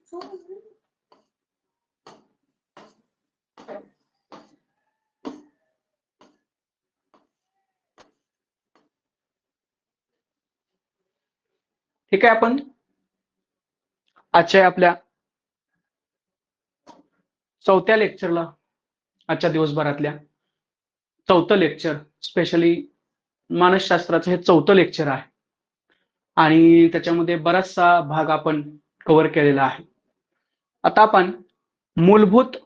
ठीक आहे, आपण आजच्या आपल्या चौथ्या लेक्चरला, आजच्या दिवसभरातल्या चौथं लेक्चर, स्पेशली मानसशास्त्राचं हे चौथं लेक्चर आहे आणि त्याच्यामध्ये बराचसा भाग आपण कव्हर केलेला आहे. आता आपण मूलभूत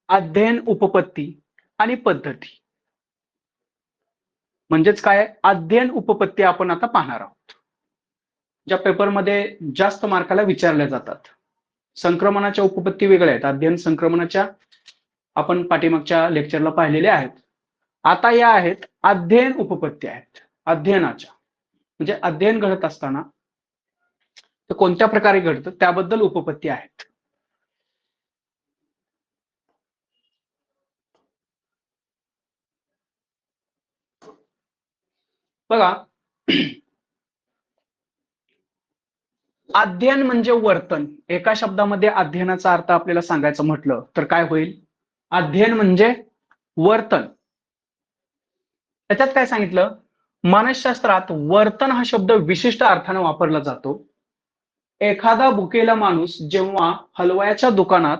अध्ययन उपपत्ती आणि पद्धती म्हणजेच काय, अध्ययन उपपत्ती आपण आता पाहणार आहोत, ज्या पेपरमध्ये जास्त मार्काला विचारल्या जातात. संक्रमणाच्या उपपत्ती वेगळ्या आहेत, अध्ययन संक्रमणाच्या आपण पाठीमागच्या लेक्चरला पाहिलेल्या आहेत. आता या आहेत अध्ययन उपपत्ती आहेत, अध्ययनाच्या, म्हणजे अध्ययन घडत असताना ते कोणत्या प्रकारे घडतं त्याबद्दल उपपत्ती आहेत. बघा, अध्ययन म्हणजे वर्तन. एका शब्दामध्ये अध्ययनाचा अर्थ आपल्याला सांगायचं म्हटलं तर काय होईल? अध्ययन म्हणजे वर्तन. त्याच्यात काय सांगितलं? मानसशास्त्रात वर्तन हा शब्द विशिष्ट अर्थाने वापरला जातो. एखादा भुकेला माणूस जेव्हा हलवायाच्या दुकानात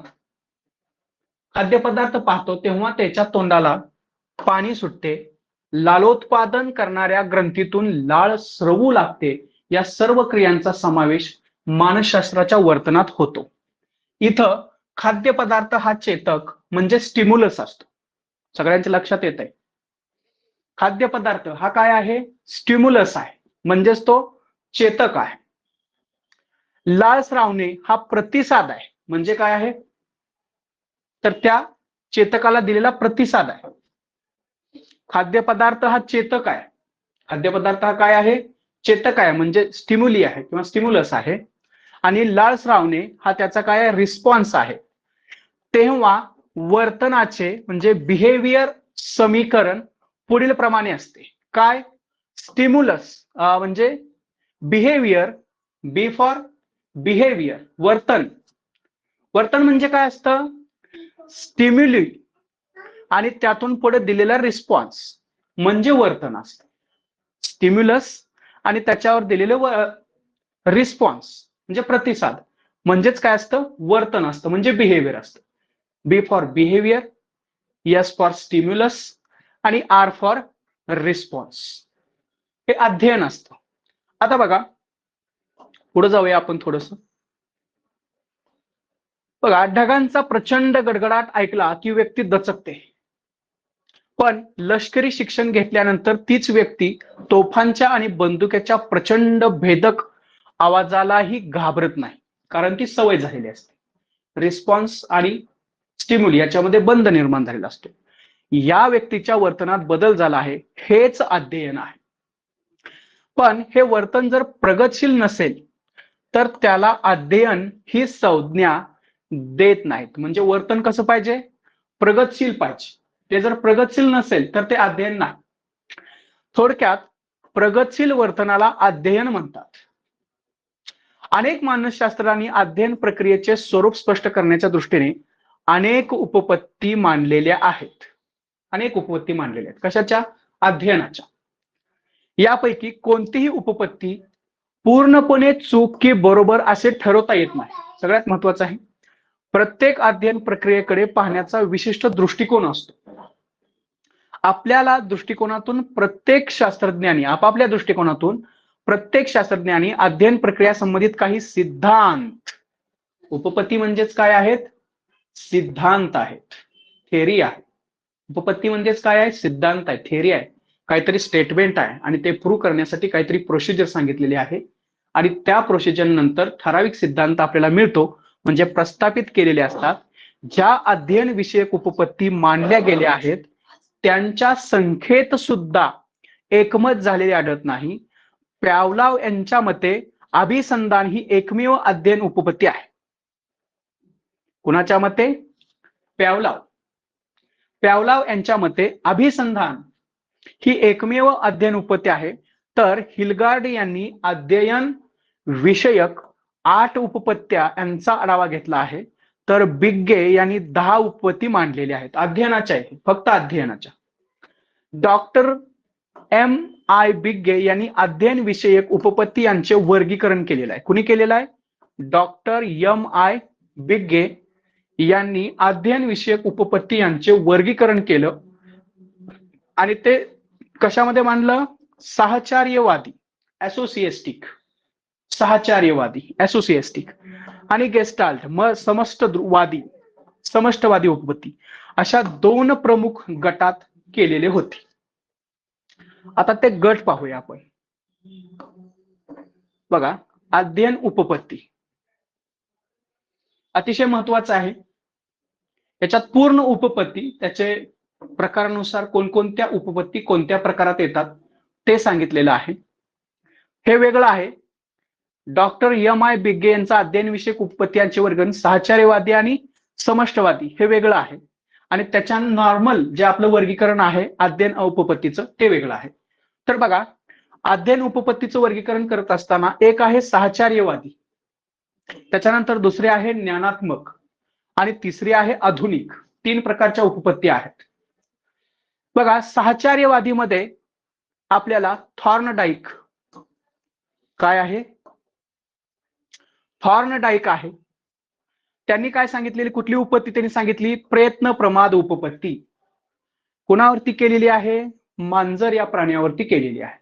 खाद्यपदार्थ पाहतो तेव्हा त्याच्या तोंडाला पाणी सुटते, लालोत्पादन करणाऱ्या ग्रंथीतून लाळ स्रवू लागते. या सर्व क्रियांचा समावेश मानसशास्त्राच्या वर्तनात होतो. इथं खाद्यपदार्थ हा चेतक म्हणजे स्टिम्युलस असतो. सगळ्यांच्या लक्षात येत आहे, खाद्यपदार्थ हा काय आहे? स्टिम्युलस आहे, म्हणजेच तो चेतक आहे. लाळ स्रावणे हा प्रतिसाद आहे, म्हणजे काय आहे? तर त्या चेतकाला दिलेला प्रतिसाद आहे. खाद्यपदार्थ हा चेतक आहे, खाद्यपदार्थ हा काय आहे? चेतक आहे, म्हणजे स्टिम्युली आहे किंवा स्टिम्युलस आहे. आणि लाळ स्रावणे हा त्याचा काय आहे? रिस्पॉन्स आहे. तेव्हा वर्तनाचे म्हणजे बिहेवियर समीकरण पुढील प्रमाणे असते. काय? स्टिम्युलस म्हणजे बिहेवियर, बी फॉर बिहेवियर, वर्तन. वर्तन म्हणजे काय असतं? स्टिम्युली आणि त्यातून पुढे दिलेला रिस्पॉन्स म्हणजे वर्तन असतं. स्टिम्युलस आणि त्याच्यावर दिलेलं रिस्पॉन्स म्हणजे प्रतिसाद, म्हणजेच काय असतं? वर्तन असतं, म्हणजे बिहेवियर असतं. B for behaviour, S for stimulus आणि आर फॉर रिस्पॉन्स, हे अध्ययन असतं. आता बघा, पुढे जाऊया आपण थोडस. बघा, ढगांचा प्रचंड गडगडाट ऐकला की व्यक्ती दचकते, पण लष्करी शिक्षण घेतल्यानंतर तीच व्यक्ती तोफांच्या आणि बंदुकीच्या प्रचंड भेदक आवाजालाही घाबरत नाही, कारण ती सवय झालेली असते. रिस्पॉन्स आणि स्टिम्युली याच्यामध्ये बंद निर्माण झालेला असतो. या व्यक्तीच्या वर्तनात बदल झाला आहे, हेच अध्ययन आहे. पण हे वर्तन जर प्रगतशील नसेल तर त्याला अध्ययन ही संज्ञा देत नाहीत. म्हणजे वर्तन कसं पाहिजे? प्रगतशील पाहिजे. ते जर प्रगतशील नसेल तर ते अध्ययन नाही. थोडक्यात प्रगतशील वर्तनाला अध्ययन म्हणतात. अनेक मानसशास्त्रांनी अध्ययन प्रक्रियेचे स्वरूप स्पष्ट करण्याच्या दृष्टीने अनेक उपपत्ती मांडलेल्या आहेत. अनेक उपपत्ती मांडलेल्या आहेत. कशाच्या? अध्ययनाच्या. यापैकी कोणतीही उपपत्ती पूर्णपणे चूक की बरोबर असे ठरवता येत नाही. सगळ्यात महत्वाचं आहे, प्रत्येक अध्ययन प्रक्रियेकडे पाहण्याचा विशिष्ट दृष्टिकोन असतो. आपल्याला दृष्टिकोनातून प्रत्येक शास्त्रज्ञांनी, आपापल्या दृष्टिकोनातून प्रत्येक शास्त्रज्ञांनी अध्ययन प्रक्रिया संबंधित काही सिद्धांत, उपपत्ती म्हणजेच काय आहेत? सिद्धांत आहेत, थेरी आहे. उपपत्ती म्हणजेच काय आहे? सिद्धांत आहे, थेरी आहे, काहीतरी स्टेटमेंट आहे आणि ते प्रूव्ह करण्यासाठी काहीतरी प्रोसिजर सांगितलेली आहे आणि त्या प्रोसिजर नंतर ठराविक सिद्धांत आपल्याला मिळतो, म्हणजे प्रस्थापित केलेले असतात. ज्या अध्ययन विषयक उपपत्ती मांडल्या गेल्या आहेत त्यांच्या संख्येत सुद्धा एकमत झालेले आढळत नाही. पॅवलाव यांच्या मते अभिसंधान ही एकमेव अध्ययन उपपत्ती आहे. कुणाच्या मते? पॅवलाव. पॅवलाव यांच्या मते अभिसंधान ही एकमेव अध्ययन उपपत्ती आहे. तर हिलगार्ड यांनी अध्ययन विषयक 8 उपपत्त्या यांचा आढावा घेतला आहे, तर बिग्गे यांनी 10 उपपत्ती मांडलेल्या आहेत. अध्ययनाच्या आहे, फक्त अध्ययनाच्या. Doctor M.I. बिग्गे यांनी अध्ययन विषयक उपपत्ती यांचे वर्गीकरण केलेलं आहे. कुणी केलेलं आहे? Doctor M.I. बिग्गे यांनी अध्ययन विषयक उपपत्ती यांचे वर्गीकरण केलं आणि ते कशामध्ये मांडलं? साहचर्यवादी, असोसिएस्टिक, साहचर्यवादी, असोसिएस्टिक आणि गेस्टाल्ट, समष्टवादी उपपत्ती, अशा 2 प्रमुख गटात केलेले होते. आता ते गट पाहूया आपण. बघा, अध्ययन उपपत्ती अतिशय महत्वाचं आहे. याच्यात पूर्ण उपपत्ती, त्याचे प्रकारानुसार कोणकोणत्या उपपत्ती कोणत्या प्रकारात येतात ते सांगितलेलं आहे. हे वेगळं आहे. Doctor M.I. बिग्गे यांचा अध्ययन विषयक उपपत्ती यांचे वर्गीकरण साहचर्यवादी आणि समष्टवादी हे वेगळं आहे, आणि त्याच्या नॉर्मल जे आपलं वर्गीकरण आहे अध्ययन उपपत्तीचं ते वेगळं आहे. तर बघा, अध्ययन उपपत्तीचं वर्गीकरण करत असताना एक आहे साहचर्यवादी, त्याच्यानंतर दुसरे आहे ज्ञानात्मक आणि तिसरी आहे आधुनिक. 3 प्रकारच्या उपपत्ती आहेत. बघा, साहचर्यवादीमध्ये आपल्याला थॉर्नडाईक, काय आहे? थॉर्नडाईक आहे. त्यांनी काय सांगितलेली, कुठली उपपत्ती त्यांनी सांगितली? प्रयत्न प्रमाद उपपत्ती. कुणावरती केलेली आहे? मांजर या प्राण्यावरती केलेली आहे.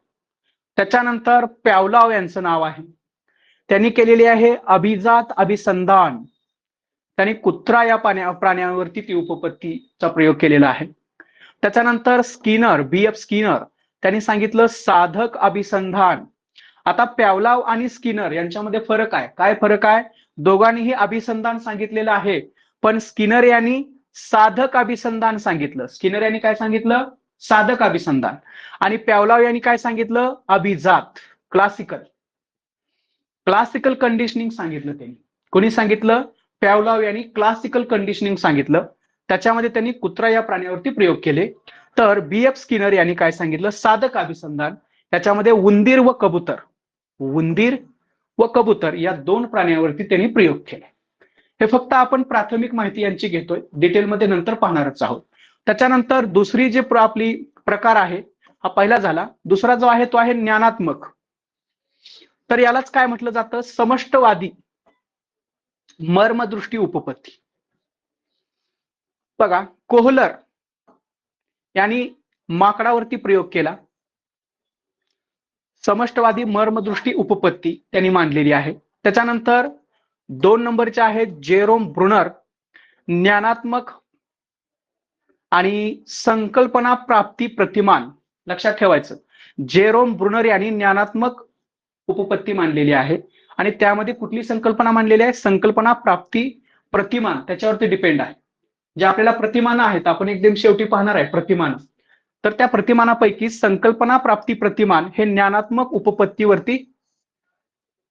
त्याच्यानंतर पॅवलॉव यांचं नाव आहे, त्यांनी केलेली आहे अभिजात अभिसंधान. त्यांनी कुत्रा या प्राण्यावरती ती उपपत्तीचा प्रयोग केलेला आहे. त्याच्यानंतर स्किनर, B.F. स्किनर, त्यांनी सांगितलं साधक अभिसंधान. आता पॅवलॉव आणि स्किनर यांच्यामध्ये फरक आहे. काय फरक आहे? दोघांनीही अभिसंधान सांगितलेलं आहे, पण स्किनर यांनी साधक अभिसंधान सांगितलं. स्किनर यांनी काय सांगितलं? साधक अभिसंधान. आणि पॅवलॉव यांनी काय सांगितलं? अभिजात, क्लासिकल कंडिशनिंग सांगितलं. त्यांनी कोणी सांगितलं? पॅवलॉव यांनी क्लासिकल कंडिशनिंग सांगितलं. त्याच्यामध्ये त्यांनी कुत्रा या प्राण्यावरती प्रयोग केले. तर B.F. स्किनर यांनी काय सांगितलं? साधक अभिसंधान. त्याच्यामध्ये उंदीर व कबूतर या 2 प्राण्यांवरती त्यांनी प्रयोग केले. हे फक्त आपण प्राथमिक माहिती यांची घेतोय, डिटेलमध्ये नंतर पाहणारच आहोत. त्याच्यानंतर दुसरी जी आपली प्रकार आहे, हा पहिला झाला. दुसरा जो आहे तो आहे ज्ञानात्मक. तर यालाच काय म्हटलं जातं? समष्टवादी मर्मदृष्टी उपपत्ती. बघा, कोहलर यांनी माकडावरती प्रयोग केला. समष्टवादी मर्मदृष्टी उपपत्ती त्यांनी मांडलेली आहे. त्याच्यानंतर 2 नंबरचे आहेत जेरोम ब्रुनर, ज्ञानात्मक आणि संकल्पना प्राप्ती प्रतिमान. लक्षात ठेवायचं, जेरोम ब्रुनर यांनी ज्ञानात्मक उपपत्ती मांडलेली आहे, आणि त्यामध्ये कुठली संकल्पना मांडलेली आहे? संकल्पना प्राप्ती प्रतिमान, त्याच्यावरती डिपेंड आहे. जे आपल्याला प्रतिमान आहेत, आपण एकदम शेवटी पाहणार आहे प्रतिमान, तर त्या प्रतिमानापैकी संकल्पना प्राप्ती प्रतिमान हे ज्ञानात्मक उपपत्तीवरती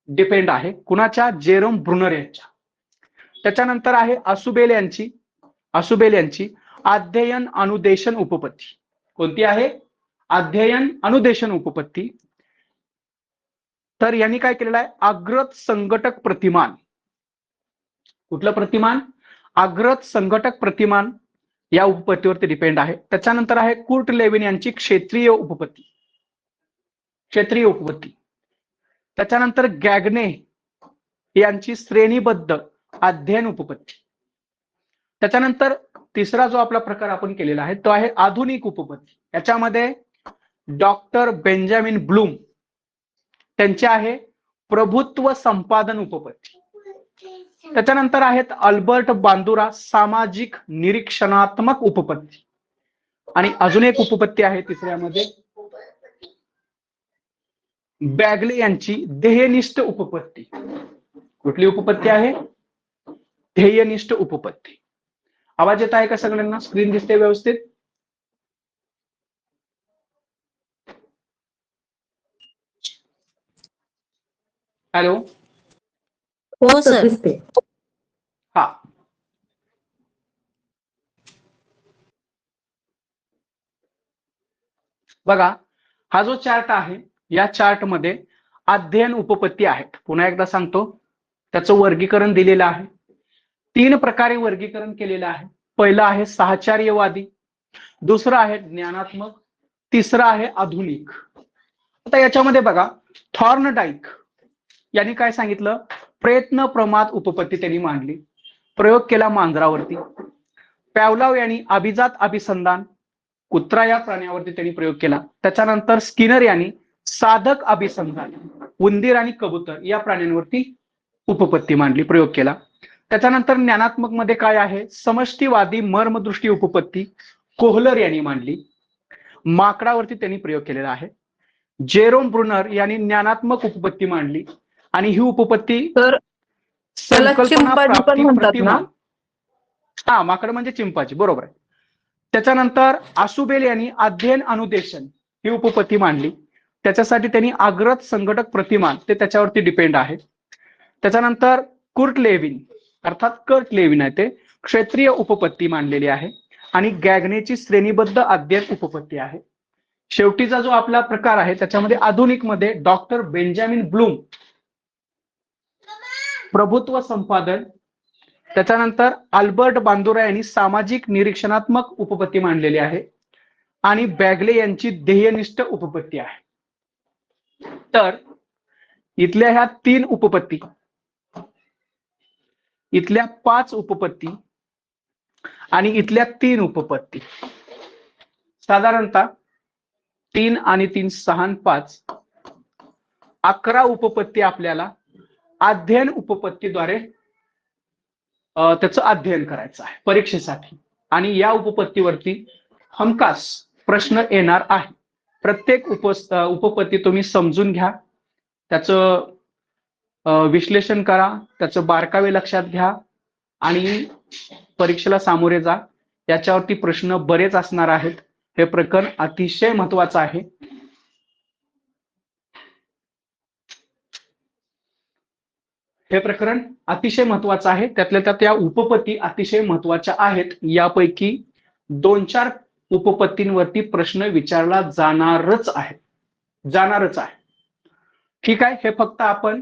डिपेंड आहे. कुणाच्या? जेरोम ब्रुनर यांच्या. त्याच्यानंतर आहे असुबेल यांची अध्ययन अनुदेशन उपपत्ती. कोणती आहे? अध्ययन अनुदेशन उपपत्ती. तर यांनी काय केलेलं आहे? अग्रत संघटक प्रतिमान. कुठलं प्रतिमान? अग्रत संघटक प्रतिमान या उपपत्तीवरती डिपेंड आहे. त्याच्यानंतर आहे कुर्ट लेविन यांची क्षेत्रीय उपपत्ती. त्याच्यानंतर गॅगने यांची श्रेणीबद्ध अध्ययन उपपत्ती. त्याच्यानंतर तिसरा जो आपला प्रकार आपण केलेला आहे तो आहे आधुनिक उपपत्ती. याच्यामध्ये डॉक्टर बेंजामिन ब्लूम त्यांचे आहे प्रभुत्व संपादन उपपत्ती. त्याच्यानंतर आहेत अल्बर्ट बांदुरा सामाजिक निरीक्षणात्मक उपपत्ती. आणि अजून एक उपपत्ती आहे तिसऱ्यामध्ये, बॅगले यांची ध्येयनिष्ठ उपपत्ती. कुठली उपपत्ती आहे? ध्येयनिष्ठ उपपत्ती. आवाज येत आहे का सगळ्यांना? स्क्रीन दिसते व्यवस्थित? हॅलो? हो सर. हा, बघा, हा जो चार्ट आहे या चार्ट मध्ये अध्ययन उपपत्ती आहेत. पुन्हा एकदा सांगतो, त्याचं वर्गीकरण दिलेलं आहे. 3 प्रकारे वर्गीकरण केलेलं आहे. पहिलं आहे साहचर्यवादी, दुसरं आहे ज्ञानात्मक, तिसरं आहे आधुनिक. आता याच्यामध्ये बघा, थॉर्नडाईक यांनी काय सांगितलं, प्रयत्न प्रमाद उपपत्ती त्यांनी मांडली, प्रयोग केला मांजरावरती. पॅवलॉव यांनी अभिजात अभिसंधान, कुत्रा या प्राण्यावरती त्यांनी प्रयोग केला. त्याच्यानंतर स्किनर यांनी साधक अभिसंधान, उंदीर आणि कबूतर या प्राण्यांवरती उपपत्ती मांडली, प्रयोग केला. त्याच्यानंतर ज्ञानात्मक मध्ये काय आहे, समष्टीवादी मर्मदृष्टी उपपत्ती कोहलर यांनी मांडली, माकडावरती त्यांनी प्रयोग केलेला आहे. जेरोम ब्रुनर यांनी ज्ञानात्मक उपपत्ती मांडली आणि ही उपपत्ती तर त्याला संकल्पना चिंपांजी पण प्राप्ती म्हणतात ना? प्रतिमान. हा, माकड म्हणजे चिंपाची, बरोबर आहे. त्याच्यानंतर आसुबेल यांनी अध्ययन अनुदेशन ही उपपत्ती मांडली. त्याच्यासाठी त्यांनी अग्रत संघटक प्रतिमान ते त्याच्यावरती डिपेंड आहे. त्याच्यानंतर कुर्ट लेविन अर्थात कर्ट लेविन आहे ते क्षेत्रीय उपपत्ती मांडलेली आहे आणि गॅगनेची श्रेणीबद्ध अध्ययन उपपत्ती आहे. शेवटीचा जो आपला प्रकार आहे त्याच्यामध्ये आधुनिक मध्ये डॉक्टर बेंजामिन ब्लूम प्रभुत्व संपादन, त्याच्यानंतर अल्बर्ट बांदुरा यांनी सामाजिक निरीक्षणात्मक उपपत्ती मांडलेली आहे आणि बॅगले यांची ध्येयनिष्ठ उपपत्ती आहे. तर इथल्या ह्या 3 उपपत्ती, इथल्या 5 उपपत्ती आणि इथल्या 3 उपपत्ती, साधारणतः 3 आणि 3 6 आणि 5 11 उपपत्ती आपल्याला अध्ययन उपपत्तीद्वारे त्याचं अध्ययन करायचं आहे परीक्षेसाठी. आणि या उपपत्तीवरती हमखास प्रश्न येणार आहे. प्रत्येक उपपत्ती तुम्ही समजून घ्या, त्याचं विश्लेषण करा, त्याचं बारकावे लक्षात घ्या आणि परीक्षेला सामोरे जा. याच्यावरती प्रश्न बरेच असणार आहेत. हे प्रकरण अतिशय महत्वाचं आहे. हे प्रकरण अतिशय महत्वाचं आहे. त्यातल्या त्यात या उपपत्ती अतिशय महत्वाच्या आहेत. यापैकी 2-4 उपपत्तींवरती प्रश्न विचारला जाणारच आहे. ठीक आहे. हे फक्त आपण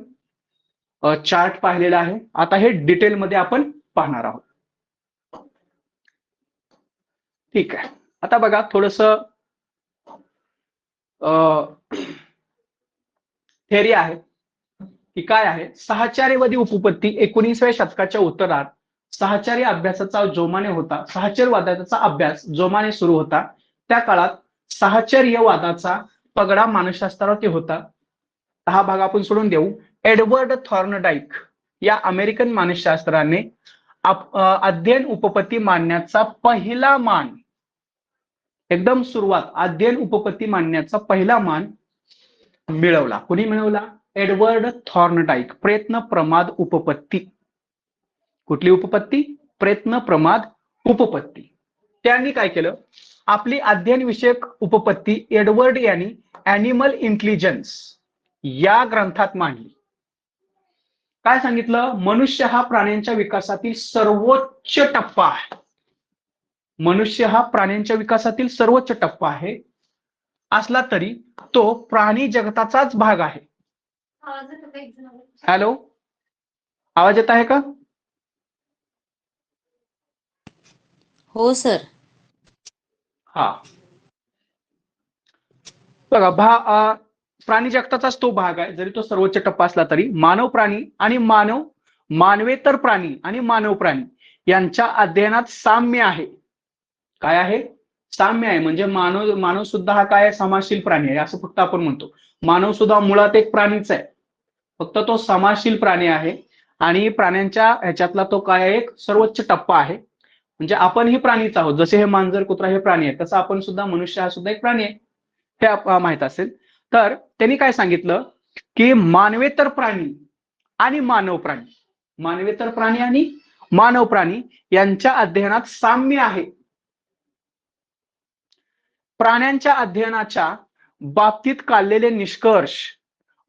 चार्ट पाहिलेला आहे. आता हे डिटेलमध्ये आपण पाहणार आहोत. ठीक आहे. आता बघा, थोडस थेअरी आहे की काय आहे. साहचर्यवादी उपपत्ती 19व्या शतकाच्या उत्तरार्धात साहचर्य अभ्यासाचा जोमाने होता. साहचर्यवादाचा अभ्यास जोमाने सुरू होता. त्या काळात साहचर्यवादाचा पगडा मानसशास्त्रावरती होता. हा भाग आपण सोडून देऊ. एडवर्ड थॉर्नडाईक या अमेरिकन मानसशास्त्राने अध्ययन उपपत्ती मांडण्याचा पहिला मान, एकदम सुरुवात, अध्ययन उपपत्ती मांडण्याचा पहिला मान मिळवला. कोणी मिळवला? Edward Thorndike. प्रयत्न प्रमाद उपपत्ती. कुठली उपपत्ती? प्रयत्न प्रमाद उपपत्ती. त्यांनी काय केलं, आपली अध्ययन विषयक उपपत्ती एडवर्ड यांनी ॲनिमल इंटेलिजन्स या ग्रंथात मांडली. काय सांगितलं? मनुष्य हा प्राण्यांच्या विकासातील सर्वोच्च टप्पा आहे. मनुष्य हा प्राण्यांच्या विकासातील सर्वोच्च टप्पा आहे, असला तरी तो प्राणी जगताचाच भाग आहे. हॅलो, आवाज येत आहे का? हो सर. हा बघा, प्राणी जगताचाच तो भाग आहे, जरी तो सर्वोच्च टप्पा असला तरी. मानव प्राणी आणि मानवेतर प्राणी आणि मानव प्राणी यांच्या अध्ययनात साम्य आहे. काय आहे? साम्य आहे. म्हणजे मानव सुद्धा हा काय, समाजशील प्राणी आहे असं फक्त आपण म्हणतो. मानव सुद्धा मुळात एक प्राणीच आहे, फक्त तो समाजशील प्राणी आहे आणि प्राण्यांच्या ह्याच्यातला तो काय, एक सर्वोच्च टप्पा आहे. म्हणजे आपण ही प्राणीच आहोत. जसे हे मांजर कुत्रा हे प्राणी आहे, तसं आपण सुद्धा, मनुष्य हा सुद्धा एक प्राणी आहे, हे माहित असेल. तर त्यांनी काय सांगितलं की मानवेतर प्राणी आणि मानव प्राणी यांच्या अध्ययनात साम्य आहे. प्राण्यांच्या अध्ययनाच्या बाबतीत काढलेले निष्कर्ष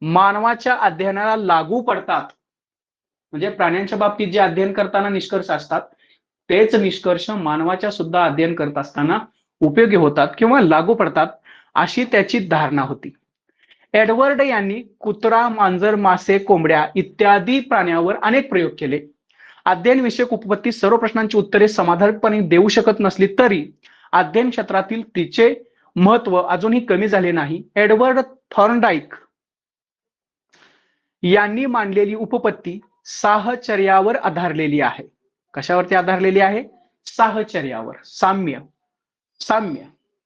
मानवाच्या अध्ययनाला लागू पडतात. म्हणजे प्राण्यांच्या बाबतीत जे अध्ययन करताना निष्कर्ष असतात तेच निष्कर्ष मानवाच्या सुद्धा अध्ययन करत असताना उपयोगी होतात किंवा लागू पडतात, अशी त्याची धारणा होती. एडवर्ड यांनी कुत्रा, मांजर, मासे, कोंबड्या इत्यादी प्राण्यांवर अनेक प्रयोग केले. अध्ययन विषयक उपपत्ती सर्व प्रश्नांची उत्तरे समाधानपणे देऊ शकत नसली तरी अध्ययन क्षेत्रातील तिचे महत्व अजूनही कमी झाले नाही. एडवर्ड थॉर्नडाईक यांनी मांडलेली उपपत्ती साहचर्यावर आधारलेली आहे. कशावरती आधारलेली आहे? साहचर्यावर. साम्य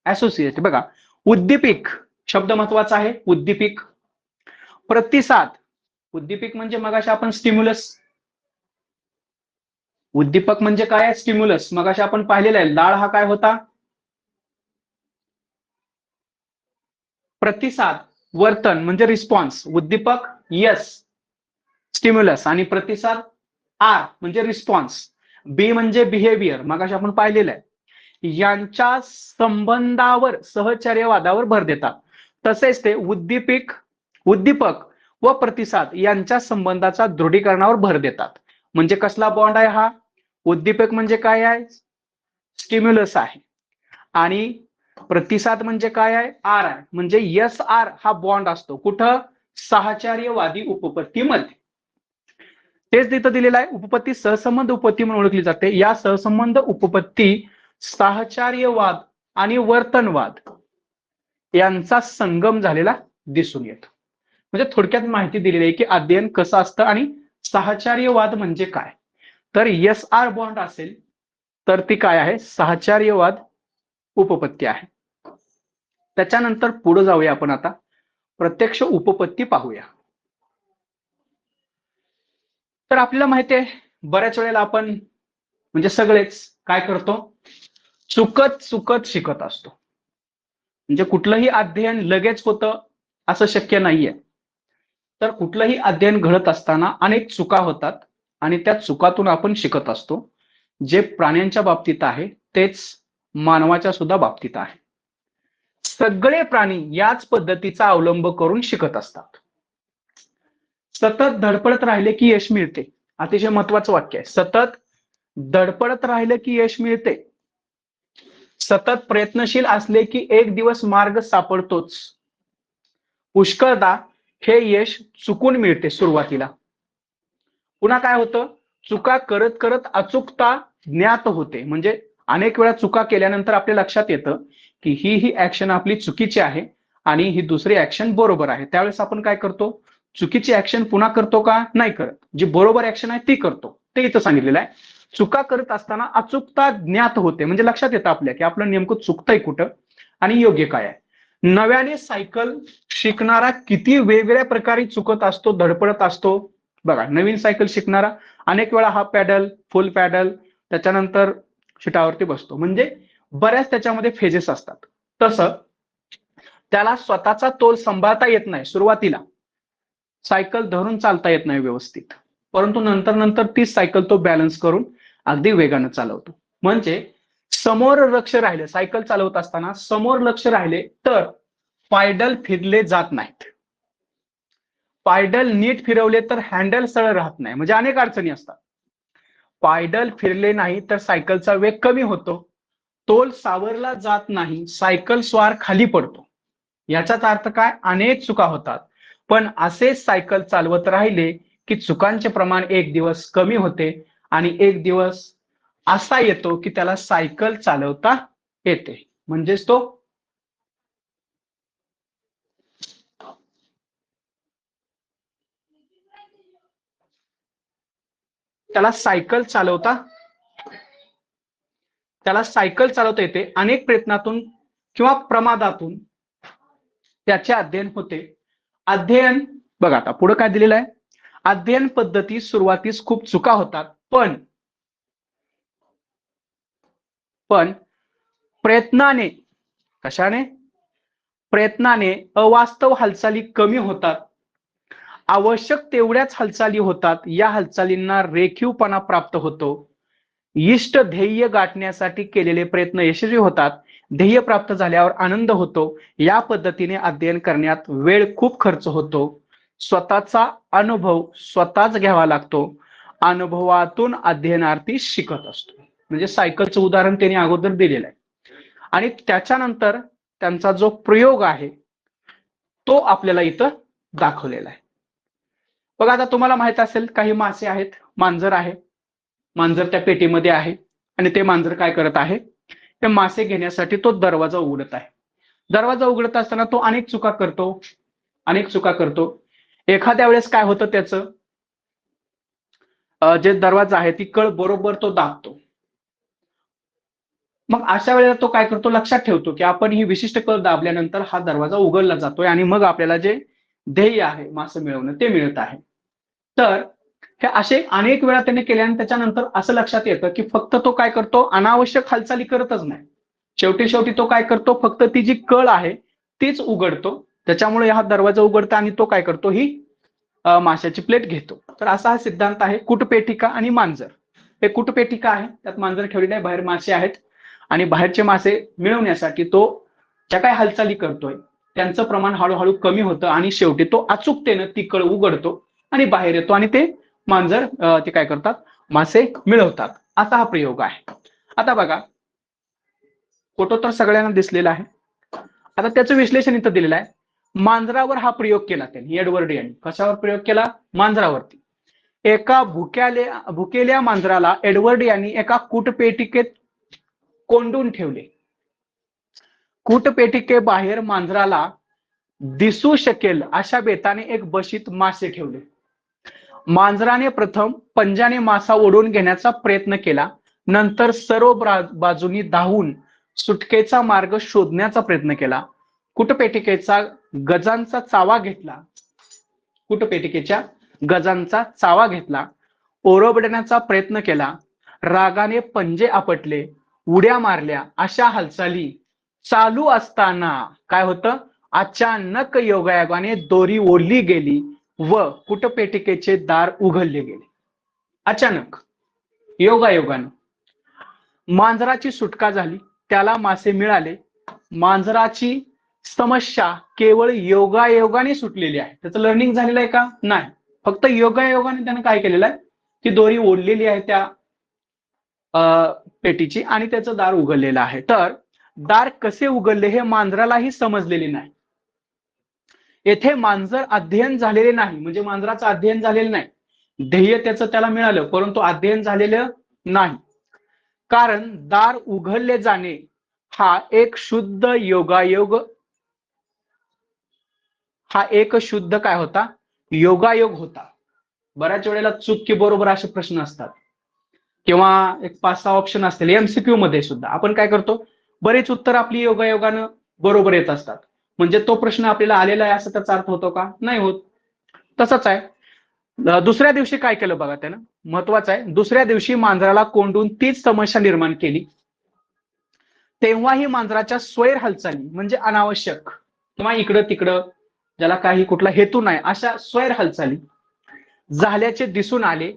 असोसिएट. बघा, उद्दीपिक शब्द महत्वाचा आहे. उद्दीपिक. प्रतिसाद. उद्दीपिक म्हणजे मगाशी आपण स्टिम्युलस. उद्दीपक म्हणजे काय आहे? स्टिम्युलस. मगाशी आपण पाहिलेलं आहे. लाळ हा काय होता? प्रतिसाद. वर्तन म्हणजे रिस्पॉन्स. उद्दीपक यस, स्टिम्युलस, आणि प्रतिसाद आर म्हणजे रिस्पॉन्स. बी म्हणजे बिहेवियर, मगाशी आपण पाहिलेलं आहे. यांच्या संबंधावर, सहचर्यवादावर भर देतात. तसेच ते उद्दीपक व प्रतिसाद यांच्या संबंधाचा दृढीकरणावर भर देतात. म्हणजे कसला बॉन्ड आहे हा? उद्दीपक म्हणजे काय आहे? स्टिम्युलस आहे. आणि प्रतिसाद म्हणजे काय आहे? आर आहे. म्हणजे एस आर हा बॉन्ड असतो. कुठं? साहचर्यवादी उपपत्तीमध्ये. तेच तिथं दिलेलं आहे. उपपत्ती सहसंबंध उपपत्ती म्हणून ओळखली जाते. या सहसंबंध उपपत्ती साहचर्यवाद आणि वर्तनवाद यांचा संगम झालेला दिसून येतो. म्हणजे थोडक्यात माहिती दिलेली आहे की अध्ययन कसं असतं आणि साहचर्यवाद म्हणजे काय. तर एस आर बॉन्ड असेल तर ती काय आहे? साहचर्यवाद उपपत्ती आहे. त्याच्यानंतर पुढे जाऊया आपण. आता प्रत्यक्ष उपपत्ती पाहूया. तर आपल्याला माहिती आहे बऱ्याच वेळेला आपण म्हणजे सगळेच काय करतो? चुकत शिकत असतो. म्हणजे कुठलंही अध्ययन लगेच होतं असं शक्य नाहीये. तर कुठलंही अध्ययन घडत असताना अनेक चुका होतात आणि त्या चुकातून आपण शिकत असतो. जे प्राण्यांच्या बाबतीत आहे तेच मानवाच्या सुद्धा बाबतीत आहे. सगळे प्राणी याच पद्धतीचा अवलंब करून शिकत असतात. सतत धडपडत राहिले की यश मिळते. अतिशय महत्वाचं वाक्य आहे. सतत धडपडत राहिले की यश मिळते. सतत प्रयत्नशील असले की एक दिवस मार्ग सापडतोच. पुष्कळदा हे यश चुकून मिळते सुरुवातीला. पुन्हा काय होतं? चुका करत करत अचूकता ज्ञात होते. म्हणजे अनेक वेळा चुका केल्यानंतर आपल्या लक्षात येतं की ही ऍक्शन आपली चुकीची आहे आणि ही दुसरी ऍक्शन बरोबर आहे. त्यावेळेस आपण काय करतो? चुकीची ऍक्शन पुन्हा करतो का? नाही करत. जी बरोबर ऍक्शन आहे ती करतो. ते इथं सांगितलेलं आहे. चुका करत असताना अचूकता ज्ञात होते. म्हणजे लक्षात येतं आपल्या की आपलं नेमकं चुकतंय कुठं आणि योग्य काय आहे. नव्याने सायकल शिकणारा किती वेगवेगळ्या प्रकारे चुकत असतो, धडपडत असतो. बघा, नवीन सायकल शिकणारा अनेक वेळा हाफ पॅडल, फुल पॅडल, त्याच्यानंतर शिटावरती बसतो. म्हणजे बऱ्याच त्याच्यामध्ये फेजेस असतात. तसं त्याला स्वतःचा तोल सांभाळता येत नाही. सुरुवातीला सायकल धरून चालता येत नाही व्यवस्थित, परंतु नंतर नंतर तीच सायकल तो बॅलन्स करून अगदी वेगानं चालवतो. म्हणजे समोर लक्ष राहिले, सायकल चालवत असताना समोर लक्ष राहिले तर पायडल फिरले जात नाहीत. पायडल नीट फिरवले तर हँडल सरळ राहत नाही. म्हणजे अनेक अडचणी असतात. पायडल फिरले नाही तर सायकलचा वेग कमी होतो. तोल सावरला जात नाही, सायकल स्वार खाली पडतो. याचाच अर्थ काय? अनेक चुका होतात. पण असेच सायकल चालवत राहिले की चुकांचे प्रमाण एक दिवस कमी होते आणि एक दिवस असा येतो की त्याला सायकल चालवता येते. म्हणजेच तो त्याला सायकल चालवता येते. अनेक प्रयत्नातून किंवा प्रमादातून त्याचे अध्ययन होते. अध्ययन बघा, आता पुढे काय दिलेलं आहे? अध्ययन पद्धती सुरुवातीस खूप चुका होतात, पण प्रयत्नाने, कशाने? प्रयत्नाने अवास्तव हालचाली कमी होतात. आवश्यक तेवढ्याच हालचाली होतात. या हालचालींना रेखीवपणा प्राप्त होतो. इष्ट ध्येय गाठण्यासाठी केलेले प्रयत्न यशस्वी होतात. ध्येय प्राप्त झाल्यावर आनंद होतो. या पद्धतीने अध्ययन करण्यात वेळ खूप खर्च होतो. स्वतःचा अनुभव स्वतःच घ्यावा लागतो. अनुभवातून अध्ययनार्थी शिकत असतो. म्हणजे सायकलचं उदाहरण त्यांनी अगोदर दिलेलं आहे. आणि त्याच्यानंतर त्यांचा जो प्रयोग आहे तो आपल्याला इथं दाखवलेला आहे. बघा आता तुम्हाला माहित असेल काही मासे आहेत, मांजर आहे, मांजर त्या पेटीमध्ये आहे आणि ते मांजर काय करत आहे, ते मासे घेण्यासाठी तो दरवाजा उघडत आहे. दरवाजा उघडत असताना तो अनेक चुका करतो. एखाद्या वेळेस काय होतं, त्याचं जे दरवाजा आहे ती कळ बरोबर तो दाबतो. मग अशा वेळेला तो काय करतो, लक्षात ठेवतो की आपण ही विशिष्ट कळ दाबल्यानंतर हा दरवाजा उघडला जातोय आणि मग आपल्याला जे ध्येय आहे मासे मिळवणं ते मिळत आहे. तर हे असे अनेक वेळा त्याने केले आणि त्याच्यानंतर असं लक्षात येतं की फक्त तो काय करतो, अनावश्यक हालचाली करतच नाही. शेवटी तो काय करतो, फक्त ती जी कळ आहे तीच उघडतो. त्याच्यामुळे हा दरवाजा उघडतो आणि तो काय करतो, ही माशाची प्लेट घेतो. तर असा हा सिद्धांत आहे कूटपेटिका आणि मांजर. हे कूटपेटिका आहे, त्यात मांजर ठेवलेले आहे, बाहेर मासे आहेत आणि बाहेरचे मासे मिळवण्यासाठी तो ज्या काही हालचाली करतोय त्यांचं प्रमाण हळूहळू कमी होतं आणि शेवटी तो अचूकतेनं ती कळ उघडतो आणि बाहेर येतो आणि ते मांजर ते काय करतात, मासे मिळवतात. असा हा प्रयोग आहे. आता बघा, फोटो तर सगळ्यांना दिसलेला आहे. आता त्याचं विश्लेषण इथं दिलेलं आहे. मांजरावर हा प्रयोग केला त्यांनी, एडवर्ड यांनी. कशावर प्रयोग केला, मांजरावरती. एका भुकेल्या मांजराला एडवर्ड यांनी एका कूटपेटिकेत कोंडून ठेवले. कूटपेटिकेबाहेर मांजराला दिसू शकेल अशा बेताने एक बशीत मासे ठेवले. मांजराने प्रथम पंजाने मासा ओढून घेण्याचा प्रयत्न केला. नंतर सर्व बाजूनी धावून सुटकेचा मार्ग शोधण्याचा प्रयत्न केला. कूटपेटिकेच्या गजांचा चावा घेतला. ओरबडण्याचा प्रयत्न केला. रागाने पंजे आपटले, उड्या मारल्या. अशा हालचाली चालू असताना काय होतं, अचानक योगायोगाने दोरी ओढली गेली व कूटपेटिकेचे दार उघडले गेले. अचानक, योगायोगाने मांजराची सुटका झाली, त्याला मासे मिळाले. मांजराची समस्या केवळ योगायोगाने सुटलेली आहे. त्याचं लर्निंग झालेलं आहे का, नाही. फक्त योगायोगाने त्यानं काय केलेलं आहे, ती दोरी ओढलेली आहे त्या पेटीची आणि त्याचं दार उघडलेलं आहे. तर दार कसे उघडले हे मांजरालाही समजलेले नाही. येथे मांजर अध्ययन झालेले नाही, म्हणजे मांजराचं अध्ययन झालेलं नाही. ध्येय त्याचं त्याला मिळालं परंतु अध्ययन झालेलं नाही. कारण दार उघडले जाणे हा एक शुद्ध योगायोग, हा एक शुद्ध काय होता, योगायोग होता. बऱ्याच वेळेला चूक की बरोबर असे प्रश्न असतात किंवा एक 5-6 ऑप्शन असतील एमसीक्यू मध्ये सुद्धा. आपण काय करतो, बरेच उत्तर आपली योगायोगानं बरोबर येत असतात. म्हणजे तो प्रश्न आपल्याला आलेला आहे असं त्याचा अर्थ होतो का, नाही होत. तसंच आहे. दुसऱ्या दिवशी काय केलं बघा त्यानं, महत्वाचं आहे. दुसऱ्या दिवशी मांजराला कोंडून तीच समस्या निर्माण केली. तेव्हाही मांजराच्या स्वैर हालचाली म्हणजे अनावश्यक किंवा इकडं तिकडं ज्याला काही कुठला हेतू नाही अशा स्वैर हालचाली झाल्याचे दिसून आले.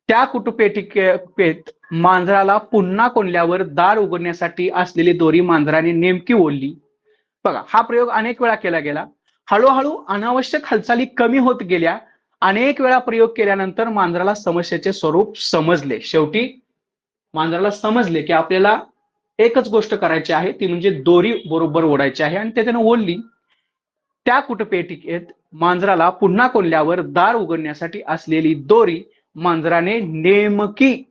त्या कूटपेटिकेत मांजराला पुन्हा कोंडल्यावर दार उघडण्यासाठी असलेली दोरी मांजराने नेमकी ओढली. बघा, हा प्रयोग अनेक वेळा केला गेला. हळूहळू अनावश्यक हालचाली कमी होत गेल्या. अनेक वेळा प्रयोग केल्यानंतर मांजराला समस्येचे स्वरूप समजले. शेवटी मांजराला समजले की आपल्याला एकच गोष्ट करायची आहे, ती म्हणजे दोरी बरोबर ओढायची आहे आणि त्याने ओढली. त्या कूटपेटिकेत मांजराला पुन्हा कोंडल्यावर दार उघडण्यासाठी असलेली दोरी मांजराने नेमकी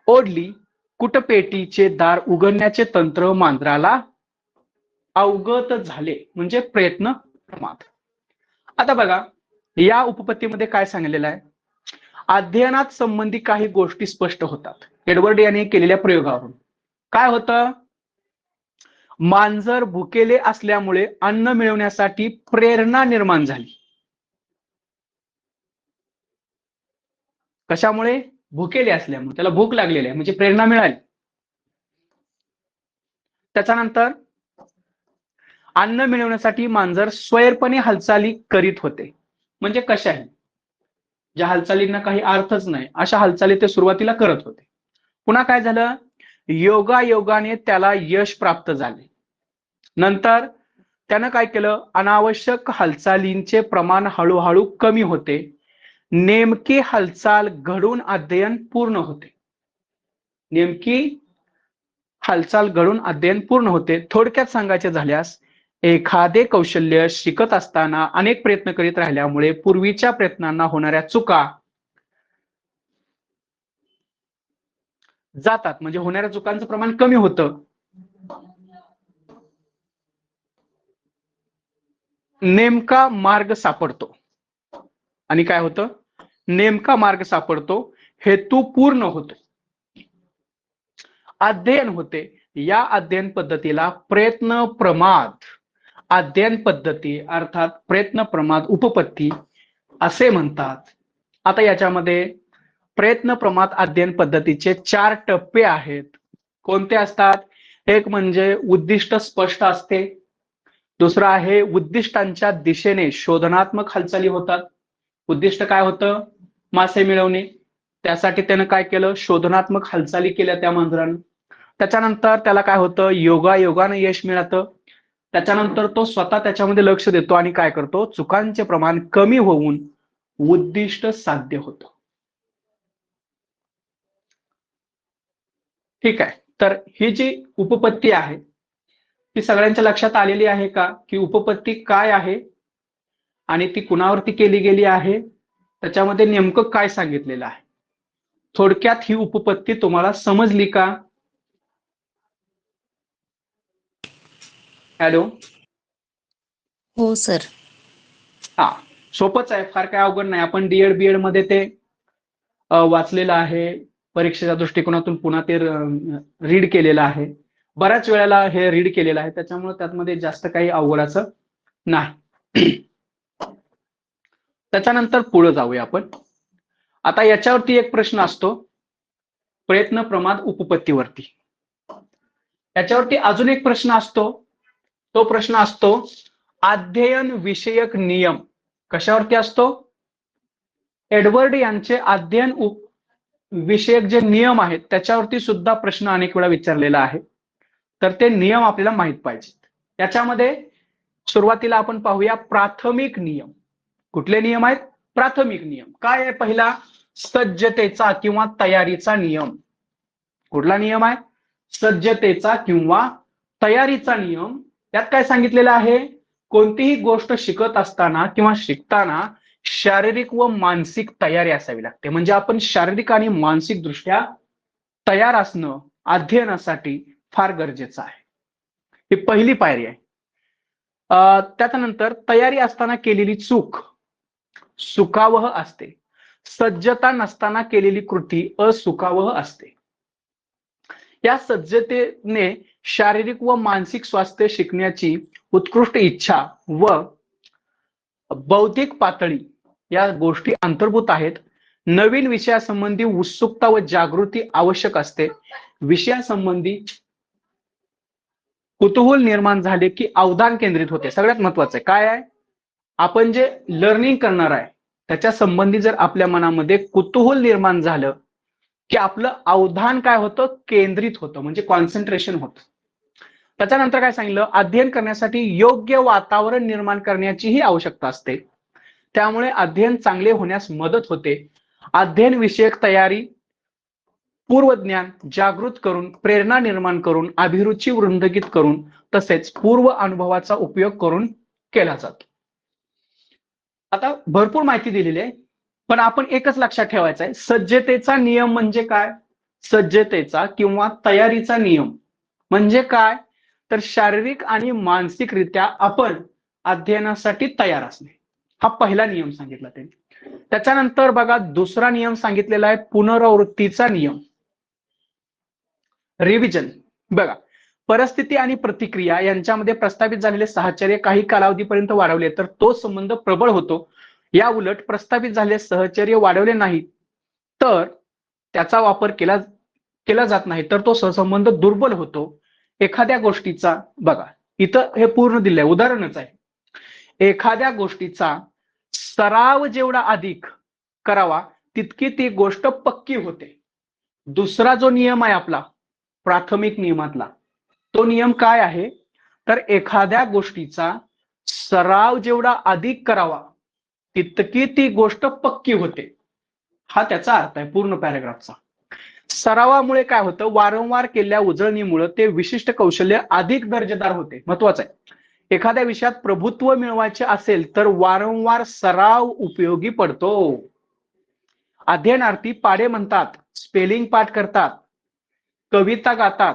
ओढली. कूटपेटीचे दार उघडण्याचे तंत्र मांजराला अवगत झाले, म्हणजे प्रयत्न प्रमाद. आता बघा, या उपपत्तीमध्ये काय सांगितलेलं आहे, अध्ययनात संबंधी काही गोष्टी स्पष्ट होतात. एडवर्ड यांनी केलेल्या प्रयोगावरून काय होतं, मांजर भुकेले असल्यामुळे अन्न मिळवण्यासाठी प्रेरणा निर्माण झाली. कशामुळे, भुकेले असल्यामुळे, त्याला भूक लागलेली आहे म्हणजे प्रेरणा मिळाली. त्याच्यानंतर अन्न मिळवण्यासाठी मांजर स्वैरपणे हालचाली करीत होते. म्हणजे कशाही, ज्या हालचालींना काही अर्थच नाही अशा हालचाली ते सुरुवातीला करत होते. पुन्हा काय झालं, योगायोगाने त्याला यश प्राप्त झाले. नंतर त्यानं काय केलं, अनावश्यक हालचालींचे प्रमाण हळूहळू कमी होते. नेमकी हालचाल घडून अध्ययन पूर्ण होते. नेमकी हालचाल घडून अध्ययन पूर्ण होते. थोडक्यात सांगायचे झाल्यास एखादे कौशल्य शिकत असताना अनेक प्रयत्न करीत राहिल्यामुळे पूर्वीच्या प्रयत्नांना होणाऱ्या चुका जातात, म्हणजे होणाऱ्या चुकांचं प्रमाण कमी होतं. नेमका मार्ग सापडतो. आणि काय होतं? नेमका मार्ग सापडतो, हेतू पूर्ण होतो, अध्ययन होते. या अध्ययन पद्धतीला प्रयत्न प्रमाद अध्ययन पद्धती अर्थात प्रयत्न प्रमाद उपपत्ती असे म्हणतात. आता याच्यामध्ये प्रयत्न प्रमाद अध्ययन पद्धतीचे 4 टप्पे आहेत. कोणते असतात? एक म्हणजे उद्दिष्ट स्पष्ट असते. दुसरा आहे उद्दिष्टांच्या दिशेने शोधनात्मक हालचाली होतात. उद्दिष्ट काय होतं? मासे मिळवणे. त्यासाठी त्यानं काय केलं? शोधनात्मक हालचाली केल्या त्या मांजरानं. त्याच्यानंतर त्याला काय होतं? योगायोगानं यश मिळतं. त्याच्यानंतर तो स्वतः त्याच्यामध्ये लक्ष देतो आणि काय करतो? चुकांचे प्रमाण कमी होऊन उद्दिष्ट साध्य होतं. ठीक आहे. तर ही जी उपपत्ती आहे ती सगळ्यांच्या लक्षात आलेली आहे का, की उपपत्ती काय आहे आणि ती कुणावरती केली गेली आहे, त्याच्यामध्ये नेमकं काय सांगितलेलं आहे? थोडक्यात ही उपपत्ती तुम्हाला समजली का? हॅलो. हो सर. हा, सोपंच आहे, फार काय अवघड नाही. आपण डीएड बीएड मध्ये ते वाचलेलं आहे, परीक्षेच्या दृष्टिकोनातून पुन्हा ते रीड केलेलं आहे, बऱ्याच वेळेला हे रीड केलेलं आहे, त्याच्यामुळे त्यामध्ये जास्त काही अवघडाचं नाही. त्याच्यानंतर पुढे जाऊया आपण. आता याच्यावरती एक प्रश्न असतो, प्रयत्न प्रमाद उपपत्तीवरती. याच्यावरती अजून एक प्रश्न असतो, तो प्रश्न असतो अध्ययन विषयक नियम. कशावरती असतो? एडवर्ड यांचे अध्ययन विषयक जे नियम आहेत त्याच्यावरती सुद्धा प्रश्न अनेक वेळा विचारलेला आहे. तर ते नियम आपल्याला माहित पाहिजेत. याच्यामध्ये सुरुवातीला आपण पाहूया प्राथमिक नियम. कुठले नियम आहेत? प्राथमिक नियम. काय आहे पहिला? सज्जतेचा किंवा तयारीचा नियम. कुठला नियम आहे? सज्जतेचा किंवा तयारीचा नियम. त्यात काय सांगितलेलं आहे? कोणतीही गोष्ट शिकत असताना किंवा शिकताना शारीरिक व मानसिक तयारी असावी लागते. म्हणजे आपण शारीरिक आणि मानसिक दृष्ट्या तयार असणं अध्ययनासाठी फार गरजेचं आहे. ही पहिली पायरी आहे. त्याच्यानंतर तयारी असताना केलेली चूक सुखावह असते. सज्जता नसताना केलेली कृती असुखावह असते. या सज्जतेने शारीरिक व मानसिक स्वास्थ्य शिकण्याची उत्कृष्ट इच्छा व बौद्धिक पातळी या गोष्टी अंतर्भूत आहेत. नवीन विषयासंबंधी उत्सुकता व जागृती आवश्यक असते. विषयासंबंधी कुतूहल निर्माण झाले की अवधान केंद्रित होते. सगळ्यात महत्वाचं काय आहे? आपण जे लर्निंग करणार आहे त्याच्या संबंधी जर आपल्या मनामध्ये कुतूहल निर्माण झालं की आपलं अवधान काय होतं? केंद्रित होतं, म्हणजे कॉन्सन्ट्रेशन होतं. त्याच्यानंतर काय सांगितलं? अध्ययन करण्यासाठी योग्य वातावरण निर्माण करण्याचीही आवश्यकता असते. त्यामुळे अध्ययन चांगले होण्यास मदत होते. अध्ययन विषयक तयारी पूर्वज्ञान जागृत करून, प्रेरणा निर्माण करून, अभिरुची वृंदगित करून, तसेच पूर्व अनुभवाचा उपयोग करून केला जातो. आता भरपूर माहिती दिलेली आहे, पण आपण एकच लक्षात ठेवायचं आहे, सज्जतेचा नियम म्हणजे काय? सज्जतेचा किंवा तयारीचा नियम म्हणजे काय? तर शारीरिक आणि मानसिकरित्या आपण अध्ययनासाठी तयार असणे, हा पहिला नियम सांगितला त्यांनी. त्याच्यानंतर बघा दुसरा नियम सांगितलेला आहे पुनरावृत्तीचा नियम, रिव्हिजन. बघा, परिस्थिती आणि प्रतिक्रिया यांच्यामध्ये प्रस्थापित झालेले साहचर्य काही कालावधीपर्यंत वाढवले तर तो संबंध प्रबळ होतो. या उलट प्रस्थापित झालेले सहचर्य वाढवले नाही तर त्याचा वापर केला जात नाही तर तो सहसंबंध दुर्बल होतो. एखाद्या गोष्टीचा, बघा इथं हे पूर्ण दिलंय, उदाहरणच आहे. एखाद्या गोष्टीचा सराव जेवढा अधिक करावा तितकी ती गोष्ट पक्की होते. दुसरा जो नियम आहे आपला प्राथमिक नियमातला, तो नियम काय आहे? तर एखाद्या गोष्टीचा सराव जेवढा अधिक करावा तितकी ती गोष्ट पक्की होते, हा त्याचा अर्थ आहे पूर्ण पॅराग्राफचा. सरावामुळे काय होतं? वारंवार केलेल्या उजळणीमुळे ते विशिष्ट कौशल्य अधिक दर्जेदार होते. महत्वाचं आहे. एखाद्या विषयात प्रभुत्व मिळवायचे असेल तर वारंवार सराव उपयोगी पडतो. अध्ययनार्थी पाढे म्हणतात, स्पेलिंग पाठ करतात, कविता गातात,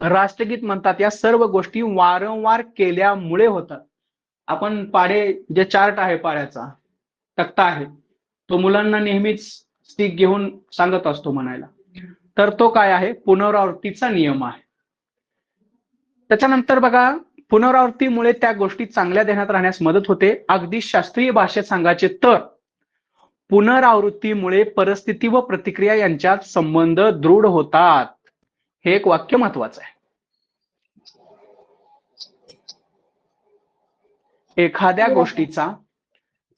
राष्ट्रगीत म्हणतात. या सर्व गोष्टी वारंवार केल्यामुळे होतात. आपण पाढे जे चार्ट आहे, पाढ्याचा तक्ता आहे, तो मुलांना नेहमीच स्टिक घेऊन सांगत असतो म्हणायला. तर तो काय आहे? पुनरावृत्तीचा नियम आहे. त्याच्यानंतर बघा, पुनरावृत्तीमुळे त्या गोष्टी चांगल्या ध्यानात राहण्यास मदत होते. अगदी शास्त्रीय भाषेत सांगायचे तर पुनरावृत्तीमुळे परिस्थिती व प्रतिक्रिया यांच्यात संबंध दृढ होतात. हे एक वाक्य महत्वाचं आहे. एखाद्या गोष्टीचा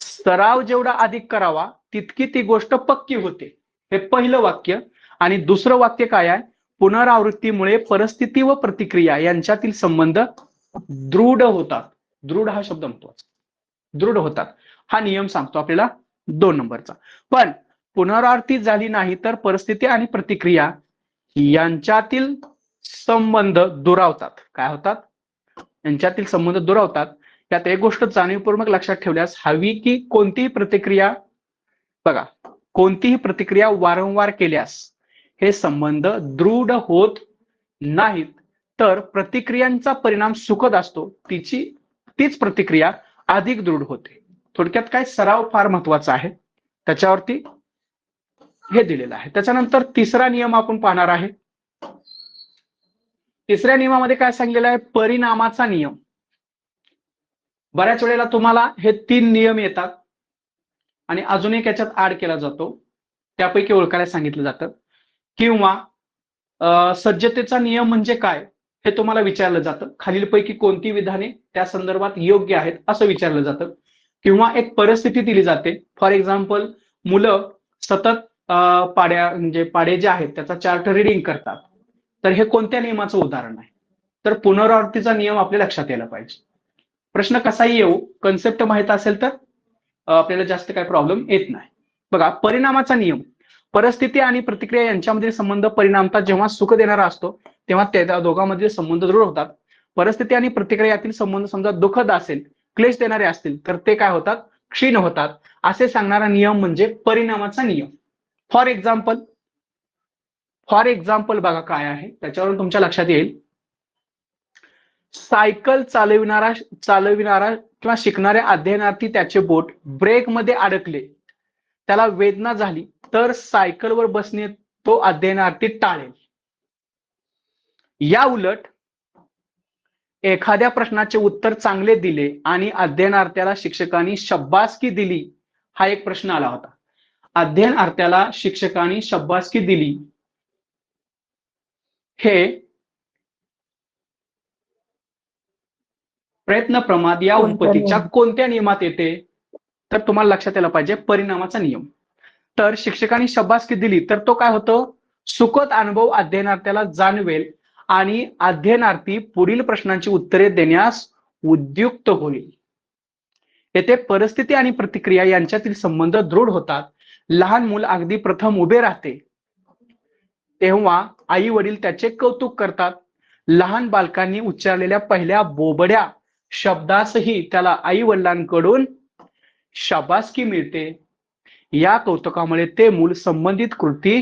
सराव जेवढा अधिक करावा तितकी ती गोष्ट पक्की होते. हे पहिलं वाक्य. आणि दुसरं वाक्य काय आहे? पुनरावृत्तीमुळे परिस्थिती व प्रतिक्रिया यांच्यातील संबंध दृढ होतात. दृढ हा शब्द महत्वाचा, दृढ होतात हा नियम सांगतो आपल्याला 2 नंबरचा. पण पुनरावृत्ती झाली नाही तर परिस्थिती आणि प्रतिक्रिया यांच्यातील संबंध दुरावतात. काय होतात? यांच्यातील संबंध दुरावतात. यात एक गोष्ट जाणीवपूर्वक लक्षात ठेवल्यास हवी की कोणतीही प्रतिक्रिया, बघा, कोणतीही प्रतिक्रिया वारंवार केल्यास हे संबंध दृढ होत नाहीत, तर प्रतिक्रियांचा परिणाम सुखद असतो, तीच प्रतिक्रिया अधिक दृढ होते. थोडक्यात काय, सराव फार महत्वाचा आहे, त्याच्यावरती हे दिलेलं आहे. त्याच्यानंतर तिसरा नियम आपण पाहणार आहे. तिसऱ्या नियमामध्ये काय सांगितलेलं आहे? परिणामाचा नियम. बऱ्याच वेळेला तुम्हाला हे 3 नियम येतात आणि अजून एक याच्यात ऍड केला जातो, त्यापैकी ओळखायला सांगितलं जातं. किंवा सज्जतेचा नियम म्हणजे काय हे तुम्हाला विचारलं जातं. खालीलपैकी कोणती विधाने त्या संदर्भात योग्य आहेत असं विचारलं जातं. किंवा एक परिस्थिती दिली जाते. फॉर एक्झाम्पल, मुलं सतत पाढे जे आहेत त्याचा चार्ट रिडिंग करतात, तर हे कोणत्या नियमाचं उदाहरण आहे? तर पुनरावृत्तीचा नियम आपल्या लक्षात यायला पाहिजे. प्रश्न कसाही येऊ, कन्सेप्ट माहित असेल तर आपल्याला जास्त काय प्रॉब्लेम येत नाही. बघा, परिणामाचा नियम. परिस्थिती आणि प्रतिक्रिया यांच्यामधील संबंध परिणामता जेव्हा सुख देणारा असतो तेव्हा त्या दोघांमधील संबंध दृढ होतात. परिस्थिती आणि प्रतिक्रिया यातील संबंध समजा दुःखद असेल, क्लेश देणारे असतील, तर ते काय होतात? क्षीण होतात. असे सांगणारा नियम म्हणजे परिणामाचा नियम. फॉर एक्झाम्पल बघा काय आहे, त्याच्यावरून तुमच्या लक्षात येईल. सायकल चालविणारा किंवा शिकणाऱ्या अध्ययनार्थी त्याचे बोट ब्रेकमध्ये अडकले, त्याला वेदना झाली, तर सायकलवर बसणे तो अध्ययनार्थी टाळेल. या उलट एखाद्या प्रश्नाचे उत्तर चांगले दिले आणि अध्ययनार्थ्याला शिक्षकांनी शाबासकी दिली, हा एक प्रश्न आला होता. अध्ययनार्थ्याला शिक्षकांनी शाबासकी दिली हे प्रयत्न प्रमाद या उत्पत्तीच्या कोणत्या नियमात येते? तर तुम्हाला लक्षात यायला पाहिजे, परिणामाचा नियम. तर शिक्षकांनी शाबासकी दिली तर तो काय होतो? सुखद अनुभव अध्ययनार्थ्याला जाणवेल आणि अध्ययनार्थी पुढील प्रश्नांची उत्तरे देण्यास उद्युक्त होईल. येथे परिस्थिती आणि प्रतिक्रिया यांच्यातील संबंध दृढ होतात. लहान मूल अगदी प्रथम उभे राहते तेव्हा आई वडील त्याचे कौतुक करतात. लहान बालकांनी उच्चारलेल्या पहिल्या बोबड्या शब्दासही त्याला आई वडिलांकडून शाबासकी मिळते. या कौतुकामुळे ते मूल संबंधित कृती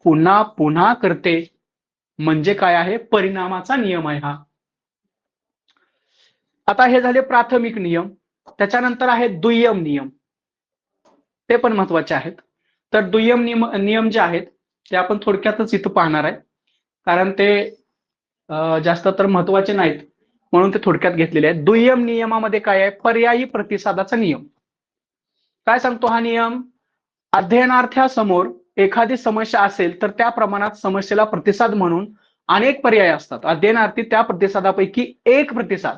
पुन्हा पुन्हा करते. म्हणजे काय आहे? परिणामाचा नियम आहे हा. आता हे झाले प्राथमिक नियम. त्याच्यानंतर आहे दुय्यम नियम, ते पण महत्वाचे आहेत. तर दुय्यम नियम जे आहेत ते आपण थोडक्यातच इथं पाहणार आहे, कारण ते जास्त तर महत्वाचे नाहीत म्हणून ते थोडक्यात घेतलेले आहेत. दुय्यम नियमामध्ये काय आहे? पर्यायी प्रतिसादाचा नियम. काय सांगतो हा नियम? अध्ययनार्थ्यासमोर एखादी समस्या असेल तर त्या प्रमाणात समस्येला प्रतिसाद म्हणून अनेक पर्याय असतात. अध्ययनार्थी त्या प्रतिसादापैकी एक प्रतिसाद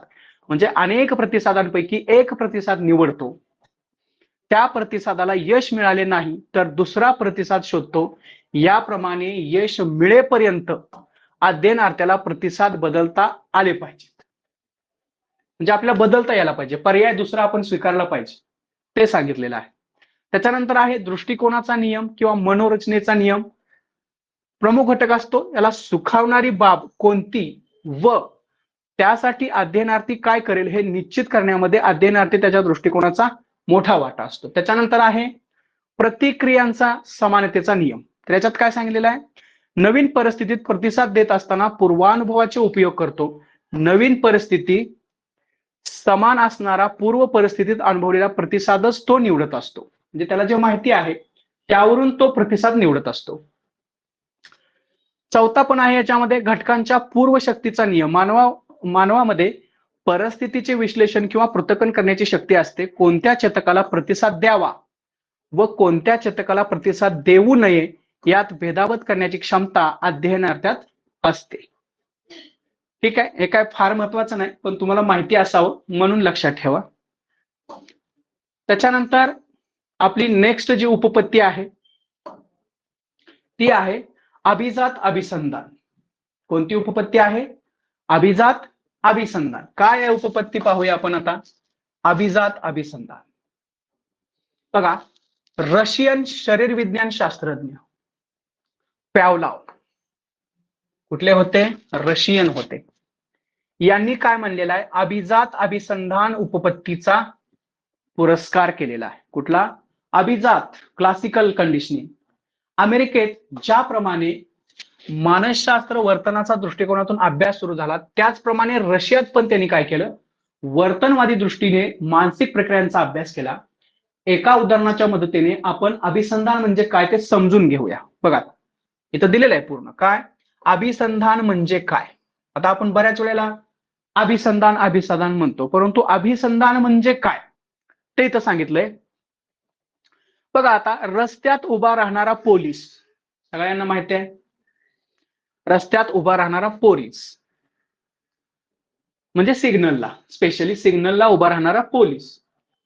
म्हणजे अनेक प्रतिसादांपैकी एक प्रतिसाद निवडतो. त्या प्रतिसादाला यश मिळाले नाही तर दुसरा प्रतिसाद शोधतो. याप्रमाणे यश मिळेपर्यंत अध्ययनार्थ्याला प्रतिसाद बदलता आले पाहिजेत. म्हणजे आपल्याला बदलता यायला पाहिजे, पर्याय दुसरा आपण स्वीकारला पाहिजे, ते सांगितलेलं आहे. त्याच्यानंतर आहे दृष्टिकोनाचा नियम किंवा मनोरचनेचा नियम. प्रमुख घटक असतो याला सुखावणारी बाब कोणती व त्यासाठी अध्ययनार्थी काय करेल हे निश्चित करण्यामध्ये अध्ययनार्थी त्याच्या दृष्टिकोनाचा मोठा वाटा असतो. त्याच्यानंतर आहे प्रतिक्रियांचा समानतेचा नियम. त्याच्यात काय सांगितलेलं आहे, नवीन परिस्थितीत प्रतिसाद देत असताना पूर्वानुभवाचे उपयोग करतो. नवीन परिस्थिती समान असणारा पूर्व परिस्थितीत अनुभवलेला प्रतिसादच तो निवडत असतो. म्हणजे त्याला जे माहिती आहे त्यावरून तो प्रतिसाद निवडत असतो. चौथा पण आहे याच्यामध्ये घटकांच्या पूर्व शक्तीचा नियम. मानवामध्ये परिस्थितीचे विश्लेषण किंवा पृथक्करण करण्याची शक्ती असते. कोणत्या चेतकाला प्रतिसाद द्यावा व कोणत्या चेतकाला प्रतिसाद देऊ नये यात भेदाभेद करण्याची क्षमता अध्ययनार्थ्यात असते. ठीक आहे, हे काय फार महत्वाचं नाही, पण तुम्हाला माहिती असावं म्हणून लक्षात ठेवा. त्याच्यानंतर आपली नेक्स्ट जी उपपत्ती आहे ती आहे अभिजात अभिसंधान. कोणती उपपत्ती आहे? अभिजात अभिसंधान. काय आहे उपपत्ती पाहूया आपण आता. अभिजात अभिसंधान बघा, रशियन शरीरविज्ञान शास्त्रज्ञ पॅवलॉव, कुठले होते? रशियन होते. यांनी काय म्हणलेलं आहे, अभिजात अभिसंधान उपपत्तीचा पुरस्कार केलेला आहे. कुठला? अभिजात क्लासिकल कंडिशनिंग. अमेरिकेत ज्याप्रमाणे मानसशास्त्र वर्तनाचा दृष्टिकोनातून अभ्यास सुरू झाला त्याचप्रमाणे रशियात पण त्यांनी काय केलं, वर्तनवादी दृष्टीने मानसिक प्रक्रियांचा अभ्यास केला. एका उदाहरणाच्या मदतीने आपण अभिसंधान म्हणजे काय ते समजून घेऊया. बघा इथं दिलेलं आहे पूर्ण काय अभिसंधान म्हणजे काय. आता आपण बऱ्याच वेळेला अभिसंधान अभिसंधान म्हणतो, परंतु अभिसंधान म्हणजे काय ते इथं सांगितलंय. बघा आता रस्त्यात उभा राहणारा पोलीस, सगळ्यांना माहिती आहे रस्त्यात उभा राहणारा पोलीस म्हणजे सिग्नलला, स्पेशली सिग्नलला उभा राहणारा पोलीस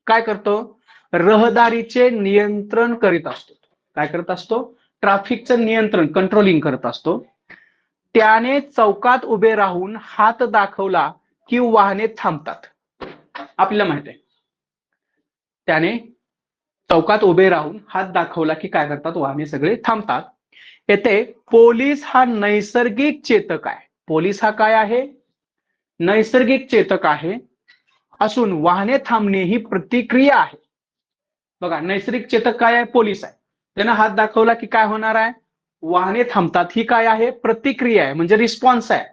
काय करतो, रहदारीचे नियंत्रण करीत असतो. काय करत असतो? ट्रॅफिकचं नियंत्रण, कंट्रोलिंग करत असतो. त्याने चौकात उभे राहून हात दाखवला की वाहने थांबतात. आपल्याला माहिती आहे त्याने चौकात उभे राहून हात दाखवला की काय करतात, वाहने सगळे थांबतात. येथे पोलीस हा नैसर्गिक चेतक आहे. पोलीस हा काय आहे? नैसर्गिक चेतक आहे असून वाहने थांबणे ही प्रतिक्रिया आहे. बघा नैसर्गिक चेतक काय आहे? पोलीस आहे. त्याने हात दाखवला की काय होणार आहे, वाहने थांबतात. ही काय आहे? प्रतिक्रिया आहे, म्हणजे रिस्पॉन्स आहे.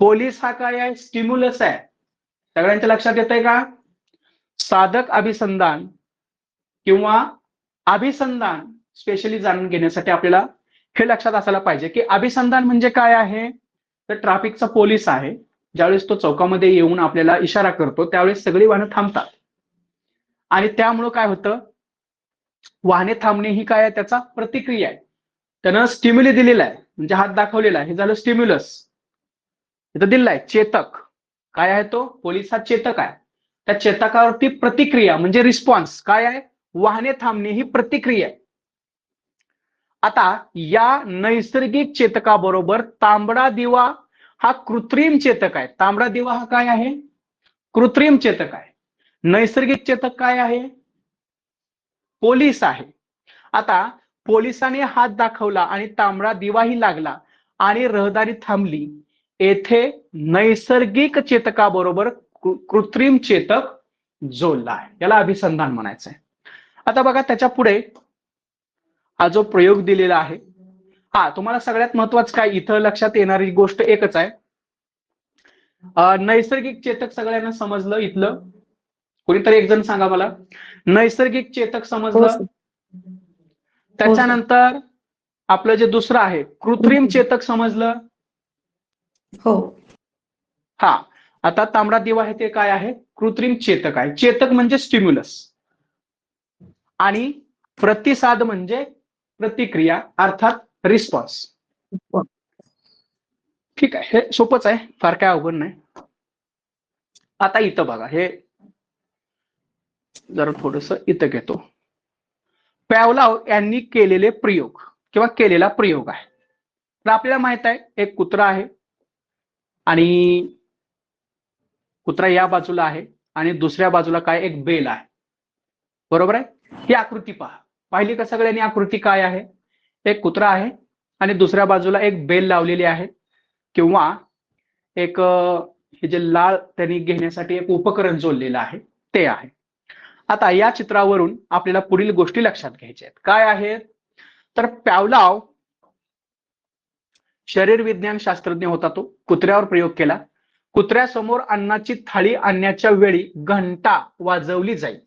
पोलीस हा काय आहे? स्टिम्युलस आहे. सगळ्यांच्या लक्षात येतंय का? साधक अभिसंधान किंवा अभिसंधान स्पेशली जाणून घेण्यासाठी आपल्याला हे लक्षात असायला पाहिजे की अभिसंधान म्हणजे काय आहे. तर ट्रॅफिकचा पोलीस आहे, ज्यावेळेस तो चौकामध्ये येऊन आपल्याला इशारा करतो त्यावेळेस सगळी वाहनं थांबतात आणि त्यामुळं काय होतं, वाहने थांबणे ही काय आहे? त्याचा प्रतिक्रिया आहे. त्यानं स्टिम्युली दिलेला आहे, म्हणजे हात दाखवलेला आहे, हे झालं स्टिम्युलस. इथं दिलेला आहे चेतक. काय आहे तो? पोलीस हा चेतक आहे. त्या चेतकावरती प्रतिक्रिया म्हणजे रिस्पॉन्स काय आहे? वाहने थांबणे ही प्रतिक्रिया आहे. आता या नैसर्गिक चेतकाबरोबर तांबडा दिवा हा कृत्रिम चेतक आहे. तांबडा दिवा हा काय आहे? कृत्रिम चेतक आहे. नैसर्गिक चेतक काय आहे? पोलीस आहे. आता पोलिसाने हात दाखवला आणि तांबडा दिवाही लागला आणि रहदारी थांबली. येथे नैसर्गिक चेतकाबरोबर कृत्रिम चेतक जोडला आहे. याला अभिसंधान म्हणायचं आहे. आता बघा त्याच्या पुढे हा जो प्रयोग दिलेला आहे, हा तुम्हाला सगळ्यात महत्वाचं काय इथं लक्षात येणारी गोष्ट एकच आहे. नैसर्गिक चेतक सगळ्यांना समजलं इथलं? कोणीतरी एक जण सांगा मला. नैसर्गिक चेतक समजलं? त्याच्यानंतर आपलं जे दुसरं आहे कृत्रिम चेतक समजलं? हो. हा, आता तांबडा दिवा आहे ते काय आहे? कृत्रिम चेतक आहे. चेतक म्हणजे स्टिम्युलस आणि प्रतिसाद म्हणजे प्रतिक्रिया अर्थात रिस्पॉन्स. ठीक आहे, हे सोपंच आहे, फार काय अवघड नाही. आता इथं बघा, हे जरा थोडस इथं घेतो. पॅवलॉव यांनी केलेले प्रयोग किंवा केलेला प्रयोग आहे. तर आपल्याला माहित आहे एक कुत्रा आहे आणि कुत्रा या बाजूला आहे आणि दुसऱ्या बाजूला काय एक बेल आहे, बरोबर आहे. ही आकृती पहा, पाहिली का सगळ्यांनी? आकृती काय आहे? एक कुत्रा आहे आणि दुसऱ्या बाजूला एक बेल लावलेली आहे किंवा एक हे जे लाळ त्यांनी घेण्यासाठी एक उपकरण जोडलेलं आहे ते आहे. आता या चित्रावरून आपल्याला पुढील गोष्टी लक्षात घ्यायच्या आहेत. काय आहेत तर पॅवलाव शरीर विज्ञान शास्त्रज्ञ होता, तो कुत्र्यावर प्रयोग केला. कुत्र्यासमोर अन्नाची थाळी आणण्याच्या वेळी घंटा वाजवली जाईल.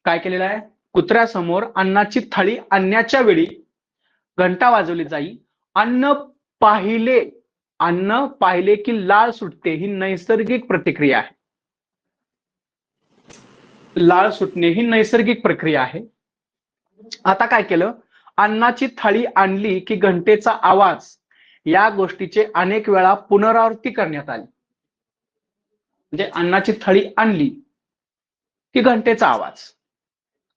काय केलेलं आहे, कुत्र्यासमोर अन्नाची थाळी आणण्याच्या वेळी घंटा वाजवली जाईल. अन्न पाहिले की लाळ सुटते, ही नैसर्गिक प्रतिक्रिया आहे. लाळ सुटणे ही नैसर्गिक प्रक्रिया आहे. आता काय केलं, अन्नाची थाळी आणली की घंटेचा आवाज, या गोष्टीचे अनेक वेळा पुनरावृत्ती करण्यात आली. म्हणजे अन्नाची थाळी आणली की घंटेचा आवाज,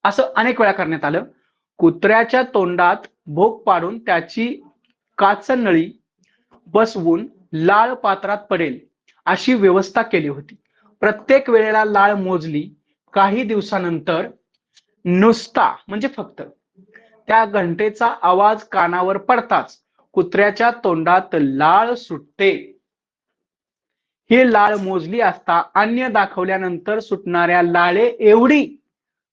असं अनेक वेळा करण्यात आलं. कुत्र्याच्या तोंडात भोक पाडून त्याची काचनळी बसवून लाळ पात्रात पडेल अशी व्यवस्था केली होती. प्रत्येक वेळेला लाळ मोजली. काही दिवसानंतर नुसता म्हणजे फक्त त्या घंटेचा आवाज कानावर पडताच कुत्र्याच्या तोंडात लाळ सुटते. ही लाळ मोजली असता अन्य दाखवल्यानंतर सुटणाऱ्या लाळे एवढी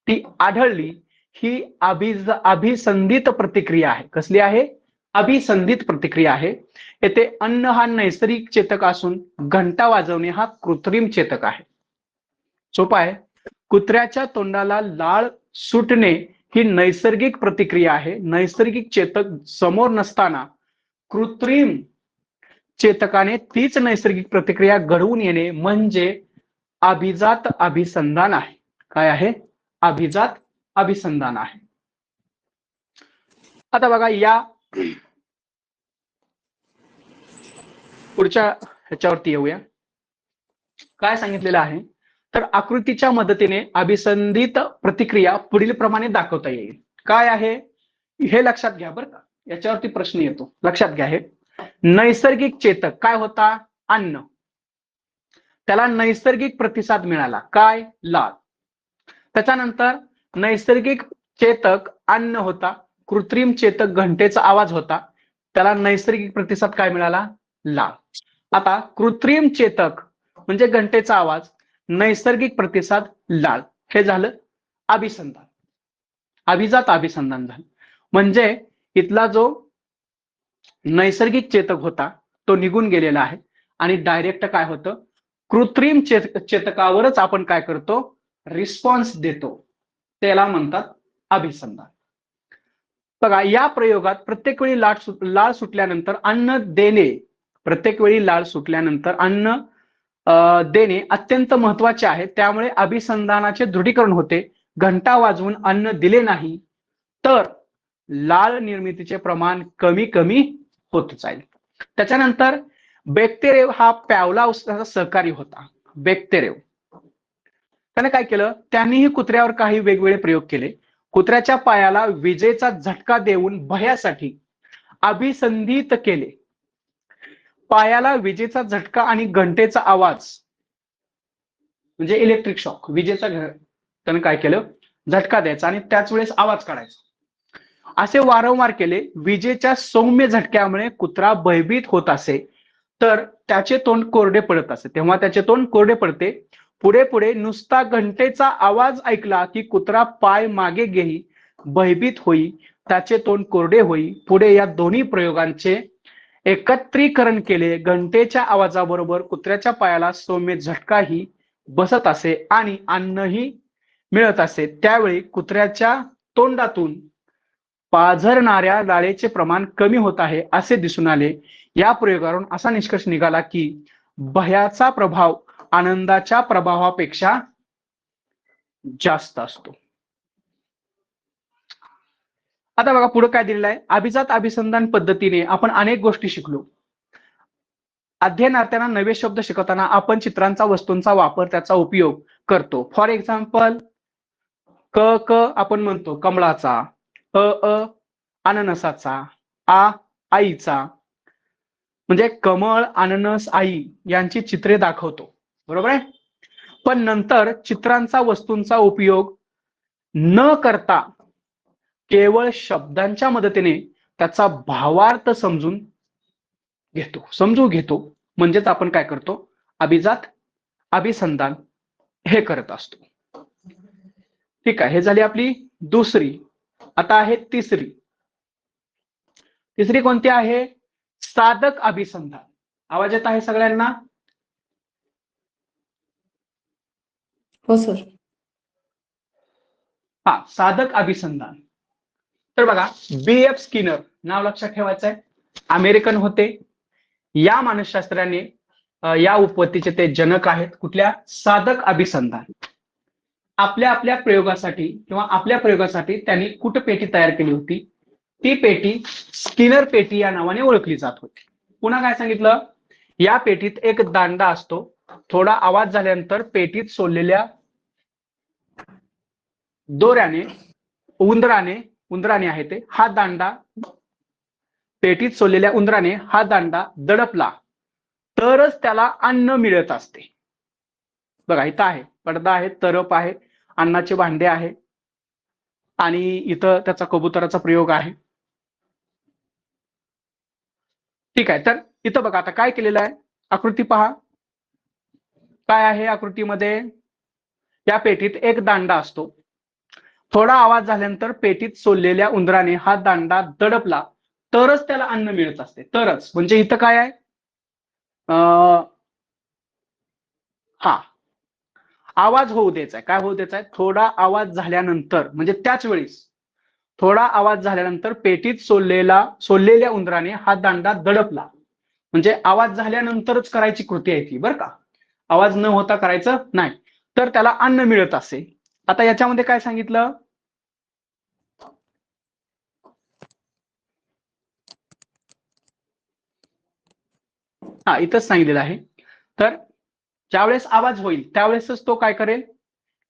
ती आढळली. ही अभिसंधित प्रतिक्रिया आहे. कसली आहे, अभिसंधित प्रतिक्रिया आहे. येथे अन्न हा नैसर्गिक चेतक असून घंटा वाजवणे हा कृत्रिम चेतक आहे. सोपा आहे. कुत्र्याच्या तोंडाला लाळ सुटणे ही नैसर्गिक प्रतिक्रिया आहे. नैसर्गिक चेतक समोर नसताना कृत्रिम चेतकाने तीच नैसर्गिक प्रतिक्रिया घडवून येणे म्हणजे अभिजात अभिसंधान आहे. काय आहे, अभिजात अभिसंधान आहे. आता बघा, या पुढच्या ह्याच्यावरती येऊया. काय सांगितलेलं आहे तर आकृतीच्या मदतीने अभिसंधित प्रतिक्रिया पुढील प्रमाणे दाखवता येईल. काय आहे हे लक्षात घ्या बरं का, याच्यावरती प्रश्न येतो, लक्षात घ्या. हे नैसर्गिक चेतक काय होता, अन्न, त्याला नैसर्गिक प्रतिसाद मिळाला, काय, लाळ. त्याच्यानंतर नैसर्गिक चेतक अन्न होता, कृत्रिम चेतक घंटेचा आवाज होता, त्याला नैसर्गिक प्रतिसाद काय मिळाला, लाळ. आता कृत्रिम चेतक म्हणजे घंटेचा आवाज, नैसर्गिक प्रतिसाद लाळ, हे झालं अभिसंधान, अभिजात अभिसंधान झालं. म्हणजे इथला जो नैसर्गिक चेतक होता तो निघून गेलेला आहे आणि डायरेक्ट काय होतं, कृत्रिम चेतकावरच आपण काय करतो, रिस्पॉन्स देतो, त्याला म्हणतात अभिसंधान. बघा, या प्रयोगात प्रत्येक वेळी लाळ सुटल्यानंतर अन्न देणे, प्रत्येक वेळी लाळ सुटल्यानंतर अन्न देणे अत्यंत महत्वाचे आहे. त्यामुळे अभिसंधानाचे दृढीकरण होते. घंटा वाजवून अन्न दिले नाही तर लाळ निर्मितीचे प्रमाण कमी कमी होत जाईल. त्याच्यानंतर बेक्तेरेव हा पॅवलावचा सहकारी होता. बेक्तेरेव त्याने काय केलं, त्यांनीही कुत्र्यावर काही वेगवेगळे प्रयोग केले. कुत्र्याच्या पायाला विजेचा झटका देऊन भयासाठी अभिसंधित केले. पायाला विजेचा झटका आणि घंटेचा आवाज म्हणजे इलेक्ट्रिक शॉक, विजेचा त्याने काय केलं, झटका द्यायचा आणि त्याच वेळेस आवाज काढायचा, असे वारंवार केले. विजेच्या सौम्य झटक्यामुळे कुत्रा भयभीत होत असे तर त्याचे तोंड कोरडे पडत असे, तेव्हा त्याचे तोंड कोरडे पडते. पुढे पुढे नुसता घंटेचा आवाज ऐकला की कुत्रा पाय मागे घेई, भयभीत होई, त्याचे तोंड कोरडे होई. पुढे या दोन्ही प्रयोगांचे एकत्रीकरण केले. घंटेच्या आवाजाबरोबर कुत्र्याच्या पायाला सौम्य झटकाही बसत असे आणि अन्नही मिळत असे. त्यावेळी कुत्र्याच्या तोंडातून पाझरणाऱ्या लाळेचे प्रमाण कमी होत आहे असे दिसून आले. या प्रयोगावरून असा निष्कर्ष निघाला की भयाचा प्रभाव आनंदाच्या प्रभावापेक्षा जास्त असतो. आता बघा पुढे काय दिलेलं आहे, अभिजात अभिसंधान पद्धतीने आपण अनेक गोष्टी शिकलो. अध्ययनार्थ्यांना नवे शब्द शिकवताना आपण चित्रांचा, वस्तूंचा वापर, त्याचा उपयोग करतो. फॉर एक्झाम्पल, क क आपण म्हणतो कमळाचा, अ अननसाचा, आईचा, म्हणजे कमळ, अननस, आई यांची चित्रे दाखवतो, बरोबर आहे. पण नंतर चित्रांचा, वस्तूंचा उपयोग न करता केवळ शब्दांच्या मदतीने त्याचा भावार्थ समजून घेतो, समजून घेतो. म्हणजेच आपण काय करतो, अभिजात अभिसंधान हे करत असतो. ठीक आहे, हे झाली आपली दुसरी. आता आहे तिसरी. तिसरी कोणती आहे, साधक अभिसंधान. आवाज येत आहे सगळ्यांना? हो सर. हा, साधक अभिसंधान. तर बघा, B.F. स्किनर नाव लक्षात ठेवायचं आहे, अमेरिकन होते. या मानसशास्त्राने या उत्पत्तीचे ते जनक आहेत. कुठल्या, साधक अभिसंधान. आपल्या आपल्या प्रयोगासाठी किंवा आपल्या प्रयोगासाठी त्यांनी कुटपेटी तयार केली होती. ती पेटी स्किनर पेटी या नावाने ओळखली जात होती. पुन्हा काय सांगितलं, या पेटीत एक दांडा असतो. थोडा आवाज झाल्यानंतर पेटीत सोडलेल्या दोऱ्याने, उंदराने आहे ते, हा दांडा, पेटीत सोडलेल्या उंदराने हा दांडा दडपला तरच त्याला अन्न मिळत असते. बघा, इथं आहे पडदा आहे, तरप आहे, अन्नाचे भांडे आहे आणि इथं त्याचा कबुतराचा प्रयोग आहे. ठीक आहे, तर इथं बघा आता काय केलेलं आहे, आकृती पहा काय आहे आकृतीमध्ये. या पेटीत एक दांडा असतो. थोडा आवाज झाल्यानंतर पेटीत सोडलेल्या उंदराने हा दांडा दडपला तरच त्याला अन्न मिळत असते. तरच म्हणजे इथं काय आहे, हा, आवाज होऊ द्यायचा आहे. काय होऊ द्यायचा आहे, थोडा आवाज झाल्यानंतर, म्हणजे त्याच वेळेस थोडा आवाज झाल्यानंतर पेटीत सोडलेल्या उंदराने हा दांडा दडपला. म्हणजे आवाज झाल्यानंतरच करायची कृती आहे ती, बरं का, आवाज न होता करायचं नाही, तर त्याला अन्न मिळत असे. आता याच्यामध्ये काय सांगितलं, हा इथंच सांगितलेलं आहे. तर ज्यावेळेस आवाज होईल त्यावेळेसच तो काय करेल,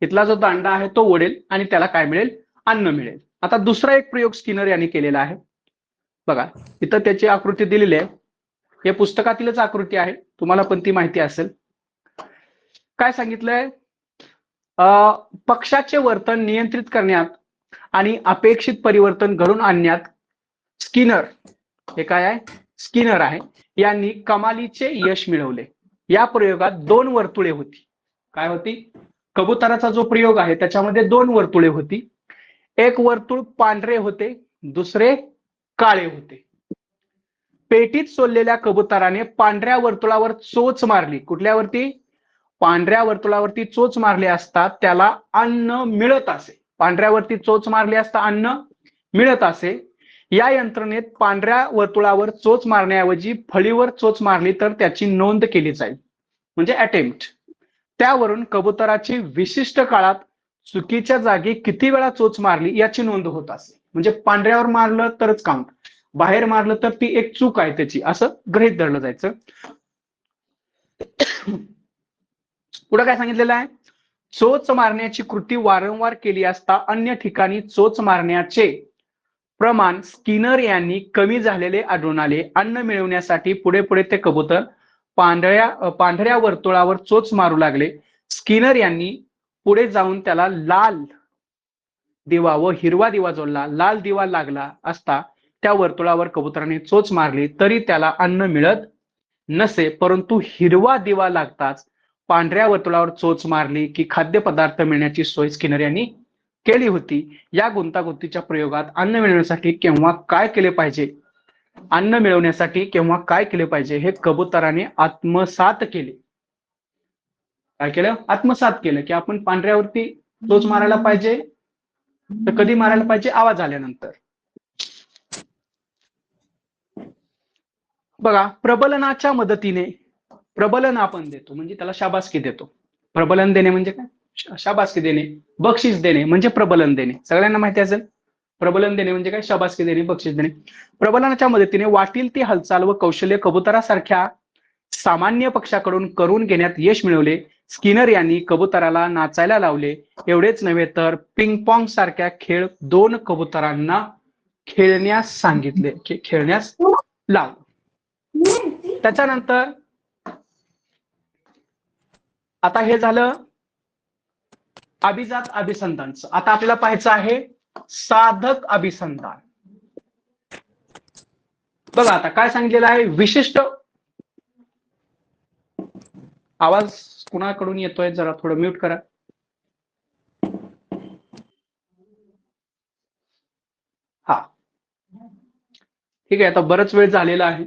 इथला जो दांडा आहे तो ओढेल आणि त्याला काय मिळेल, अन्न मिळेल. आता दुसरा एक प्रयोग स्किनर यांनी केलेला आहे. बघा, इथं त्याची आकृती दिलेली आहे. हे पुस्तकातीलच आकृती आहे, तुम्हाला पण ती माहिती असेल. काय सांगितलंय, पक्षाचे वर्तन नियंत्रित करण्यात आणि अपेक्षित परिवर्तन घडून आणण्यात स्किनर, हे काय आहे, स्किनर आहे, यांनी कमालीचे यश मिळवले. या प्रयोगात 2 वर्तुळे होती. काय होती, कबुतराचा जो प्रयोग आहे त्याच्यामध्ये 2 वर्तुळे होती. एक वर्तुळ पांढरे होते, दुसरे काळे होते. पेटीत सोडलेल्या कबुतराने पांढऱ्या वर्तुळावर चोच मारली. कुठल्यावरती, पांढऱ्या वर्तुळावरती चोच मारली असता त्याला अन्न मिळत असे. पांढऱ्यावरती चोच मारली असता अन्न मिळत असे. या यंत्रणेत पांढऱ्या वर्तुळावर चोच मारण्याऐवजी फळीवर चोच मारली तर त्याची नोंद केली जाईल, म्हणजे अटेम्प्ट. त्यावरून कबुतराची विशिष्ट काळात चुकीच्या जागी किती वेळा चोच मारली याची नोंद होत असे. म्हणजे पांढऱ्यावर मारलं तरच काउंट, बाहेर मारलं तर ती एक चूक आहे त्याची, असं गृहीत धरलं जायचं. पुढे काय सांगितलेलं आहे, चोच मारण्याची कृती वारंवार केली असता अन्य ठिकाणी चोच मारण्याचे प्रमाण स्किनर यांनी कमी झालेले आढळून आले. अन्न मिळवण्यासाठी पुढे पुढे ते कबूतर पांढऱ्या वर्तुळावर चोच मारू लागले. स्किनर यांनी पुढे जाऊन त्याला लाल दिवा व हिरवा दिवा जोडला. लाल दिवा लागला असता त्या वर्तुळावर कबुतराने चोच मारली तरी त्याला अन्न मिळत नसे, परंतु हिरवा दिवा लागताच पांढऱ्या वर्तुळावर चोच मारली की खाद्यपदार्थ मिळण्याची सोय स्किनर यांनी केली होती. या गुंतागुंतीच्या प्रयोगात अन्न मिळवण्यासाठी केव्हा काय केले पाहिजे, अन्न मिळवण्यासाठी केव्हा काय केले पाहिजे हे कबुतराने आत्मसात केले. काय केलं, आत्मसात केलं की आपण पांढऱ्यावरती चोच मारायला पाहिजे, तर कधी मारायला पाहिजे, आवाज आल्यानंतर. बघा, प्रबलनाच्या मदतीने प्रबलन आपण देतो, म्हणजे त्याला शाबासकी देतो. प्रबलन देणे म्हणजे काय, शाबासकी देणे, बक्षीस देणे म्हणजे प्रबलन देणे. सगळ्यांना माहिती असेल प्रबलन देणे म्हणजे काय, शाबासकी देणे, बक्षीस देणे. प्रबलनाच्या मदतीने वाटेल ती हालचाल व कौशल्य कबुतरासारख्या सामान्य पक्षाकडून करून घेण्यात यश मिळवले. स्किनर यांनी कबुतराला नाचायला लावले. एवढेच नव्हे तर पिंग पॉंग सारख्या खेळ 2 कबुतरांना खेळण्यास सांगितले, खेळण्यास लावले. त्याच्यानंतर आता हे झालं अभिजात अभिसंधानचं. आता आपल्याला पाहायचं आहे साधक अभिसंधान. बघा आता काय सांगितलेलं आहे, विशिष्ट आवाज कुणाकडून येतोय जरा थोडं म्यूट करा. हा ठीक आहे. आता बराच वेळ झालेला आहे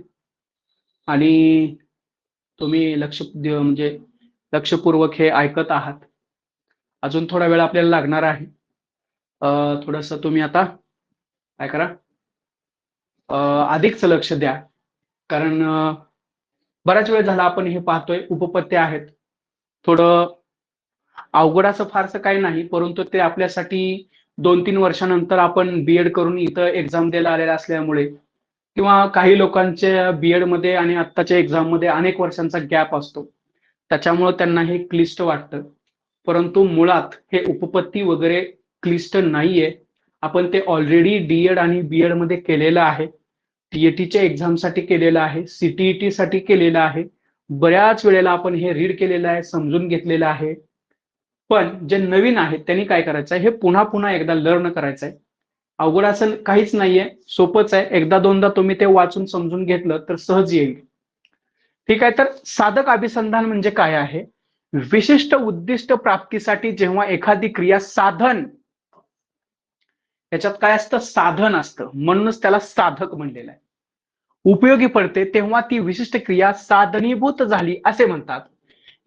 आणि तुम्ही म्हणजे लक्षपूर्वक हे ऐकत आहात. अजून थोडा वेळ आपल्याला लागणार आहे. थोडस तुम्ही आता काय करा, अधिकच लक्ष द्या, कारण बराच वेळ झाला आपण हे पाहतोय. उपपत्ती आहेत, थोडं अवघड असं फारसं काही नाही, परंतु ते आपल्यासाठी 2-3 वर्षानंतर आपण बीएड करून इथं एक्झाम द्यायला आलेला असल्यामुळे, किंवा काही लोकांच्या बीएड मध्ये आणि आत्ताच्या एक्झाम मध्ये अनेक वर्षांचा गॅप असतो, त्याच्यामुळे त्यांना हे क्लिष्ट वाटतं. परंतु मुळात हे उपपत्ती वगैरे क्लिष्ट नाहीये. आपण ते ऑलरेडी डीएड आणि बीएड मध्ये केलेलं आहे. टीएटीच्या एक्झामसाठी केलेलं आहे, सीटीईटी साठी केलेलं आहे. बऱ्याच वेळेला आपण हे रीड केलेलं आहे, समजून घेतलेलं आहे. पण जे नवीन आहेत त्यांनी काय करायचं आहे, हे पुन्हा पुन्हा एकदा लर्न करायचं आहे. अवघड असं काहीच नाहीये, सोपंच आहे. एकदा दोनदा तुम्ही ते वाचून समजून घेतलं तर सहज येईल. ठीक आहे. तर साधक अभिसंधान म्हणजे काय आहे? विशिष्ट उद्दिष्ट प्राप्तीसाठी जेव्हा एखादी क्रिया साधन, याच्यात काय असतं, साधन असतं, म्हणूनच त्याला साधक म्हणलेलं आहे, उपयोगी पडते, तेव्हा ती विशिष्ट क्रिया साधनीभूत झाली असे म्हणतात.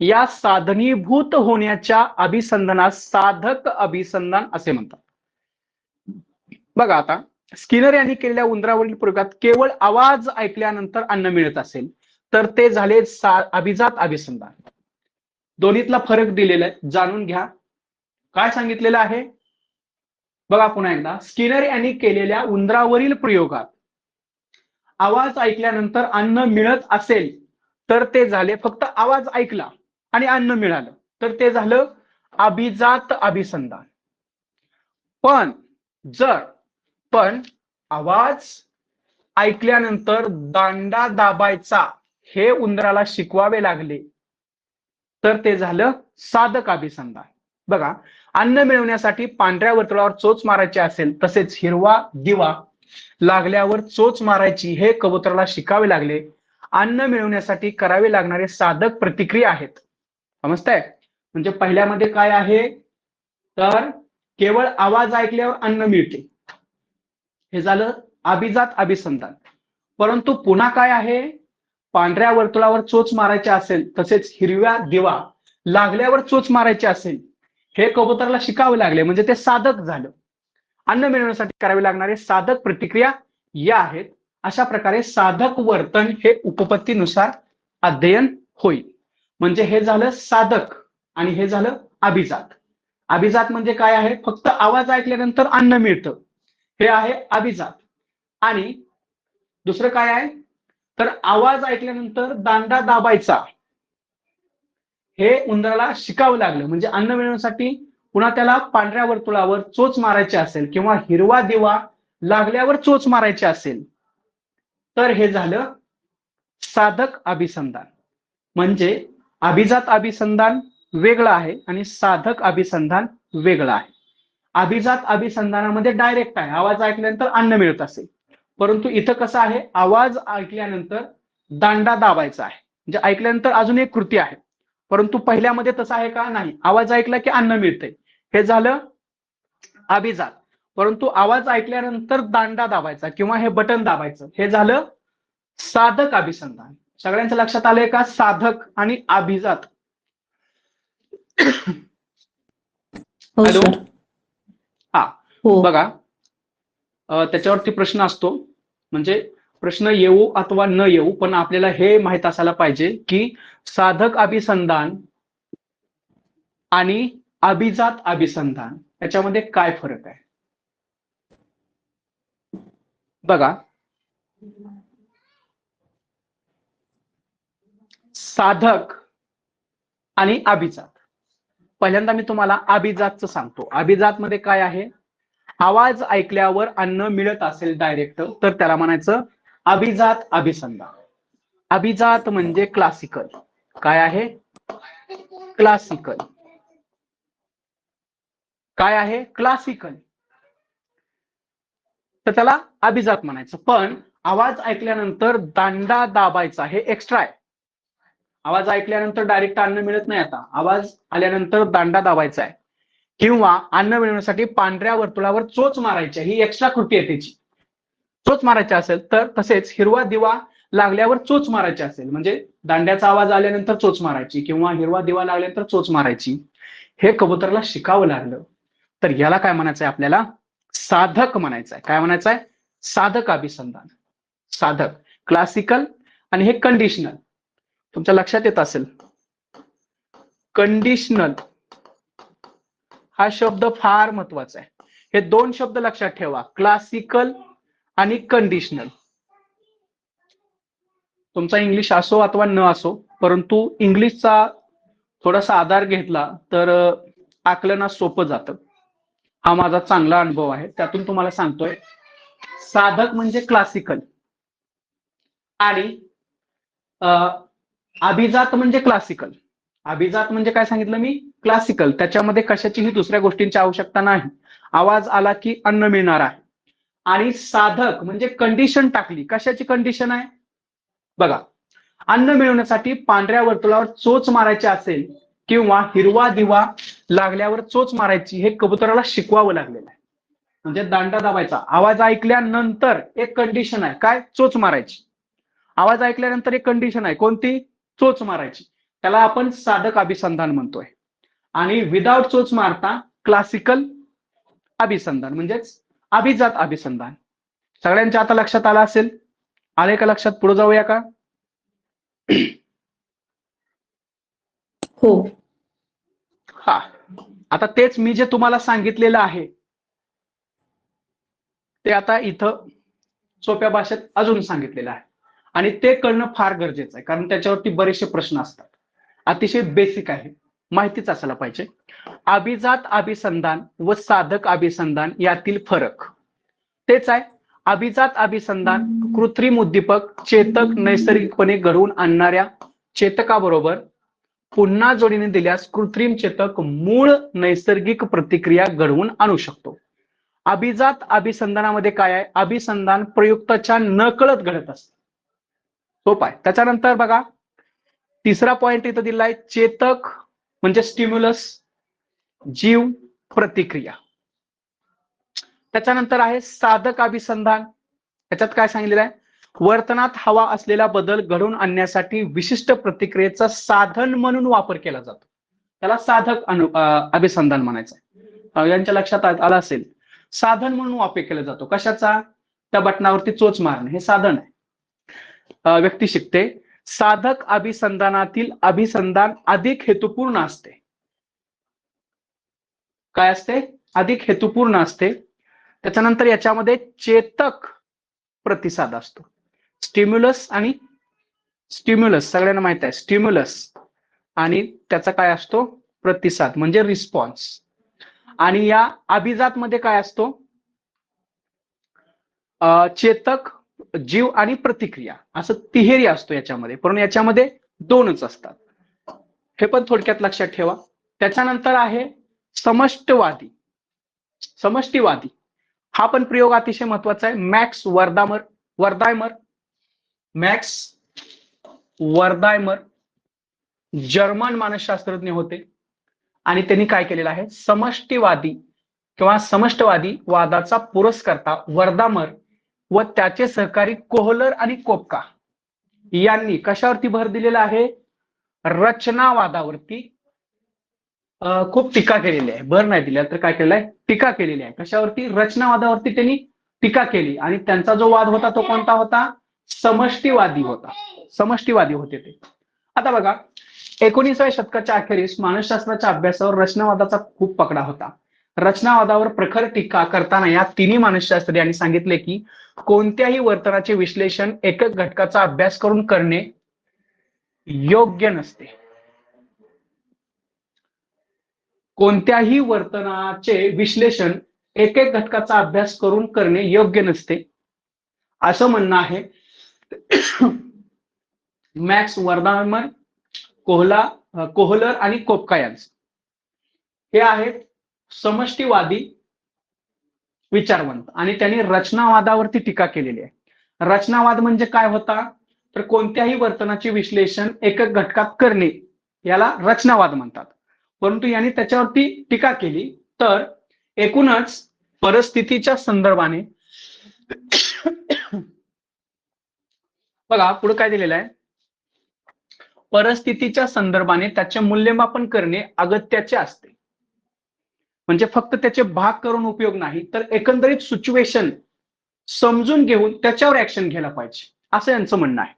या साधनीभूत होण्याच्या अभिसंधानास साधक अभिसंधान असे म्हणतात. बघा आता, स्किनर यांनी केलेल्या उंदरावरील प्रयोगात केवळ आवाज ऐकल्यानंतर अन्न मिळत असेल तर ते झाले अभिजात अभिसंधान. दोन्हीतला फरक दिलेला आहे, जाणून घ्या. काय सांगितलेलं आहे बघा पुन्हा एकदा, स्किनर यांनी केलेल्या उंदरावरील प्रयोगात आवाज ऐकल्यानंतर अन्न मिळत असेल तर ते झाले, फक्त आवाज ऐकला आणि अन्न मिळालं तर ते झालं अभिजात अभिसंधान. पण आवाज ऐकल्यानंतर दांडा दाबायचा हे उंदराला शिकवावे लागले तर ते झालं साधक अभिसंधान. बघा, अन्न मिळवण्यासाठी पांढऱ्या वर्तुळावर चोच मारायची असेल, तसेच हिरवा दिवा लागल्यावर चोच मारायची हे कबुतराला शिकावे लागले. अन्न मिळवण्यासाठी करावे लागणारे साधक प्रतिक्रिया आहेत. समजताय? म्हणजे पहिल्यामध्ये काय आहे, तर केवळ आवाज ऐकल्यावर अन्न मिळते, हे झालं अभिजात अभिसंधान. परंतु पुन्हा काय आहे, पांढऱ्या वर्तुळावर चोच मारायची असेल, तसेच हिरव्या दिवा लागल्यावर चोच मारायची असेल, हे कबुतराला शिकावे लागले, म्हणजे ते साधक झालं. अन्न मिळवण्यासाठी करावे लागणारे साधक प्रतिक्रिया या आहेत. अशा प्रकारे साधक वर्तन हे उपपत्तीनुसार अध्ययन होईल. म्हणजे हे झालं साधक आणि हे झालं अभिजात. अभिजात म्हणजे काय आहे, फक्त आवाज ऐकल्यानंतर अन्न मिळतं, हे आहे अभिजात. आणि दुसरं काय आहे, तर आवाज ऐकल्यानंतर दांडा दाबायचा हे उंदराला शिकावं लागलं. म्हणजे अन्न मिळवण्यासाठी पुन्हा त्याला पांढऱ्या वर्तुळावर चोच मारायची असेल किंवा हिरवा दिवा लागल्यावर चोच मारायची असेल तर हे झालं साधक अभिसंधान. म्हणजे अभिजात अभिसंधान वेगळं आहे आणि साधक अभिसंधान वेगळं आहे. अभिजात अभिसंधानामध्ये डायरेक्ट आहे, आवाज ऐकल्यानंतर अन्न मिळत असेल. परंतु इथं कसं आहे, आवाज ऐकल्यानंतर दांडा दाबायचा आहे, म्हणजे ऐकल्यानंतर अजून एक कृती आहे. परंतु पहिल्यामध्ये तसं आहे का, नाही, आवाज ऐकला की अन्न मिळतंय, हे झालं अभिजात. परंतु आवाज ऐकल्यानंतर दांडा दाबायचा किंवा हे बटन दाबायचं, हे झालं साधक अभिसंधान. सगळ्यांच्या लक्षात आलंय का, साधक आणि अभिजात? हो हॅलो, सर. हा हो. बघा, त्याच्यावरती प्रश्न असतो, म्हणजे प्रश्न येऊ अथवा न येऊ, पण आपल्याला हे माहित असायला पाहिजे की साधक अभिसंधान आणि अभिजात अभिसंधान याच्यामध्ये काय फरक आहे. बघा, साधक आणि अभिजात. पहिल्यांदा मी तुम्हाला अभिजातचं सांगतो. अभिजात मध्ये काय आहे, आवाज ऐकल्यावर अन्न मिळत असेल डायरेक्ट तर त्याला म्हणायचं अभिजात अभिसंधान. अभिजात म्हणजे क्लासिकल. काय आहे, क्लासिकल. काय आहे, क्लासिकल, तर त्याला अभिजात म्हणायचं. पण आवाज ऐकल्यानंतर दांडा दाबायचा, हे एक्स्ट्रा आहे. आवाज ऐकल्यानंतर डायरेक्ट अन्न मिळत नाही. आता आवाज आल्यानंतर दांडा दाबायचा आहे, किंवा अन्न मिळवण्यासाठी पांढऱ्या वर्तुळावर चोच मारायची, ही एक्स्ट्रा कृती आहे त्याची. चोच मारायची असेल तर, तसेच हिरवा दिवा लागल्यावर चोच मारायची असेल, म्हणजे दांड्याचा आवाज आल्यानंतर चोच मारायची किंवा हिरवा दिवा लागल्यानंतर चोच मारायची, हे कबुतरला शिकावं लागलं. तर याला काय म्हणायचंय आपल्याला? साधक म्हणायचंय. काय म्हणायचंय? साधक अभिसंधान. साधक क्लासिकल आणि हे कंडिशनल. तुमच्या लक्षात येत असेल, कंडिशनल हा शब्द फार महत्वाचा आहे. हे दोन शब्द लक्षात ठेवा, क्लासिकल आणि कंडिशनल. तुमचा इंग्लिश असो अथवा न असो, परंतु इंग्लिशचा थोडासा आधार घेतला तर आकलनात सोपं जातं. हा माझा चांगला अनुभव आहे, त्यातून तुम्हाला सांगतोय. साधक म्हणजे क्लासिकल आणि अभिजात म्हणजे क्लासिकल. अभिजात म्हणजे काय सांगितलं मी? क्लासिकल. त्याच्यामध्ये कशाचीही दुसऱ्या गोष्टींची आवश्यकता नाही. आवाज आला की अन्न मिळणार आहे. आणि साधक म्हणजे कंडिशन टाकली. कशाची कंडिशन आहे? बघा, अन्न मिळवण्यासाठी पांढऱ्या वर्तुळावर चोच मारायची असेल किंवा हिरवा दिवा लागल्यावर चोच मारायची, हे कबुतराला शिकवावं लागलेलं आहे. म्हणजे दांडा दाबायचा. आवाज ऐकल्यानंतर एक कंडिशन आहे, काय? चोच मारायची. आवाज ऐकल्यानंतर एक कंडिशन आहे, कोणती? चोच मारायची. त्याला आपण साधक अभिसंधान म्हणतोय. आणि विदाउट चोच मारता क्लासिकल अभिसंधान म्हणजेच अभिजात अभिसंधान. सगळ्यांच्या आता लक्षात आलं असेल? आले का लक्षात? पुढे जाऊया का? हो. हा, आता तेच मी जे तुम्हाला सांगितलेलं आहे ते आता इथं सोप्या भाषेत अजून सांगितलेलं आहे, आणि ते कळणं फार गरजेचं आहे, कारण त्याच्यावरती बरेचसे प्रश्न असतात. अतिशय बेसिक आहे, माहितीच असायला पाहिजे. अभिजात अभिसंधान व साधक अभिसंधान यातील फरक तेच आहे. अभिजात अभिसंधान कृत्रिम उद्दीपक चेतक नैसर्गिकपणे घडवून आणणाऱ्या चेतकाबरोबर पुन्हा जोडीने दिल्यास कृत्रिम चेतक मूळ नैसर्गिक प्रतिक्रिया घडवून आणू शकतो. अभिजात अभिसंधानामध्ये काय आहे? अभिसंधान प्रयुक्ताच्या नकळत घडत असतं. सोपं आहे. त्याच्यानंतर बघा, तिसरा पॉइंट इथं दिलाय, चेतक म्हणजे स्टिम्युलस, जीव, प्रतिक्रिया. त्याच्यानंतर आहे साधक अभिसंधान. त्याच्यात काय सांगितलेलं आहे? वर्तनात हवा असलेला बदल घडवून आणण्यासाठी विशिष्ट प्रतिक्रियेचा साधन म्हणून वापर केला जातो. त्याला साधक अभिसंधान म्हणायचं. यांच्या लक्षात आलं असेल, साधन म्हणून वापर केला जातो. कशाचा? त्या बटनावरती चोच मारणे हे साधन आहे. व्यक्ती शिकते. साधक अभिसंधानातील अभिसंधान अधिक हेतुपूर्ण असते. काय असते? अधिक हेतुपूर्ण असते. त्याच्यानंतर याच्यामध्ये चेतक प्रतिसाद असतो. स्टिम्युलस आणि स्टिम्युलस सगळ्यांना माहित आहे, स्टिम्युलस आणि त्याचा काय असतो? प्रतिसाद म्हणजे रिस्पॉन्स. आणि या अभिजात मध्ये काय असतो? चेतक, जीव आणि प्रतिक्रिया, असं तिहेरी असतो याच्यामध्ये, पण याच्यामध्ये दोनच असतात. हे पण थोडक्यात लक्षात ठेवा. त्याच्यानंतर आहे समष्टवादी. समष्टीवादी हा पण प्रयोग अतिशय महत्वाचा आहे. मॅक्स वर्दायमर जर्मन मानसशास्त्रज्ञ होते, आणि त्यांनी काय केलेलं आहे? समष्टीवादी किंवा समष्टवादी वादाचा पुरस्कर्ता वर्दामर व त्याचे सहकारी कोहलर आणि कोपका यांनी कशावरती भर दिलेला आहे? रचनावादावरती खूप टीका केलेली आहे. भर नाही दिला तर काय केलेलं आहे? टीका केलेली आहे. कशावरती? रचनावादावरती त्यांनी टीका केली. आणि त्यांचा जो वाद होता तो कोणता होता? समष्टीवादी होता. समष्टीवादी होते ते. आता बघा, 19व्या शतकाच्या अखेरीस मानसशास्त्राच्या अभ्यासावर रचनावादाचा खूप पकडा होता. रचनावादावर प्रखर टीका करताना या तिन्ही मानसशास्त्रज्ञांनी सांगितले की कोणत्याही वर्तनाचे विश्लेषण एकक घटकाचा अभ्यास करून करणे योग्य नसते. कोणत्याही वर्तनाचे विश्लेषण एक एक घटकाचा अभ्यास करून करणे योग्य नसते, असं म्हणणं आहे मॅक्स वर्दामर, कोहलर आणि कोपका यांचं. हे आहेत समष्टीवादी विचारवंत, आणि त्यांनी रचनावादावरती टीका केलेली आहे. रचनावाद म्हणजे काय होता, तर कोणत्याही वर्तनाचे विश्लेषण एकक घटकात करणे याला रचनावाद म्हणतात. परंतु यांनी त्याच्यावरती टीका केली. तर एकूणच परिस्थितीच्या संदर्भाने बघा पुढे काय दिलेलं आहे, परिस्थितीच्या संदर्भाने त्याचे मूल्यमापन करणे अगत्याचे असते. म्हणजे फक्त त्याचे भाग करून उपयोग नाही, तर एकंदरीत सिच्युएशन समजून घेऊन त्याच्यावर ऍक्शन घ्यायला पाहिजे, असं यांचं म्हणणं आहे.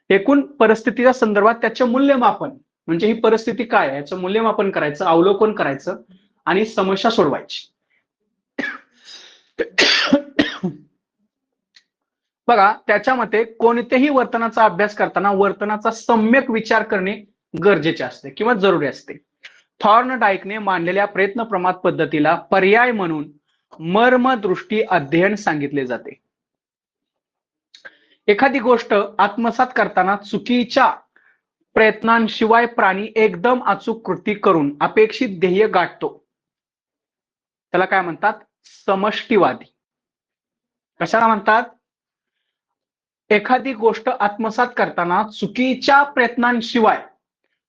एकूण परिस्थितीच्या संदर्भात त्याचे मूल्यमापन म्हणजे ही परिस्थिती काय आहे याचं मूल्यमापन करायचं, अवलोकन करायचं आणि समस्या सोडवायची. बघा त्याच्या मते कोणत्याही वर्तनाचा अभ्यास करताना वर्तनाचा सम्यक विचार करणे गरजेचे असते किंवा जरुरी असते. थॉर्नडाईकने मांडलेल्या प्रयत्न प्रमाद पद्धतीला पर्याय म्हणून मर्मदृष्टी अध्ययन सांगितले जाते. एखादी गोष्ट आत्मसात करताना चुकीच्या प्रयत्नांशिवाय प्राणी एकदम अचूक कृती करून अपेक्षित ध्येय गाठतो. त्याला काय म्हणतात, समष्टीवादी. कशाला म्हणतात, एखादी गोष्ट आत्मसात करताना चुकीच्या प्रयत्नांशिवाय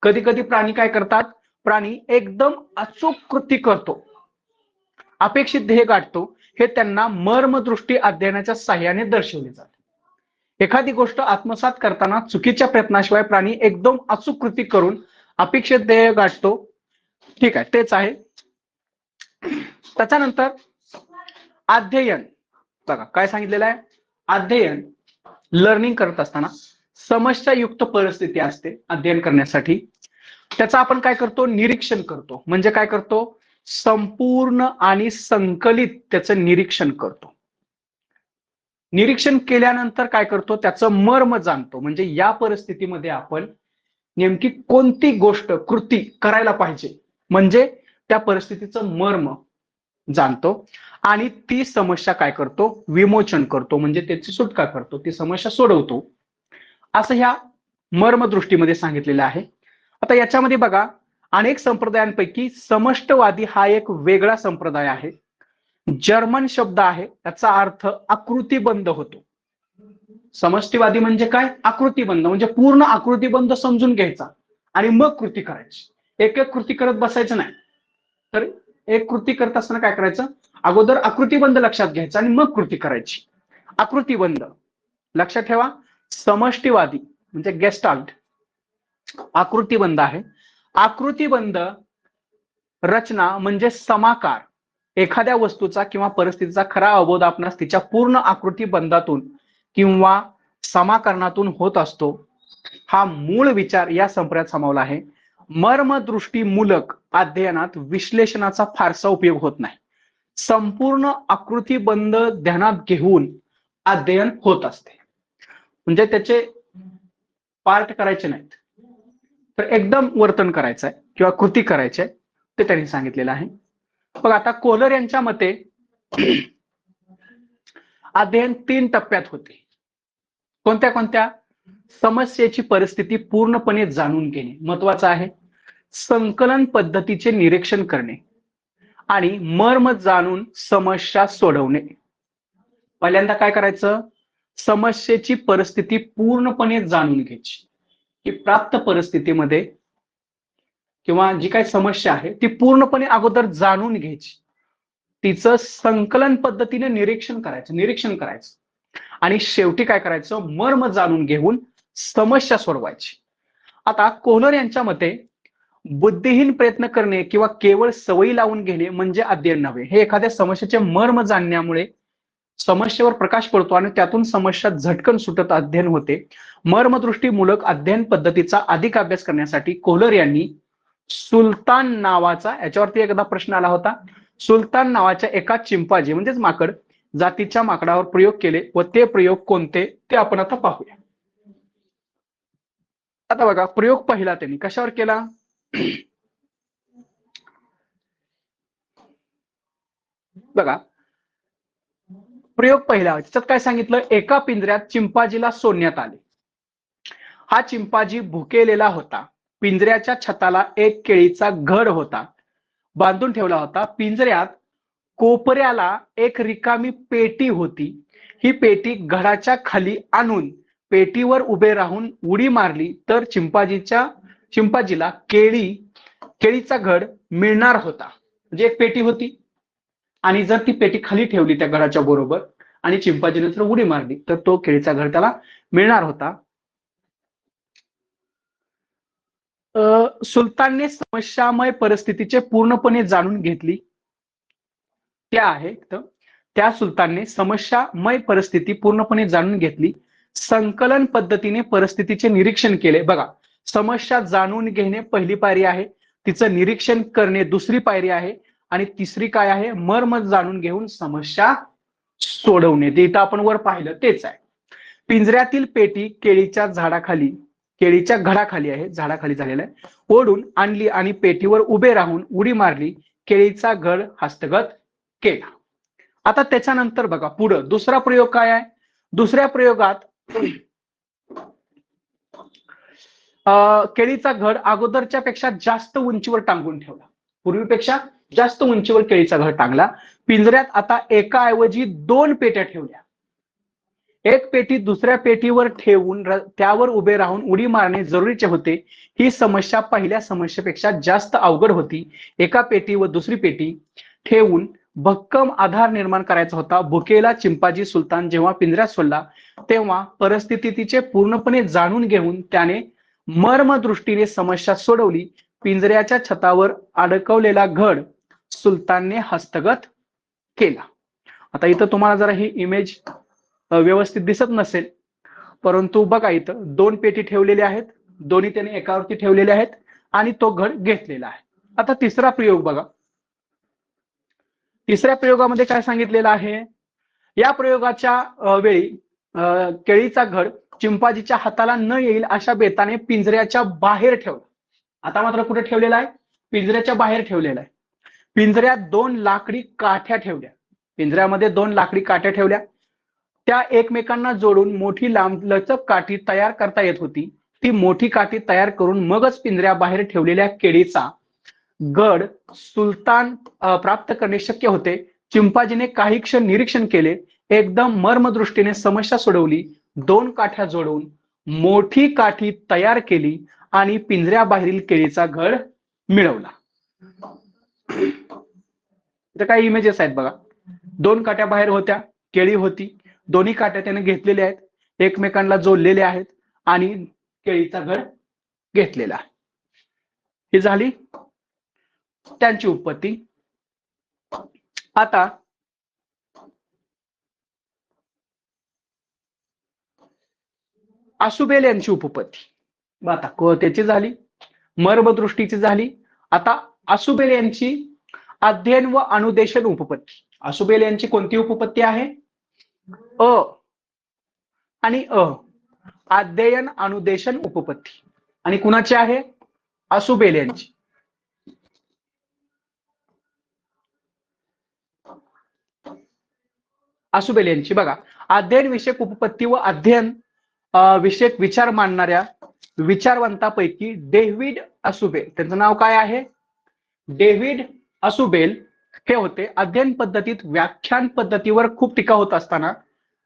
कधी कधी प्राणी काय करतात, प्राणी एकदम अचूक कृती करतो, अपेक्षित ध्येय गाठतो, हे त्यांना मर्मदृष्टी अध्ययनाच्या साहाय्याने दर्शवले जाते. एखादी गोष्ट आत्मसात करताना चुकीच्या प्रयत्नाशिवाय प्राणी एकदम अचूक कृती करून अपेक्षित ध्येय गाठतो. ठीक आहे, तेच आहे. त्याच्यानंतर अध्ययन, बघा काय सांगितलेलं आहे, अध्ययन लर्निंग करत असताना समस्यायुक्त परिस्थिती असते अध्ययन करण्यासाठी. त्याचं आपण काय करतो, निरीक्षण करतो. म्हणजे काय करतो, संपूर्ण आणि संकलित त्याचं निरीक्षण करतो. निरीक्षण केल्यानंतर काय करतो, त्याचं मर्म जाणतो. म्हणजे या परिस्थितीमध्ये आपण नेमकी कोणती गोष्ट कृती करायला पाहिजे, म्हणजे त्या परिस्थितीचं मर्म जाणतो आणि ती समस्या काय करतो, विमोचन करतो. म्हणजे त्याची सुटका करतो, ती समस्या सोडवतो, असं ह्या मर्मदृष्टीमध्ये सांगितलेलं आहे. आता याच्यामध्ये बघा अनेक संप्रदायांपैकी समष्टवादी हा एक वेगळा संप्रदाय आहे. जर्मन शब्द आहे, त्याचा अर्थ आकृतीबंध होतो. समष्टीवादी म्हणजे काय, आकृतीबंध. म्हणजे पूर्ण आकृतीबंध समजून घ्यायचा आणि मग कृती करायची. एक एक कृती करत बसायचं नाही. तर एक कृती करत असताना काय करायचं, अगोदर आकृतीबंध लक्षात घ्यायचा आणि मग कृती करायची. आकृतीबंध लक्षात ठेवा. समष्टीवादी म्हणजे गेस्टाल्ट आकृतीबंध आहे. आकृतीबंध रचना म्हणजे समाकार. एखाद्या वस्तूचा किंवा परिस्थितीचा खरा अवबोध आपणास तिच्या पूर्ण आकृतीबंधातून किंवा समाकरणातून होत असतो. हा मूळ विचार या संप्रदायात सामावला आहे. मर्मदृष्टीमूलक अध्ययनात विश्लेषणाचा फारसा उपयोग होत नाही. संपूर्ण आकृतीबंध ध्यानात घेऊन अध्ययन होत असते. म्हणजे त्याचे पार्ट करायचे नाहीत, तर एकदम वर्तन करायचं आहे किंवा कृती करायची आहे, ते त्यांनी सांगितलेलं आहे. बघ आता कोहलर यांच्या मते अध्ययन 3 टप्प्यात होते. कोणत्या कोणत्या, समस्येची परिस्थिती पूर्णपणे जाणून घेणे महत्वाचं आहे, संकलन पद्धतीचे निरीक्षण करणे आणि मर्म जाणून समस्या सोडवणे. पहिल्यांदा काय करायचं, समस्येची परिस्थिती पूर्णपणे जाणून घ्यायची, की प्राप्त परिस्थितीमध्ये किंवा जी काही समस्या आहे ती पूर्णपणे अगोदर जाणून घ्यायची, तिचं संकलन पद्धतीने निरीक्षण करायचं आणि शेवटी काय करायचं, मर्म जाणून घेऊन समस्या सोडवायची. आता कोहलर यांच्या मते बुद्धिहीन प्रयत्न करणे किंवा केवळ सवयी लावून घेणे म्हणजे अध्ययन नव्हे. हे एखाद्या समस्येचे मर्म जाणण्यामुळे समस्येवर प्रकाश पडतो आणि त्यातून समस्या झटकन सुटत अध्ययन होते. मर्मदृष्टीमूलक अध्ययन पद्धतीचा अधिक अभ्यास करण्यासाठी कोहलर यांनी सुलतान नावाचा, याच्यावरती एकदा प्रश्न आला होता, सुलतान नावाच्या एका चिंपांझी म्हणजेच माकड जातीच्या माकडावर प्रयोग केले व ते प्रयोग कोणते ते आपण आता पाहूया. आता बघा प्रयोग पहिला त्यांनी कशावर केला, बघा प्रयोग पहिला त्याच्यात काय सांगितलं, एका पिंजऱ्यात चिंपांझीला सोडण्यात आले. हा चिंपांझी भुकेलेला होता. पिंजऱ्याच्या छताला एक केळीचा घड होता, बांधून ठेवला होता. पिंजऱ्यात कोपऱ्याला एक रिकामी पेटी होती. ही पेटी घडाच्या खाली आणून पेटीवर उभे राहून उडी मारली तर चिंपाजीला केळीचा घड मिळणार होता. म्हणजे एक पेटी होती आणि जर ती पेटी खाली ठेवली त्या घडाच्या बरोबर आणि चिंपांजीने जर उडी मारली तर तो केळीचा घड त्याला मिळणार होता. सुलतानने समस्यामय परिस्थितीचे पूर्णपणे जाणून घेतली. त्या सुलतानने समस्यामय परिस्थिती पूर्णपणे जाणून घेतली. संकलन पद्धतीने परिस्थितीचे निरीक्षण केले. बघा, समस्या जाणून घेणे पहिली पायरी आहे, तिचं निरीक्षण करणे दुसरी पायरी आहे आणि तिसरी काय आहे, मर्म जाणून घेऊन समस्या सोडवणे. ते इथं आपण वर पाहिलं तेच आहे. पिंजऱ्यातील पेटी केळीच्या घडाखाली आहे, झाडाखाली झालेला आहे, ओढून आणली आणि पेटीवर उभे राहून उडी मारली, केळीचा घड हस्तगत केला. आता त्याच्यानंतर बघा पुढं दुसरा प्रयोग काय आहे. दुसऱ्या प्रयोगात केळीचा घड अगोदरच्या पेक्षा जास्त उंचीवर टांगून ठेवला. पूर्वीपेक्षा जास्त उंचीवर केळीचा घड टांगला. पिंजऱ्यात आता एकाऐवजी 2 पेट्या ठेवल्या. एक पेटी दुसऱ्या पेटीवर ठेवून त्यावर उभे राहून उडी मारणे जरुरीचे होते. ही समस्या पहिल्या समस्येपेक्षा जास्त अवघड होती. एका पेटी व दुसरी पेटी ठेवून भक्कम आधार निर्माण करायचा होता. भुकेला चिंपाजी सुलतान जेव्हा पिंजऱ्यात सोडला तेव्हा परिस्थितीचे पूर्णपणे जाणून घेऊन त्याने मर्मदृष्टीने समस्या सोडवली. पिंजऱ्याच्या छतावर अडकवलेला घड सुलतानने हस्तगत केला. आता इथं तुम्हाला जरा ही इमेज व्यवस्थित दिसत नसेल, परंतु बघा इथं 2 पेटी ठेवलेल्या आहेत, दोन्ही त्याने एकावरती ठेवलेल्या आहेत आणि तो घड घेतलेला आहे. आता तिसरा प्रयोग बघा. तिसऱ्या प्रयोगामध्ये काय सांगितलेलं आहे, या प्रयोगाच्या वेळी केळीचा घड चिंपाजीच्या हाताला न येईल अशा बेताने पिंजऱ्याच्या बाहेर ठेवला. आता मात्र कुठे ठेवलेला आहे, पिंजऱ्याच्या बाहेर ठेवलेला आहे. पिंजऱ्यात 2 लाकडी काठ्या ठेवल्या. पिंजऱ्यामध्ये 2 लाकडी काठ्या ठेवल्या. त्या एकमेकांना जोडून मोठी लांबलचक काठी तयार करता येत होती. ती मोठी काठी तयार करून मगच पिंजऱ्याबाहेर ठेवलेल्या केळीचा घड सुलतान प्राप्त करणे शक्य होते. चिंपाजीने काही क्षण निरीक्षण केले, एकदम मर्मदृष्टीने समस्या सोडवली, 2 काठ्या जोडून मोठी काठी तयार केली आणि पिंजऱ्याबाहेरील केळीचा घड मिळवला. इथे काही इमेजेस आहेत बघा. 2 काठ्या बाहेर होत्या, केळी होती, दोन्ही काठ्या त्याने घेतलेल्या आहेत, एकमेकांना जोडलेल्या आहेत आणि केळीचा घड घेतलेला आहे. ही झाली त्यांची उत्पत्ती. आता आसुबेल यांची उपपत्ती. आता त्याची झाली, मर्मदृष्टीची झाली. आता आसुबेल यांची अध्ययन व अनुदेशन उपपत्ती. आसुबेल यांची कोणती उपपत्ती आहे, अ आणि अ, अध्ययन अनुदेशन उपपत्ती. आणि कुणाची आहे, आसुबेल यांची. आसुबेल यांची बघा, अध्ययन विषयक उपपत्ती व अध्ययन विषयक विचार मांडणाऱ्या विचारवंतापैकी डेव्हिड आसुबेल, त्यांचं नाव काय आहे, डेव्हिड आसुबेल हे होते. अध्ययन पद्धतीत व्याख्यान पद्धतीवर खूप टीका होत असताना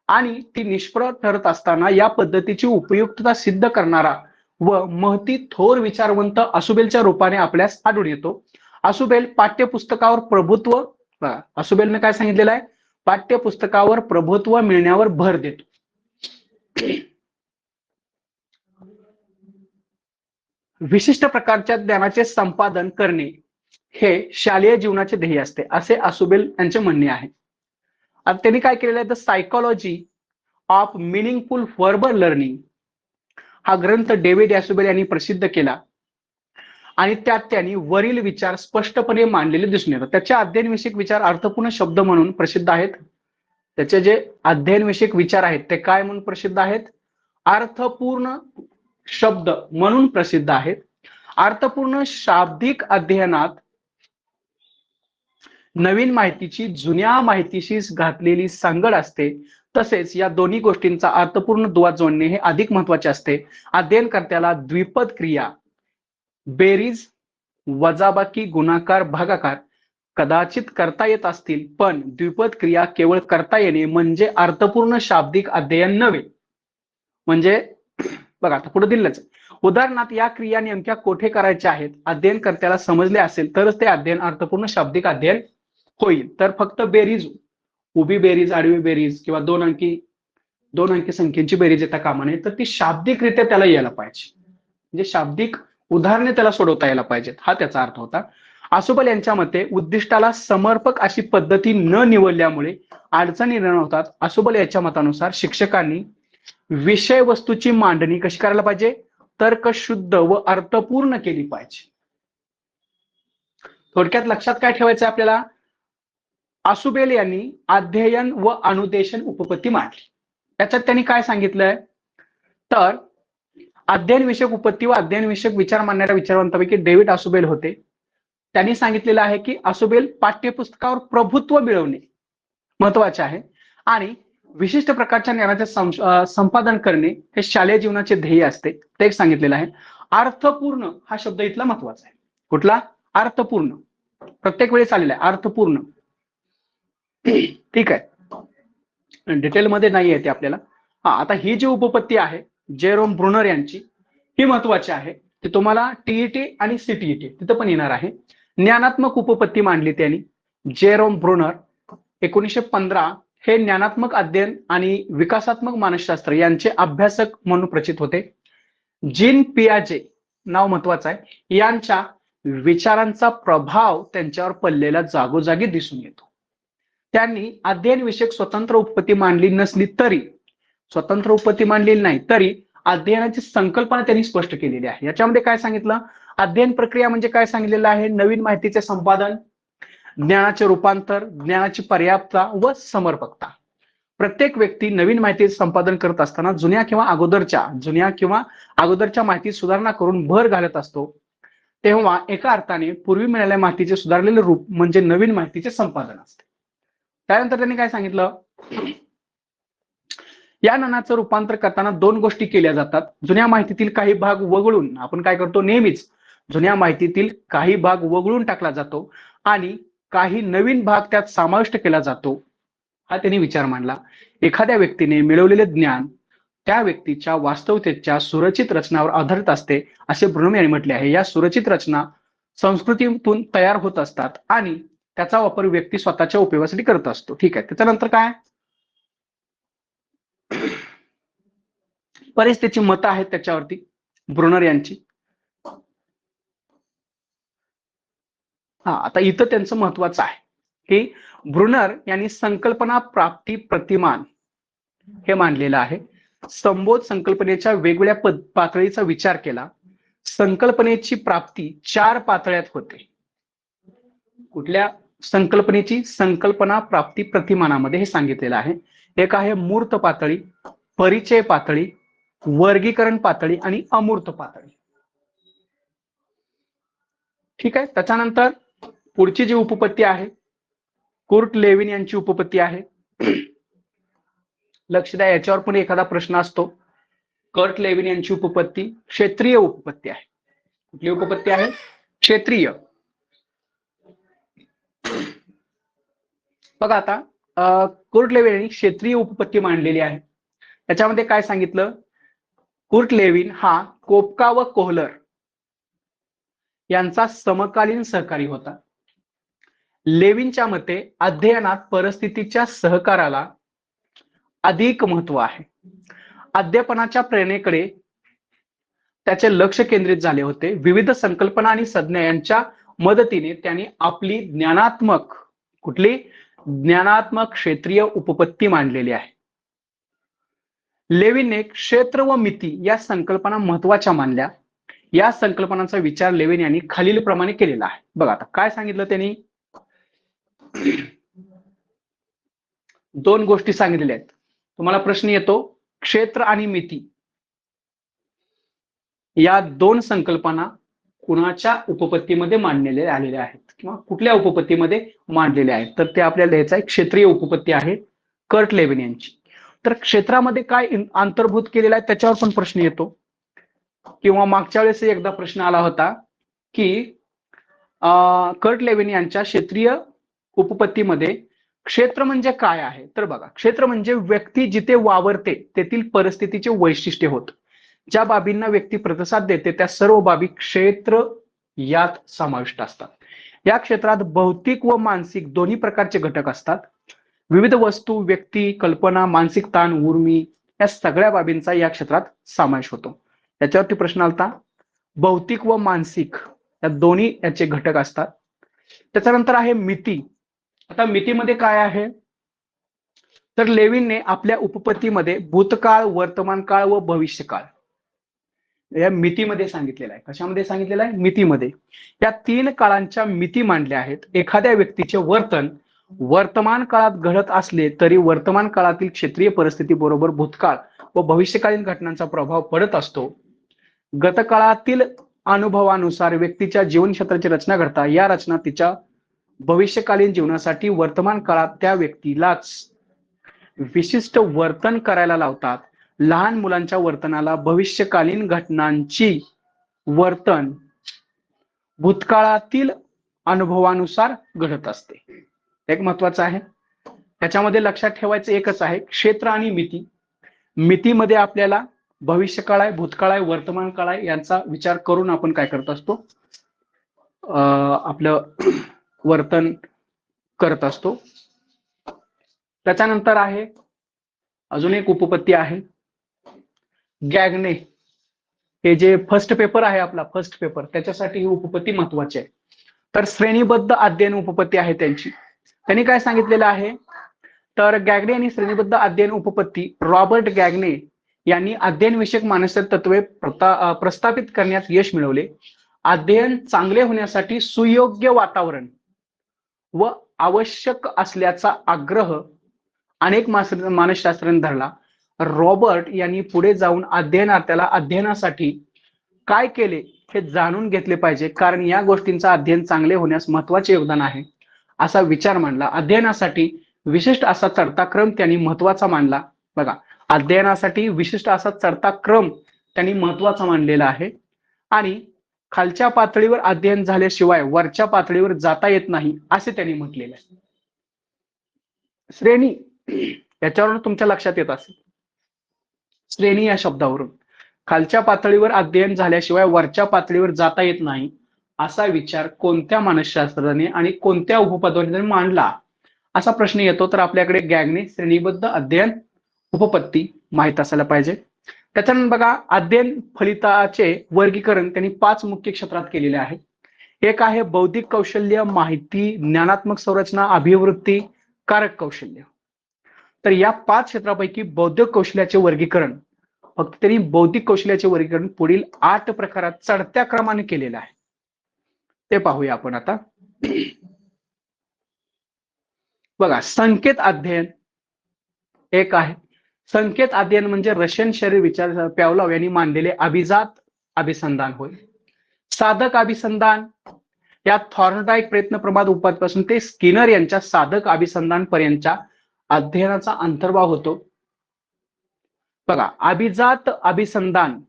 आणि ती निष्प्रभ ठरत असताना या पद्धतीची उपयुक्तता सिद्ध करणारा व महती थोर विचारवंत आसुबेलच्या रूपाने आपल्यास आढळून येतो. आसुबेल पाठ्यपुस्तकावर प्रभुत्व, आसुबेलने काय सांगितलेलं आहे, पाठ्यपुस्तकावर प्रभुत्व मिळण्यावर भर देतो. विशिष्ट प्रकारच्या ज्ञानाचे संपादन करणे हे शालेय जीवनाचे ध्येय असते, असे आसुबेल यांचे म्हणणे आहे. आता त्यांनी काय केलेलं आहे, the psychology of meaningful verbal learning हा ग्रंथ डेव्हिड आसुबेल यांनी प्रसिद्ध केला आणि त्यात त्यांनी वरील विचार स्पष्टपणे मांडलेले दिसून येतात. त्याचे अध्ययनविषयक विचार अर्थपूर्ण शब्द म्हणून प्रसिद्ध आहेत. त्याचे जे अध्ययनविषयक विचार आहेत ते काय म्हणून प्रसिद्ध आहेत, अर्थपूर्ण शब्द म्हणून प्रसिद्ध आहेत. अर्थपूर्ण शाब्दिक अध्ययनात नवीन माहितीची जुन्या माहितीशी घातलेली सांगड असते. तसेच या दोन्ही गोष्टींचा अर्थपूर्ण दुवा जोडणे हे अधिक महत्वाचे असते. अध्ययनकर्त्याला द्विपद क्रिया, बेरीज, वजाबाकी, गुणाकार, भागाकार कदाचित करता येत असतील, पण द्विपद क्रिया केवळ करता येणे म्हणजे अर्थपूर्ण शाब्दिक अध्ययन नव्हे. म्हणजे बघा आता पुढे दिलंच, उदाहरणार्थ या क्रिया नेमक्या कोठे करायच्या आहेत अध्ययनकर्त्याला समजले असेल तरच ते अध्ययन अर्थपूर्ण शाब्दिक अध्ययन होईल. तर फक्त बेरीज, उभी बेरीज, आडवी बेरीज किंवा दोन अंकी संख्येची बेरीज येता कामा नये, तर ती शाब्दिकरित्या त्याला यायला पाहिजे. म्हणजे शाब्दिक उदाहरणे त्याला सोडवता यायला पाहिजेत, हा त्याचा अर्थ होता. आसोबल यांच्या मते उद्दिष्टाला समर्पक अशी पद्धती न निवडल्यामुळे अडचणी निर्माण होतात. आसोबल यांच्या मतानुसार शिक्षकांनी विषय वस्तूची मांडणी कशी करायला पाहिजे, तर्कशुद्ध व अर्थपूर्ण केली पाहिजे. थोडक्यात लक्षात काय ठेवायचं आपल्याला, आसुबेल यांनी अध्ययन व अनुदेशन उपपत्ती मांडली. त्याच्यात त्यांनी काय सांगितलंय, तर अध्ययन विषयक उपपत्ती व अध्ययन विषयक विचार मांडणाऱ्या विचारवंतापैकी डेव्हिड आसुबेल होते. त्यांनी सांगितलेलं आहे की आसुबेल पाठ्यपुस्तकावर प्रभुत्व मिळवणे महत्वाचे आहे आणि विशिष्ट प्रकारच्या ज्ञानाचे संपादन करणे हे शालेय जीवनाचे ध्येय असते, ते एक सांगितलेलं आहे. अर्थपूर्ण हा शब्द इथला महत्वाचा आहे. कुठला? अर्थपूर्ण. प्रत्येक वेळेस आलेला आहे अर्थपूर्ण. ठीक आहे, डिटेलमध्ये नाही आहे ते आपल्याला. आता ही जी उपपत्ती आहे जेरोम ब्रुनर यांची, ही महत्वाची आहे. ते तुम्हाला टीईटी आणि सीटीईटी तिथं पण येणार आहे. ज्ञानात्मक उपपत्ती मांडली त्यांनी. जेरोम ब्रुनर 1915 हे ज्ञानात्मक अध्ययन आणि विकासात्मक मानसशास्त्र यांचे अभ्यासक म्हणून प्रचित होते. जीन पियाजे नाव महत्वाचं आहे, यांच्या विचारांचा प्रभाव त्यांच्यावर पडलेला जागोजागी दिसून येतो. त्यांनी अध्ययन विषयक स्वतंत्र उपपत्ती मांडली नसली तरी, स्वतंत्र उपपत्ती मांडलेली नाही तरी अध्ययनाची संकल्पना त्यांनी स्पष्ट केलेली आहे. याच्यामध्ये काय सांगितलं, अध्ययन प्रक्रिया म्हणजे काय सांगितलेलं आहे, नवीन माहितीचे संपादन, ज्ञानाचे रूपांतर, ज्ञानाची पर्याप्तता व समर्पकता. प्रत्येक व्यक्ती नवीन माहिती संपादन करत असताना जुन्या किंवा अगोदरच्या माहितीत सुधारणा करून भर घालत असतो. तेव्हा एका अर्थाने पूर्वी मिळालेल्या माहितीचे सुधारलेले रूप म्हणजे नवीन माहितीचे संपादन असते. त्यानंतर त्यांनी काय सांगितलं, या ज्ञानाचं रूपांतर करताना दोन गोष्टी केल्या जातात. जुन्या माहितीतील काही भाग वगळून, आपण काय करतो नेहमीच जुन्या माहितीतील काही भाग वगळून टाकला जातो आणि काही नवीन भाग त्यात समाविष्ट केला जातो, हा त्यांनी विचार मांडला. एखाद्या व्यक्तीने मिळवलेले ज्ञान त्या व्यक्तीच्या वास्तवतेच्या सुरक्षित रचनावर आधारित असते असे ब्रुनर यांनी म्हटले आहे. या सुरक्षित रचना संस्कृतीतून तयार होत असतात आणि त्याचा वापर व्यक्ती स्वतःच्या उपयोगासाठी करत असतो. ठीक आहे, त्याच्यानंतर काय, बरेच त्याची मतं आहेत त्याच्यावरती ब्रुनर यांची. आता इथं त्यांचं महत्वाचं आहे की ब्रुनर यांनी संकल्पना प्राप्ती प्रतिमान हे मांडलेलं आहे. संबोध संकल्पनेच्या वेगवेगळ्या पातळीचा विचार केला. संकल्पनेची प्राप्ती 4 पातळ्यात होते. कुठल्या संकल्पनेची? संकल्पना प्राप्ती प्रतिमानामध्ये हे सांगितलेलं आहे. एक आहे मूर्त पातळी, परिचय पातळी, वर्गीकरण पातळी आणि अमूर्त पातळी. ठीक आहे, त्याच्यानंतर पुढची जी उपपत्ती आहे कुर्ट लेविन यांची उपपत्ती आहे. लक्ष द्या, याच्यावर पण एखादा प्रश्न असतो. कर्ट लेविन यांची उपपत्ती क्षेत्रीय उपपत्ती आहे. कुठली उपपत्ती आहे? क्षेत्रीय. बघा आता कुर्ट लेविन यांनी क्षेत्रीय उपपत्ती मांडलेली आहे. त्याच्यामध्ये काय सांगितलं, कुर्ट लेविन हा कोपका व कोहलर यांचा समकालीन सहकारी होता. लेविनच्या मते अध्ययनात परिस्थितीच्या सहकाराला अधिक महत्व आहे. अध्यापनाच्या प्रेरणेकडे त्याचे लक्ष केंद्रित झाले होते. विविध संकल्पना आणि संज्ञा यांच्या मदतीने त्यांनी आपली ज्ञानात्मक क्षेत्रीय उपपत्ती मांडलेली आहे. लेविनने क्षेत्र व मिती या संकल्पना महत्वाच्या मानल्या. या संकल्पनांचा विचार लेविन यांनी खालीलप्रमाणे केलेला आहे. बघा आता काय सांगितलं त्यांनी, 2 गोष्टी सांगितलेल्या आहेत. तुम्हाला प्रश्न येतो, क्षेत्र आणि मिती या 2 संकल्पना कुणाच्या उपपत्तीमध्ये मांडलेल्या आलेल्या आहेत किंवा कुठल्या उपपत्तीमध्ये मांडलेल्या आहेत, तर ते आपल्याला द्यायचं आहे. क्षेत्रीय उपपत्ती आहे कर्ट लेविन यांची. तर क्षेत्रामध्ये काय अंतर्भूत केलेलं आहे त्याच्यावर पण प्रश्न येतो, किंवा मागच्या वेळेस एकदा प्रश्न आला होता की कर्ट लेविन यांच्या क्षेत्रीय उपपत्तीमध्ये क्षेत्र म्हणजे काय आहे तर बघा, क्षेत्र म्हणजे व्यक्ती जिथे वावरते तेथील परिस्थितीचे वैशिष्ट्य होत. ज्या बाबींना व्यक्ती प्रतिसाद देते त्या सर्व बाबी क्षेत्र यात समाविष्ट असतात. या क्षेत्रात भौतिक व मानसिक दोन्ही प्रकारचे घटक असतात. विविध वस्तू, व्यक्ती, कल्पना, मानसिक ताण, उर्मी या सगळ्या बाबींचा या क्षेत्रात समावेश होतो. याच्यावरती प्रश्न आलता, भौतिक व मानसिक या दोन्ही याचे घटक असतात. त्याच्यानंतर आहे मिती. आता मितीमध्ये काय आहे तर लेविनने आपल्या उपपत्तीमध्ये भूतकाळ, वर्तमान काळ व भविष्यकाळ या मितीमध्ये सांगितलेलं आहे. कशामध्ये सांगितलेलं आहे? मितीमध्ये. या 3 काळांच्या मिती मांडल्या आहेत. एखाद्या व्यक्तीचे वर्तन वर्तमान काळात घडत असले तरी वर्तमान काळातील क्षेत्रीय परिस्थिती बरोबर भूतकाळ व भविष्यकालीन घटनांचा प्रभाव पडत असतो. गतकाळातील अनुभवानुसार व्यक्तीच्या जीवन क्षेत्राची रचना करता या रचना तिच्या भविष्यकालीन जीवनासाठी वर्तमान काळात त्या व्यक्तीलाच विशिष्ट वर्तन करायला लावतात. लहान मुलांच्या वर्तनाला भविष्यकालीन घटनांची वर्तन भूतकाळातील अनुभवानुसार घडत असते. एक महत्वाचं आहे. त्याच्यामध्ये लक्षात ठेवायचं एकच आहे, क्षेत्र आणि मिती. मितीमध्ये आपल्याला भविष्यकाळ आहे, भूतकाळ आहे, वर्तमान काळ आहे यांचा विचार करून आपण काय करत असतो, आपलं वर्तन करत असतो. त्याच्यानंतर आहे अजून एक उपपत्ती आहे गॅगने. हे जे फर्स्ट पेपर आहे आपला, फर्स्ट पेपर, त्याच्यासाठी ही उपपत्ती महत्वाची आहे. तर श्रेणीबद्ध अध्ययन उपपत्ती आहे त्यांची. त्यांनी काय सांगितलेलं आहे तर गॅगने आणि श्रेणीबद्ध अध्ययन उपपत्ती रॉबर्ट गॅगने यांनी अध्ययन विषयक मानसशास्त्र तत्वे प्रस्थापित करण्यात यश मिळवले. अध्ययन चांगले होण्यासाठी सुयोग्य वातावरण व आवश्यक असल्याचा आग्रह अनेक मानसशास्त्रांनी धरला. रॉबर्ट यांनी पुढे जाऊन अध्ययनार्थ्याला अध्ययनासाठी काय केले हे जाणून घेतले पाहिजे, कारण या गोष्टींचा अध्ययन चांगले होण्यास महत्वाचे योगदान आहे असा विचार मांडला. अध्ययनासाठी विशिष्ट असा चढता क्रम त्यांनी महत्वाचा मानला. बघा, अध्ययनासाठी विशिष्ट असा चढता क्रम त्यांनी महत्वाचा मानलेला आहे. आणि खालच्या पातळीवर अध्ययन झाल्याशिवाय वरच्या पातळीवर जाता येत नाही असे त्यांनी म्हटलेले आहे. श्रेणी याच्यावरून तुमच्या लक्षात येत असेल, श्रेणी या शब्दावरून खालच्या पातळीवर अध्ययन झाल्याशिवाय वरच्या पातळीवर जाता येत नाही असा विचार कोणत्या मानसशास्त्राने आणि कोणत्या उपपत्तीने मांडला असा प्रश्न येतो. तर आपल्याकडे गॅगने श्रेणीबद्ध अध्ययन उपपत्ती माहित असायला पाहिजे. त्याच्यानंतर बघा, अध्ययन फलिताचे वर्गीकरण त्यांनी 5 मुख्य क्षेत्रात केलेले आहे. एक आहे बौद्धिक कौशल्य, माहिती, ज्ञानात्मक संरचना, अभिवृत्ती, कारक कौशल्य. तर या 5 क्षेत्रापैकी बौद्धिक कौशल्याचे वर्गीकरण, फक्त त्यांनी बौद्धिक कौशल्याचे वर्गीकरण पुढील 8 प्रकारात चढत्या क्रमाने केलेलं आहे. ते पाहूया आपण आता. बघा, संकेत अध्ययन एक आहे. संकेत अध्ययन म्हणजे रशियन शरीर विचार पॅवलॉव यांनी मांडलेले अभिजात अभिसंधान होय. साधक अभिसंधान या थॉर्नडाईक प्रयत्न प्रमाद उपाधीपासून ते स्किनर यांच्या साधक अभिसंधान पर्यंतच्या अध्ययनाचा अंतर्भाव होतो. बघा, अभिजात अभिसंधान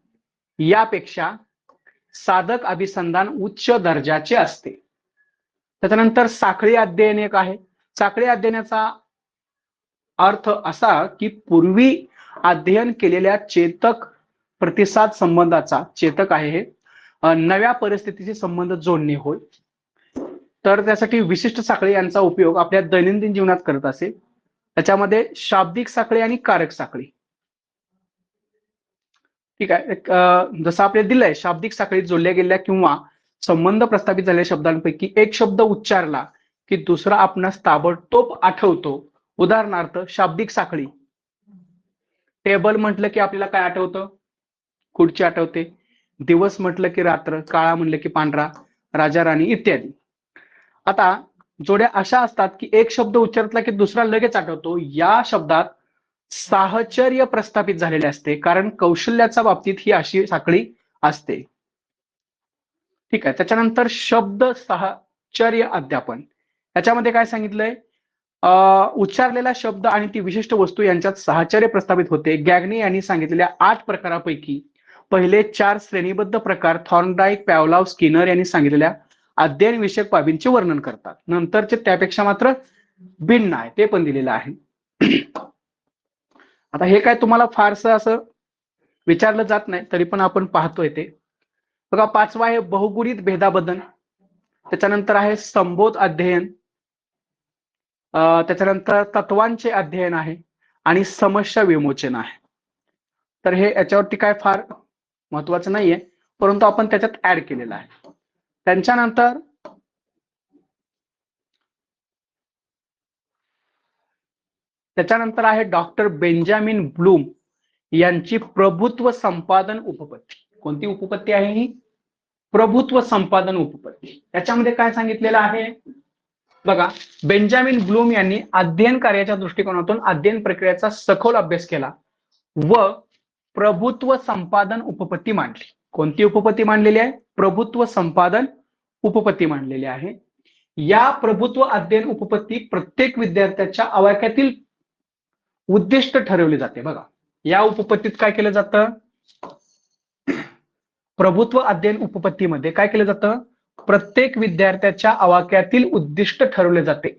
यापेक्षा साधक अभिसंधान उच्च दर्जाचे असते. त्याच्यानंतर साखळी अध्ययन एक आहे. साखळी अध्ययनाचा अर्थ असा की पूर्वी अध्ययन केलेल्या चेतक प्रतिसाद संबंधाचा, चेतक आहे हे, नव्या परिस्थितीशी संबंध जोडणे होय. तर त्यासाठी विशिष्ट साखळी यांचा उपयोग आपल्या दैनंदिन जीवनात करत असेल. त्याच्यामध्ये शाब्दिक साखळी आणि कारक साखळी. ठीक आहे, जसं आपल्याला दिलंय, शाब्दिक साखळीत जोडल्या गेलेल्या किंवा संबंध प्रस्थापित झालेल्या शब्दांपैकी एक शब्द उच्चारला की दुसरा आपणास ताबडतोब आठवतो. उदाहरणार्थ, शाब्दिक साखळी, टेबल म्हटलं की आपल्याला काय आठवतं? खुर्ची आठवते. दिवस म्हटलं की रात्र, काळा म्हटलं की पांढरा, राजा राणी इत्यादी. आता जोड्या अशा असतात की एक शब्द उच्चारला की दुसरा लगेच आठवतो. या शब्दात साहचर्य प्रस्थापित झालेले असते, कारण कौशल्याच्या बाबतीत ही अशी साखळी असते. ठीक आहे. त्याच्यानंतर शब्द साहचर्य अध्यापन, याच्यामध्ये काय सांगितलंय, उच्चारलेला शब्द आणि ती विशिष्ट वस्तू यांच्यात साहचर्य प्रस्थापित होते. गॅगने यांनी सांगितलेल्या 8 प्रकारापैकी पहिले 4 श्रेणीबद्ध प्रकार थॉर्नडाईक, पॅवलॉव, स्किनर यांनी सांगितलेल्या अध्ययन विषयक बाबींचे वर्णन करतात. नंतरचे त्यापेक्षा मात्र भिन्न आहे, ते पण दिलेलं आहे. आता हे काय तुम्हाला फारसं असं विचारलं जात नाही, तरी पण आपण पाहतोय ते. बघा, 5वा आहे बहुगुणित भेदाबदन. त्याच्यानंतर आहे संबोध अध्ययन. त्याच्यानंतर तत्वांचे अध्ययन आहे आणि समस्या विमोचन आहे. तर हे याच्यावरती काय फार महत्वाचं नाहीये, परंतु आपण त्याच्यात ऍड केलेलं आहे. त्याच्यानंतर आहे डॉक्टर बेंजामिन ब्लूम यांची प्रभुत्व संपादन उपपत्ती. कोणती उपपत्ती आहे ही? प्रभुत्व संपादन उपपत्ती. याच्यामध्ये काय सांगितलेलं आहे बघा, बेंजामिन ब्लूम यांनी अध्ययन कार्याच्या दृष्टिकोनातून अध्ययन प्रक्रियेचा सखोल अभ्यास केला व प्रभुत्व संपादन उपपत्ती मांडली. कोणती उपपत्ती मांडलेली आहे? प्रभुत्व संपादन उपपत्ती मांडलेली आहे. या प्रभुत्व अध्ययन उपपत्ती प्रत्येक विद्यार्थ्याच्या आवाक्यातील उद्दिष्ट ठरवले जाते. बघा, या उपपत्तीत काय केलं जातं? प्रभुत्व अध्ययन उपपत्तीमध्ये काय केलं जातं? प्रत्येक विद्यार्थ्याच्या आवाक्यातील उद्दिष्ट ठरवले जाते.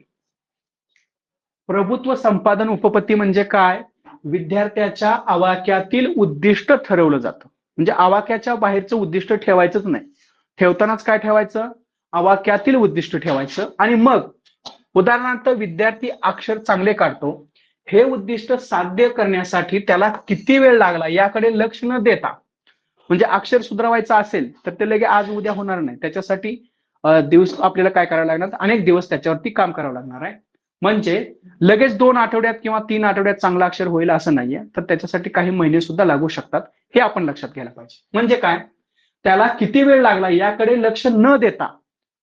प्रभुत्व संपादन उपपत्ती म्हणजे काय? विद्यार्थ्याच्या आवाक्यातील उद्दिष्ट ठरवलं जातं. म्हणजे आवाक्याच्या बाहेरचं उद्दिष्ट ठेवायचंच नाही. ठेवतानाच काय ठेवायचं? आवाक्यातील उद्दिष्ट ठेवायचं. आणि मग उदाहरणार्थ विद्यार्थी अक्षर चांगले काढतो, हे उद्दिष्ट साध्य करण्यासाठी त्याला किती वेळ लागला याकडे लक्ष न देता, म्हणजे अक्षर सुधारायचं असेल तर ते लगे आज उद्या होणार नाही. त्याच्यासाठी दिवस आपल्याला काय करावं लागणार? अनेक दिवस त्याच्यावरती काम करावं लागणार आहे. म्हणजे लगेच 2 आठवड्यात किंवा 3 आठवड्यात चांगलं अक्षर होईल असं नाहीये, तर त्याच्यासाठी काही महिने सुद्धा लागू शकतात. हे आपण लक्षात घ्यायला पाहिजे. म्हणजे काय? त्याला किती वेळ लागला याकडे लक्ष न देता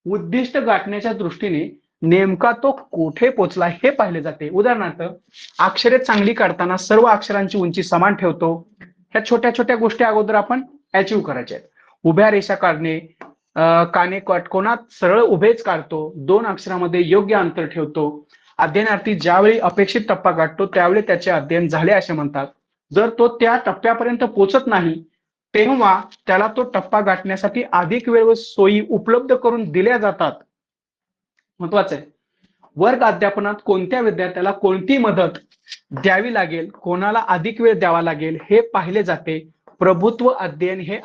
उद्दिष्ट गाठण्याच्या दृष्टीने नेमका तो कुठे पोहोचला हे पाहिले जाते. उदाहरणार्थ, अक्षरे चांगली काढताना सर्व अक्षरांची उंची समान ठेवतो. ह्या छोट्या छोट्या गोष्टी अगोदर आपण अचीव्ह करायच्या आहेत. उभ्या रेषा काढणे, काने काटकोनात सरळ उभेच काढतो, 2 अक्षरामध्ये योग्य अंतर ठेवतो. अध्ययनार्थी ज्यावेळी अपेक्षित टप्पा गाठतो त्यावेळी त्याचे अध्ययन झाले असे म्हणतात. जर तो त्या टप्प्यापर्यंत पोहोचत नाही तेव्हा त्याला तो टप्पा गाठण्यासाठी अधिक वेळ व सोयी उपलब्ध करून दिल्या जातात. महत्वाचं आहे. वर्ग अध्यापनात कोणत्या विद्यार्थ्याला कोणती मदत द्यावी लागेल, कोणाला अधिक वेळ द्यावा लागेल हे पाहिले जाते. प्रभुत्व अध्ययन हे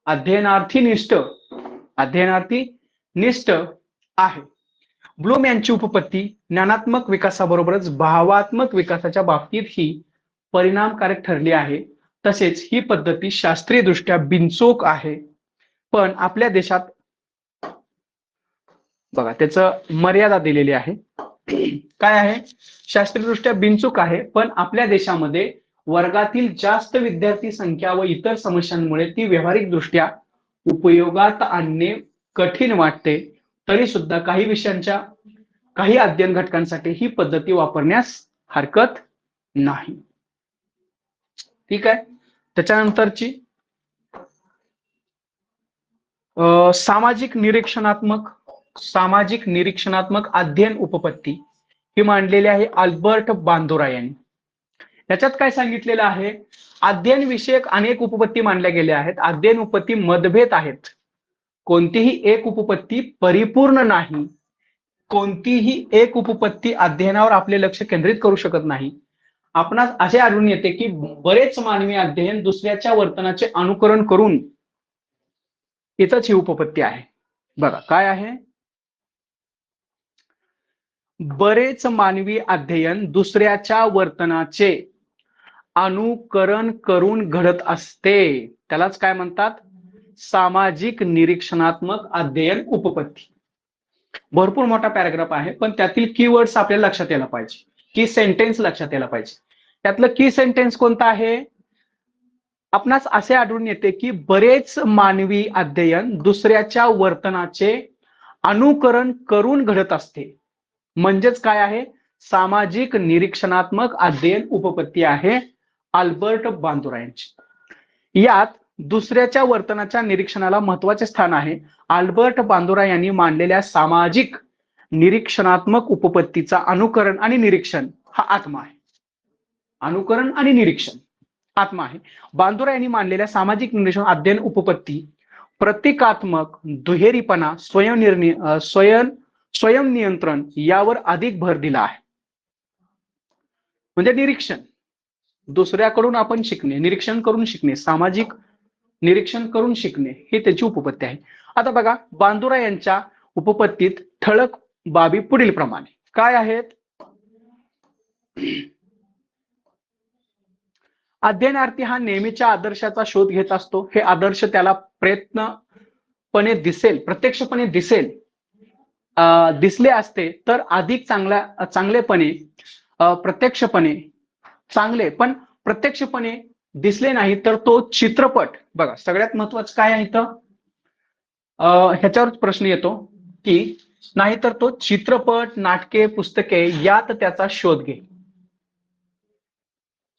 अध्ययनार्थी निष्ठ आहे. ब्लूम यांची उपपत्ती ज्ञानात्मक विकासाबरोबरच भावात्मक विकासाच्या बाबतीत ही परिणामकारक ठरली आहे. तसेच ही पद्धती शास्त्रीय दृष्ट्या बिनचूक आहे. पण आपल्या देशात बघा त्याचं मर्यादा दिलेली आहे. काय आहे? शास्त्रीयदृष्ट्या बिनचूक आहे, पण आपल्या देशामध्ये वर्गातील जास्त विद्यार्थी संख्या व इतर समस्यांमुळे ती व्यावहारिक दृष्ट्या उपयोगात आणणे कठीण वाटते. तरी सुद्धा काही विषयांच्या काही अध्ययन घटकांसाठी ही पद्धती वापरण्यास हरकत नाही. ठीक आहे. त्याच्यानंतरची सामाजिक निरीक्षणात्मक अध्ययन उपपत्ती ही मांडलेली आहे अल्बर्ट बांदोरा यांनी. याच्यात काय सांगितलेलं आहे? अध्ययन विषयक अनेक उपपत्ती मांडल्या गेल्या आहेत. अध्ययन उपपत्ती मतभेद आहेत. कोणतीही एक उपपत्ती परिपूर्ण नाही. कोणतीही एक उपपत्ती अध्ययनावर आपले लक्ष केंद्रित करू शकत नाही. आपणास असे आढळून येते की बरेच मानवी अध्ययन दुसऱ्याच्या वर्तनाचे अनुकरण करून इथंच ही उपपत्ती आहे. बघा काय आहे? बरेच मानवी अध्ययन दुसऱ्याच्या वर्तनाचे अनुकरण करून घडत असते. त्यालाच काय म्हणतात? सामाजिक निरीक्षणात्मक अध्ययन उपपत्ती. भरपूर मोठा पॅराग्राफ आहे, पण त्यातील कीवर्ड्स आपल्याला लक्षात यायला पाहिजे. की सेंटेन्स लक्षात यायला पाहिजे. त्यातलं की सेंटेन्स कोणतं आहे? आपणास असे आढळून येते की बरेच मानवी अध्ययन दुसऱ्याच्या वर्तनाचे अनुकरण करून घडत असते. म्हणजेच काय आहे? सामाजिक निरीक्षणात्मक अध्ययन उपपत्ती आहे अल्बर्ट बांदोरा यांची. यात दुसऱ्याच्या वर्तनाच्या निरीक्षणाला महत्वाचे स्थान आहे. अल्बर्ट बांदोरा यांनी मांडलेल्या सामाजिक निरीक्षणात्मक उपपत्तीचा अनुकरण आणि निरीक्षण हा आत्मा आहे. अनुकरण आणि निरीक्षण आत्मा आहे. बांदोरा यांनी मांडलेल्या सामाजिक निरीक्षण अध्ययन उपपत्ती प्रतिकात्मक, दुहेरीपणा, स्वयंनियंत्रण यावर अधिक भर दिला आहे. म्हणजे निरीक्षण, दुसऱ्याकडून आपण शिकणे, निरीक्षण करून शिकणे, सामाजिक निरीक्षण करून शिकणे, हे त्याची उपपत्ती आहे. आता बघा, बांदुरा यांच्या उपपत्तीत ठळक बाबी पुढील प्रमाणे काय आहेत? अध्ययनार्थी हा नेहमीच्या आदर्शाचा शोध घेत असतो. हे आदर्श त्याला प्रत्यक्षपणे दिसेल, दिसले असते तर अधिक चांगलेपणे प्रत्यक्षपणे दिसले नाही तर तो चित्रपट, बघा सगळ्यात महत्वाचं काय आहे इथं, ह्याच्यावर प्रश्न येतो की नाहीतर तो चित्रपट, नाटके, पुस्तके यात त्याचा शोध घे.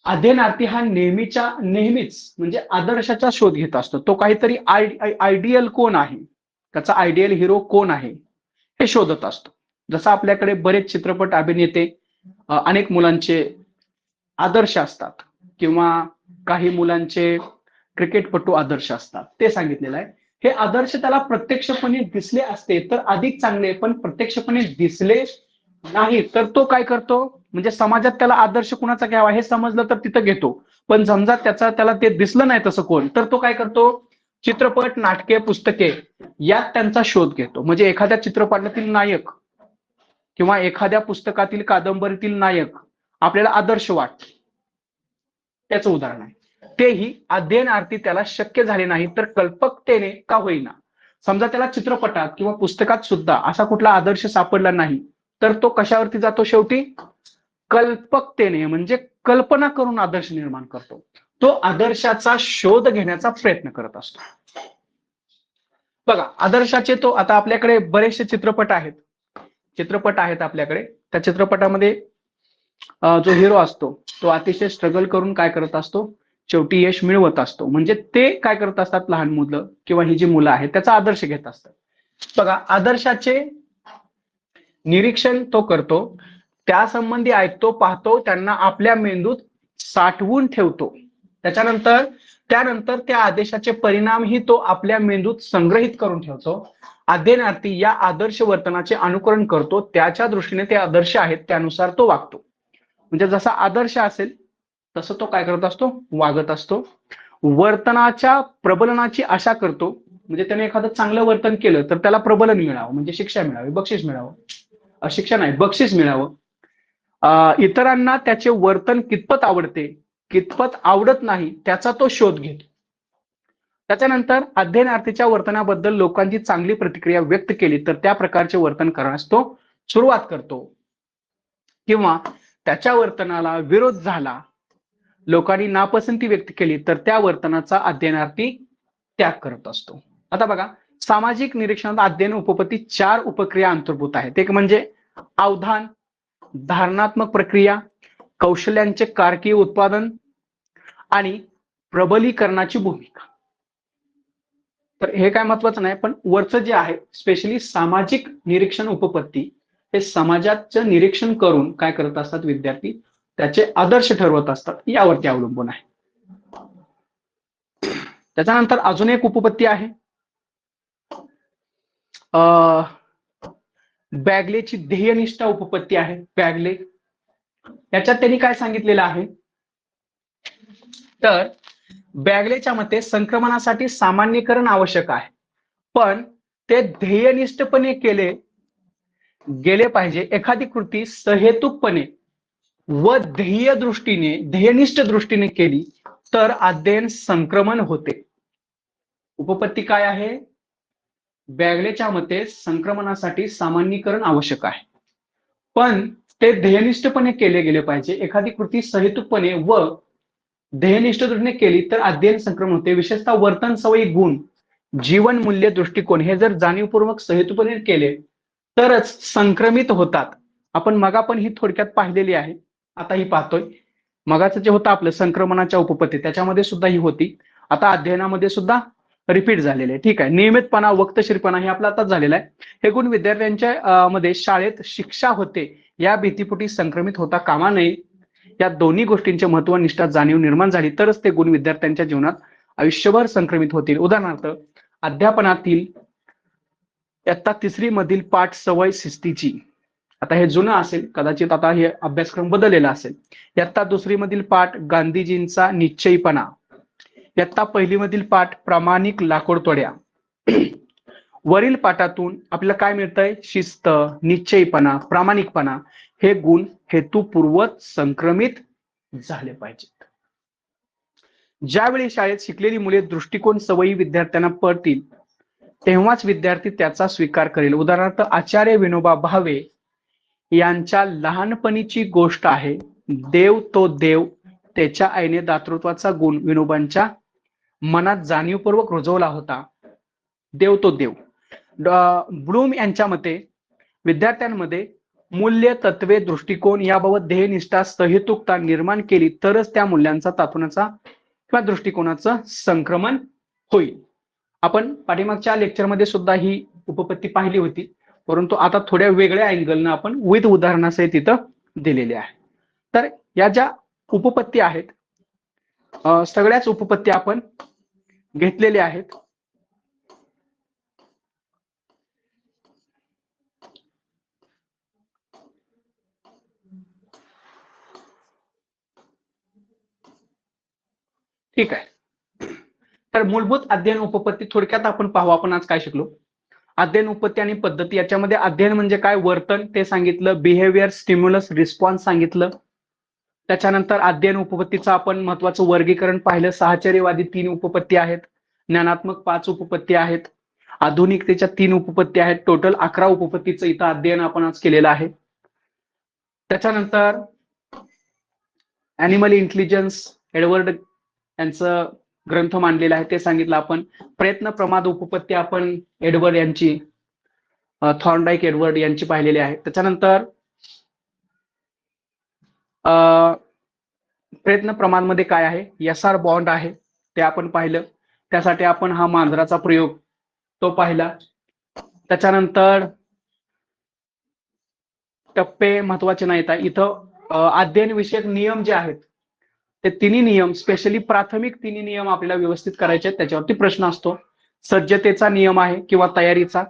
अध्ययनार्थी हा नेहमीच म्हणजे आदर्शाचा शोध घेत असतो. तो काहीतरी आयडियल कोण आहे, त्याचा आयडियल हिरो कोण आहे हे शोधत असतो. जसं आपल्याकडे बरेच चित्रपट, अभिनेते, अनेक मुलांचे आदर्श असतात किंवा काही मुलांचे क्रिकेटपटू आदर्श असतात, ते सांगितलेलं आहे. हे आदर्श त्याला प्रत्यक्षपणे दिसले असते तर अधिक चांगले, पण प्रत्यक्षपणे दिसले नाही तर तो काय करतो, म्हणजे समाजात त्याला आदर्श कुणाचा घ्यावा हे समजलं तर तिथं घेतो, पण समजा त्याला ते दिसलं नाही तसं कोण, तर तो काय करतो, चित्रपट, नाटके, पुस्तके यात त्यांचा शोध घेतो. म्हणजे एखाद्या चित्रपटातील नायक किंवा एखाद्या पुस्तकातील, कादंबरीतील नायक आपल्याला आदर्श वाटतो, त्याचं उदाहरण आहे. तेही अध्ययनार्थी त्याला शक्य झाले नाही तर कल्पकतेने का होईना, समजा त्याला चित्रपटात किंवा पुस्तकात सुद्धा असा कुठला आदर्श सापडला नाही तर तो कशावरती जातो, शेवटी कल्पकतेने, म्हणजे कल्पना करून आदर्श निर्माण करतो. तो आदर्शाचा शोध घेण्याचा प्रयत्न करत असतो. बघा, आदर्शाचे तो आता आपल्याकडे बरेचसे चित्रपट आहेत आपल्याकडे. त्या चित्रपटामध्ये जो हिरो असतो तो अतिशय स्ट्रगल करून काय करत असतो, शेवटी यश मिळवत असतो. म्हणजे ते काय करत असतात, लहान मुलं किंवा ही जी मुलं आहेत त्याचा आदर्श घेत असतात. बघा, आदर्शाचे निरीक्षण तो करतो, त्या संबंधी ऐकतो, पाहतो, त्यांना आपल्या मेंदूत साठवून ठेवतो. त्यानंतर त्या आदेशाचे परिणामही तो आपल्या मेंदूत संग्रहित करून ठेवतो. अध्ययनार्थी या आदर्श वर्तनाचे अनुकरण करतो, त्याच्या दृष्टीने ते आदर्श आहेत त्यानुसार तो वागतो. म्हणजे जसा आदर्श असेल तसं तो काय करत असतो, वागत असतो. वर्तनाच्या प्रबलनाची आशा करतो, म्हणजे त्याने एखादं चांगलं वर्तन केलं तर त्याला प्रबलन मिळावं, म्हणजे शिक्षा मिळावी, बक्षीस मिळावं, शिक्षा नाही बक्षीस मिळावं. इतरांना त्याचे वर्तन कितपत आवडते, कितपत आवडत नाही त्याचा तो शोध घेतो. त्याच्यानंतर अध्ययनार्थीच्या वर्तनाबद्दल लोकांची चांगली प्रतिक्रिया व्यक्त केली तर त्या प्रकारचे वर्तन करण्यास तो सुरुवात करतो, किंवा त्याच्या वर्तनाला विरोध झाला, लोकांनी नापसंती व्यक्त केली तर त्या वर्तनाचा अध्ययनार्थी त्याग करत असतो. आता बघा, सामाजिक निरीक्षणात अध्ययन उपपत्ती 4 उपक्रिया अंतर्भूत आहेत. एक म्हणजे अवधान, धारणात्मक प्रक्रिया, कौशल्यांचे कारकीय उत्पादन आणि प्रबलीकरणाची भूमिका. तर हे काय महत्वाचं नाही, पण वरचं जे आहे स्पेशली सामाजिक निरीक्षण उपपत्ती, हे समाजाचं निरीक्षण करून काय करत असतात विद्यार्थी, त्याचे आदर्श ठरवत असतात, यावरती अवलंबून आहे. त्याच्यानंतर अजून एक उपपत्ती आहे, बॅगलेची ध्येयनिष्ठा उपपत्ती आहे. बॅगले याच्यात त्यांनी काय सांगितलेलं आहे, तर बॅगलेच्या मते संक्रमणासाठी सामान्यीकरण आवश्यक आहे, पण ते ध्येयनिष्ठपणे केले गेले पाहिजे. एखादी कृती सहेतुकपणे व ध्येयनिष्ठ दृष्टीने केली तर अध्ययन संक्रमण होते. उपपत्ती काय आहे, बॅगलेच्या मते संक्रमणासाठी सामान्यीकरण आवश्यक आहे, पण ते ध्येयनिष्ठपणे केले गेले पाहिजे. एखादी कृती सहेतुकपणे व ध्येयनिष्ठ दृष्टीने केली तर अध्ययन संक्रमण होते. विशेषतः वर्तन, सवयी, गुण, जीवन मूल्य, दृष्टिकोन हे जर जाणीवपूर्वक सहेतुपणे केले तरच संक्रमित होतात. आपण मगा पण ही थोडक्यात पाहिलेली आहे, आता ही पाहतोय. मगाचं जे होतं आपलं संक्रमणाच्या उपपत्ती, त्याच्यामध्ये सुद्धा ही होती, आता अध्ययनामध्ये सुद्धा रिपीट झालेले. ठीक आहे, नियमितपणा, वक्तशीरपणा हे आपलं आताच झालेलं आहे. हे गुण विद्यार्थ्यांच्या मध्ये शाळेत शिक्षा होते या भीतीपोटी संक्रमित होता कामा नये. या दोन्ही गोष्टींचे महत्व, निष्ठा, जाणीव निर्माण झाली तरच ते गुण विद्यार्थ्यांच्या जीवनात आयुष्यभर संक्रमित होतील. उदाहरणार्थ, अध्यापनातील इयत्ता 3री मधील पाठ सवय शिस्तीची. आता हे जुनं असेल, कदाचित आता हे अभ्यासक्रम बदललेला असेल. इयत्ता 2री मधील पाठ गांधीजींचा निश्चयीपणा. इयत्ता 1ली मधील पाठ प्रामाणिक लाकूडतोड्या. वरील पाठातून आपल्याला काय मिळतंय? शिस्त, निश्चयीपणा, प्रामाणिकपणा हे गुण हेतुपूर्वक संक्रमित झाले पाहिजेत. ज्यावेळी शाळेत शिकलेली मुले दृष्टिकोन सवयी विद्यार्थ्यांना पडतील तेव्हाच विद्यार्थी त्याचा स्वीकार करेल. उदाहरणार्थ आचार्य विनोबा भावे यांच्या लहानपणीची गोष्ट आहे. देव तो देव, त्याच्या आईने दातृत्वाचा गुण विनोबांच्या मनात जाणीवपूर्वक रुजवला होता. देव तो देव. ब्लूम यांच्या मते विद्यार्थ्यांमध्ये मूल्य, तत्वे, दृष्टिकोन याबाबत ध्येयनिष्ठा, सहेतुकता निर्माण केली तरच त्या मूल्यांचा, तात्वनाचा किंवा दृष्टिकोनाचं संक्रमण होईल. आपण पाठीमागच्या लेक्चरमध्ये सुद्धा ही उपपत्ती पाहिली होती, परंतु आता थोड्या वेगळ्या अँगलनं आपण विथ उदाहरणासहित तिथं दिलेले आहे. तर या ज्या उपपत्ती आहेत, सगळ्याच उपपत्ती आपण घेतलेल्या आहेत. ठीक आहे. तर मूलभूत अध्ययन उपपत्ती थोडक्यात आपण पाहू. आपण आज काय शिकलो? अध्ययन उपपत्ती आणि पद्धती. याच्यामध्ये अध्ययन म्हणजे काय? वर्तन ते सांगितलं. बिहेवियर, स्टिम्युलस, रिस्पॉन्स सांगितलं. त्याच्यानंतर अध्ययन उपपत्तीचं आपण महत्वाचं वर्गीकरण पाहिलं. साहचर्यवादी 3 उपपत्ती आहेत, ज्ञानात्मक 5 उपपत्ती आहेत, आधुनिकतेच्या 3 उपपत्ती आहेत. टोटल 11 उपपत्तीचं इथं अध्ययन आपण आज केलेलं आहे. त्याच्यानंतर ॲनिमल इंटेलिजन्स, एडवर्ड यांचं ग्रंथ मांडलेला आहे, ते सांगितलं आपण. प्रयत्न प्रमाद उपपत्ती आपण एडवर्ड यांची, थॉर्नडाईक एडवर्ड यांची पाहिलेली आहे. त्याच्यानंतर प्रयत्न प्रमादमध्ये काय आहे? SR बॉन्ड आहे, ते आपण पाहिलं. त्यासाठी आपण हा मांजराचा प्रयोग तो पाहिला. त्याच्यानंतर टप्पे महत्वाचे नाहीत. इथं अध्ययन विषयक नियम जे आहेत ते 3 नियम, स्पेशली प्राथमिक 3 नियम आपल्याला व्यवस्थित करायचे आहेत. त्याच्यावरती प्रश्न असतो. सज्जतेचा नियम आहे किंवा तयारीचा,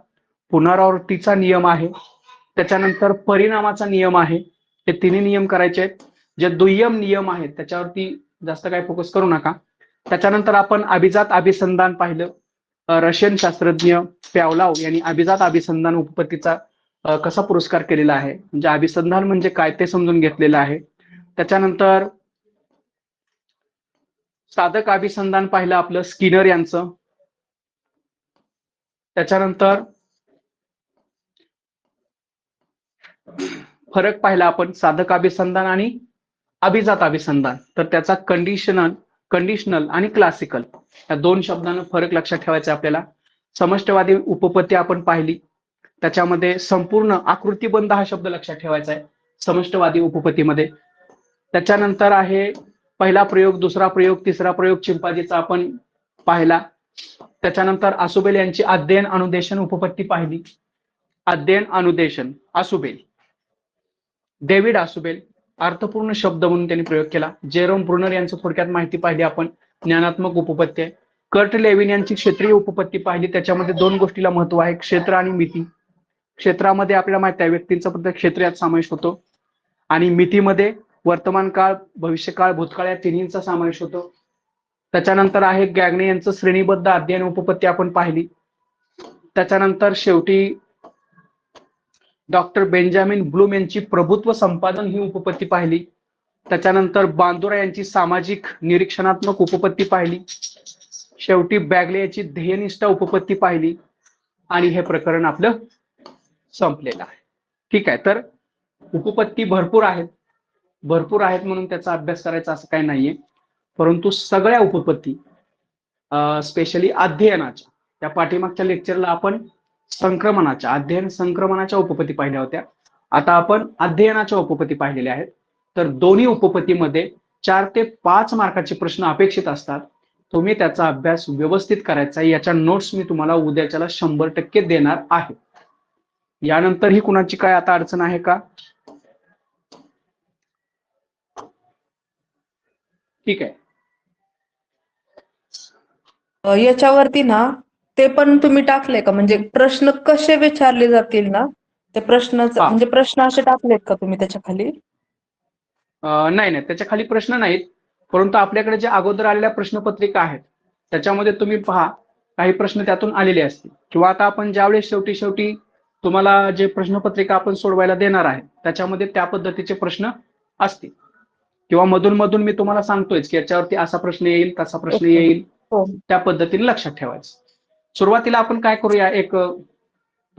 पुनरावृत्तीचा नियम आहे, त्याच्यानंतर परिणामाचा नियम आहे. हे 3 नियम करायचे आहेत. जे दुय्यम नियम आहेत त्याच्यावरती जास्त काय फोकस करू नका. त्याच्यानंतर आपण अभिजात अभिसंधान पाहिलं. रशियन शास्त्रज्ञ प्यावलाव यांनी अभिजात अभिसंधान उपपत्तीचा कसा पुरस्कार केलेला आहे, म्हणजे अभिसंधान म्हणजे काय ते समजून घेतलेलं आहे. त्याच्यानंतर साधक अभिसंधान पाहिलं आपलं स्किनर यांचं. त्याच्यानंतर फरक पाहिला आपण साधक अभिसंधान आणि अभिजात अभिसंधान. तर त्याचा कंडिशनल आणि क्लासिकल या 2 शब्दांना फरक लक्षात ठेवायचा आपल्याला. समष्टवादी उपपत्ती आपण पाहिली. त्याच्यामध्ये संपूर्ण आकृतिबंध हा शब्द लक्षात ठेवायचा आहे समष्टवादी उपपत्तीमध्ये. त्याच्यानंतर आहे पहिला प्रयोग, दुसरा प्रयोग, तिसरा प्रयोग चिंपांजीचा आपण पाहिला. त्याच्यानंतर आसुबेल यांची अध्ययन अनुदेशन उपपत्ती पाहिली. अध्ययन अनुदेशन आसुबेल, डेव्हिड आसुबेल अर्थपूर्ण शब्द म्हणून त्यांनी प्रयोग केला. जेरोम ब्रुनर यांचं थोडक्यात माहिती पाहिली आपण, ज्ञानात्मक उपपत्ती आहे. कर्ट लेविन यांची क्षेत्रीय उपपत्ती पाहिली. त्याच्यामध्ये 2 गोष्टीला महत्व आहे, क्षेत्र आणि मिती. क्षेत्रामध्ये आपल्याला माहिती आहे व्यक्तींचा प्रत्येक क्षेत्र यात समावेश होतो, आणि मितीमध्ये वर्तमान काळ, भविष्यकाळ, भूतकाळ या तिन्हींचा समावेश होतो. त्याच्यानंतर आहे गॅग्ने यांचं श्रेणीबद्ध अध्ययन उपपत्ती आपण पाहिली. त्याच्यानंतर शेवटी डॉक्टर बेंजामिन ब्लूम यांची प्रभुत्व संपादन ही उपपत्ती पाहिली. त्याच्यानंतर बांदुरा यांची सामाजिक निरीक्षणात्मक उपपत्ती पाहिली. शेवटी बॅगले याची ध्येयनिष्ठ उपपत्ती पाहिली. आणि हे प्रकरण आपलं संपलेलं आहे. ठीक आहे. तर उपपत्ती भरपूर आहेत म्हणून त्याचा अभ्यास करायचा असं काही नाहीये, परंतु सगळ्या उपपत्ती स्पेशली अध्ययनाच्या, त्या पाठीमागच्या लेक्चरला आपण संक्रमणाच्या, अध्ययन संक्रमणाच्या उपपत्ती पाहिल्या होत्या. आता आपण अध्ययनाच्या उपपत्ती पाहिलेल्या आहेत. तर दोन्ही उपपत्तीमध्ये 4 ते 5 मार्काचे प्रश्न अपेक्षित असतात. तुम्ही त्याचा अभ्यास व्यवस्थित करायचा. याच्या नोट्स मी तुम्हाला उद्याच्याला 100% देणार आहे. यानंतर ही कुणाची काय आता अडचण आहे का? ठीक आहे. याच्यावरती ना ते पण तुम्ही टाकले का? म्हणजे प्रश्न कसे विचारले जातील ना, ते प्रश्नाचं हा. म्हणजे प्रश्न असे टाकलेत का तुम्ही त्याच्या खाली? नाही नाही, त्याच्या खाली प्रश्न नाहीत, परंतु आपल्याकडे जे अगोदर आलेल्या प्रश्नपत्रिका आहेत त्याच्यामध्ये तुम्ही पहा काही प्रश्न त्यातून आलेले असतील, किंवा आता आपण ज्यावेळेस शेवटी शेवटी तुम्हाला जे प्रश्नपत्रिका आपण सोडवायला देणार आहे त्याच्यामध्ये त्या पद्धतीचे प्रश्न असतील, किंवा मधून मधून मी तुम्हाला सांगतोय की याच्यावरती असा प्रश्न येईल तसा प्रश्न ओके. येईल, हो. त्या पद्धतीने लक्षात ठेवायचं. सुरुवातीला आपण काय करूया, एक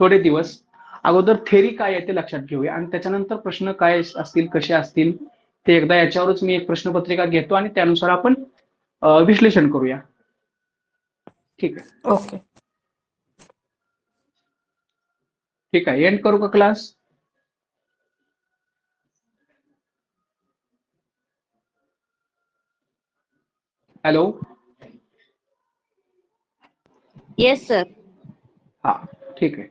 थोडे दिवस अगोदर थेरी काय आहे ते लक्षात घेऊया आणि त्याच्यानंतर प्रश्न काय असतील कसे असतील ते एकदा याच्यावरच मी एक प्रश्नपत्रिका घेतो आणि त्यानुसार आपण विश्लेषण करूया. ठीक आहे. ओके. ठीक आहे, एंड करू का क्लास? हॅलो. Yes sir. हा, ठीक आहे.